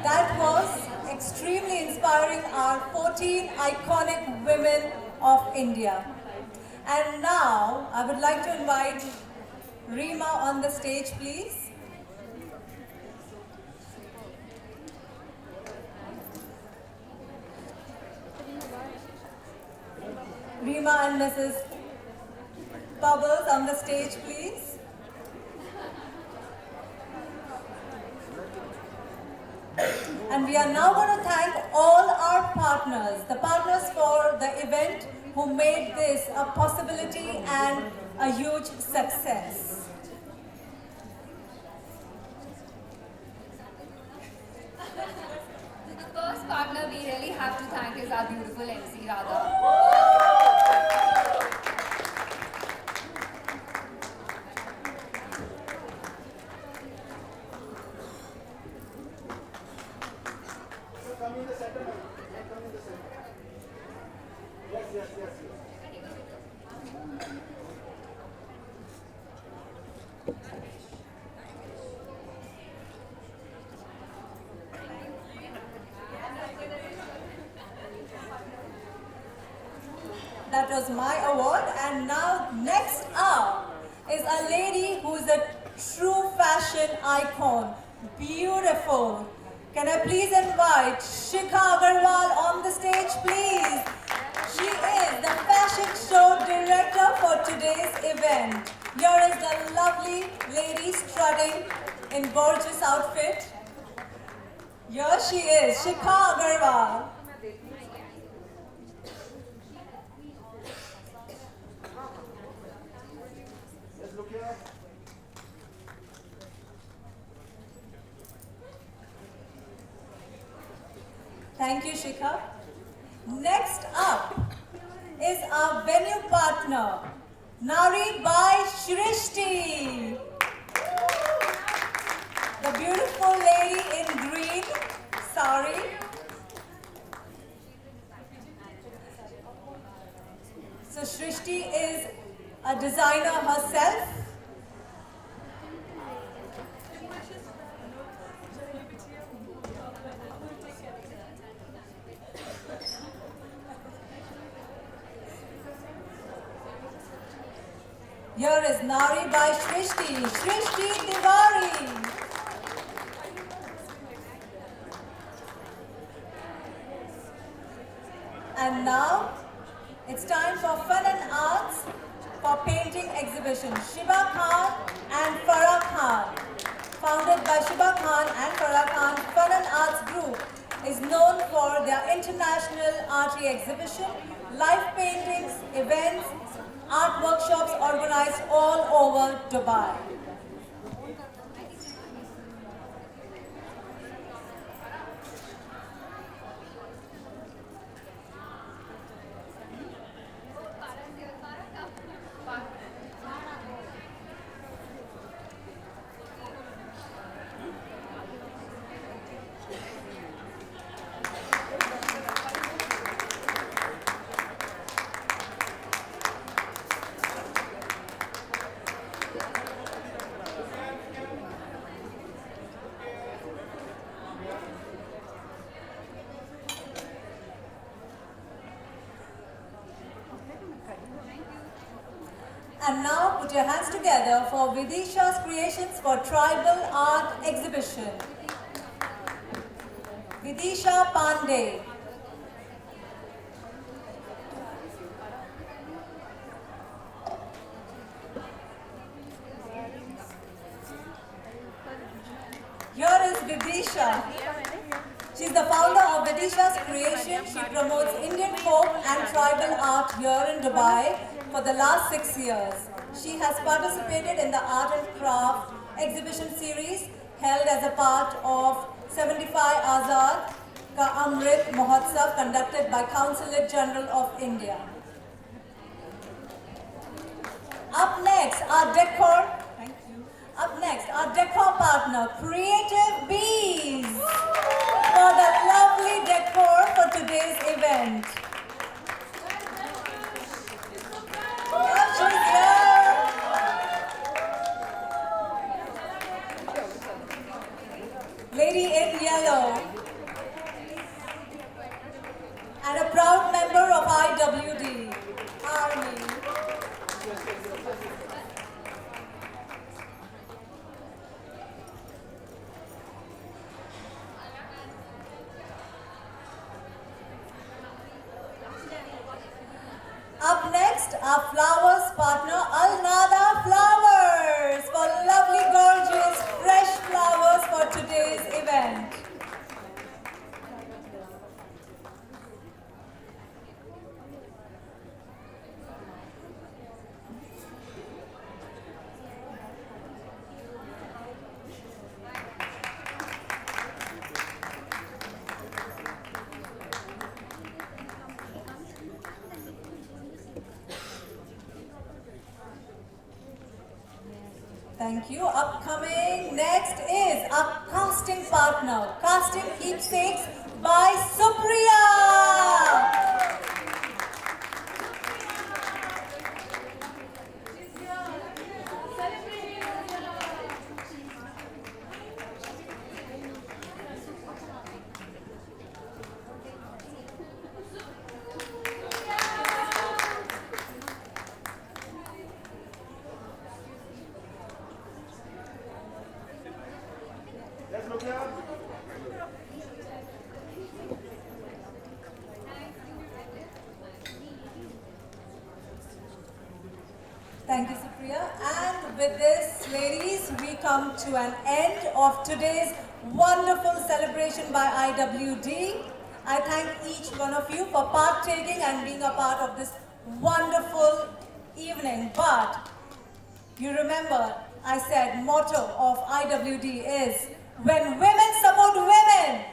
That was extremely inspiring, our 14 iconic women of India. And now, I would like to invite Reema on the stage, please. Rima and Mrs. Bubbles on the stage, please. And we are now going to thank all our partners, the partners for the event who made this a possibility and a huge success. The first partner we really have to thank is our beautiful MC Radha. Come in the center, come in the center. Yes. That was my award, and now next up is a lady who is a true fashion icon. Beautiful. Can I please invite Shikha Agarwal on the stage, please? She is the fashion show director for today's event. Here is the lovely lady strutting in gorgeous outfit. Here she is, Shikha Agarwal. Thank you, Shikha. Next up is our venue partner, Nari by Shrishti. The beautiful lady in green sari. So Shrishti is a designer herself. Here is Nari by Shrishti, Shrishti Tiwari. And now, it's time for fun and arts for painting exhibition. Shiba Khan and Farah Khan. Founded by Shiba Khan and Farah Khan, Fun and Arts Group is known for their international archery exhibition, live paintings, events, art workshops organized all over Dubai. And now put your hands together for Vidisha's Creations for Tribal Art Exhibition. Vidisha Pandey. Here is Vidisha. She is the founder of Vidisha's Creation. She promotes Indian folk and tribal art here in Dubai for the last 6 years. She has participated in the Art and Craft exhibition series held as a part of 75 Azad Ka Amrit Mahotsav conducted by Consulate General of India. Up next, our decor partner, Creative Bees, for the lovely decor for today's event. She's here. Lady in yellow. And a proud member of IWD, Army. Thank you. Upcoming next is a casting partner, Casting Keepsakes by Supriya. Thank you, Supriya. And with this, ladies, we come to an end of today's wonderful celebration by IWD. I thank each one of you for partaking and being a part of this wonderful evening. But you remember, I said motto of IWD is, when women support women.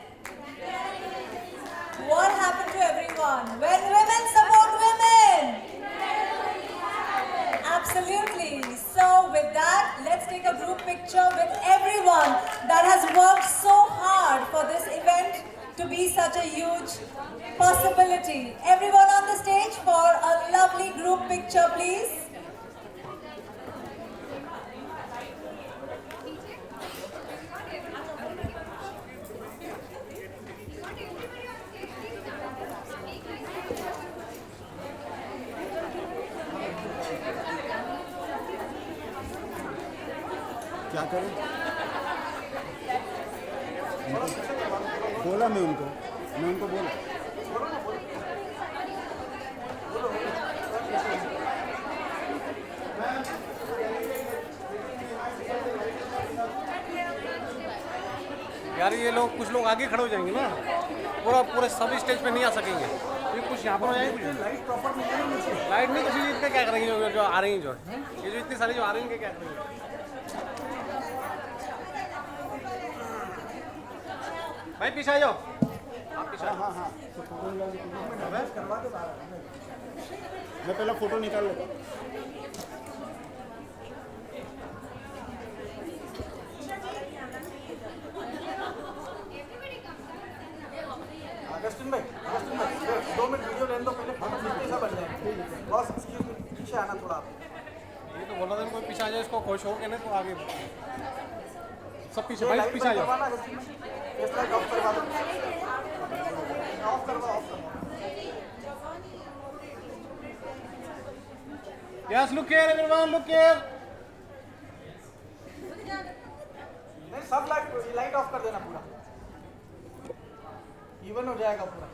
What happened to everyone? When women support women. Absolutely. So with that, let's take a group picture with everyone that has worked so hard for this event to be such a huge possibility. Everyone on the stage for a lovely group picture, please. क्या करें? बोला मैं उनको बोला। यार ये लोग कुछ लोग आगे खड़े हो जाएंगे ना, पूरे सभी स्टेज पे नहीं आ सकेंगे, ये कुछ यहाँ पर हो जाएंगे। लाइट प्रॉपर नहीं, लाइट नहीं तो फिर इतने क्या करेंगे जो आ रही हैं, जो ये जो इतनी सारी जो आ रही हैं क्या करेंगे। भाई पीछे आ जाओ, आप पीछे। हाँ तो फोटो करवा दो, मैं पहले फोटो निकाल लेता। अगस्टिन भाई 2 मिनट वीडियो लेने दो, पहले फोटो कैसा बन जाए। बॉस पीछे आना थोड़ा आप। ये तो बोला था कोई पीछे आ जाए, इसको खुश हो के ना तो आगे सब पीछे। भाई पीछे आ जाओ। Yes, look here, everyone, look here. नहीं सब लाइट ऑफ कर देना, पूरा इवन हो जाएगा पूरा।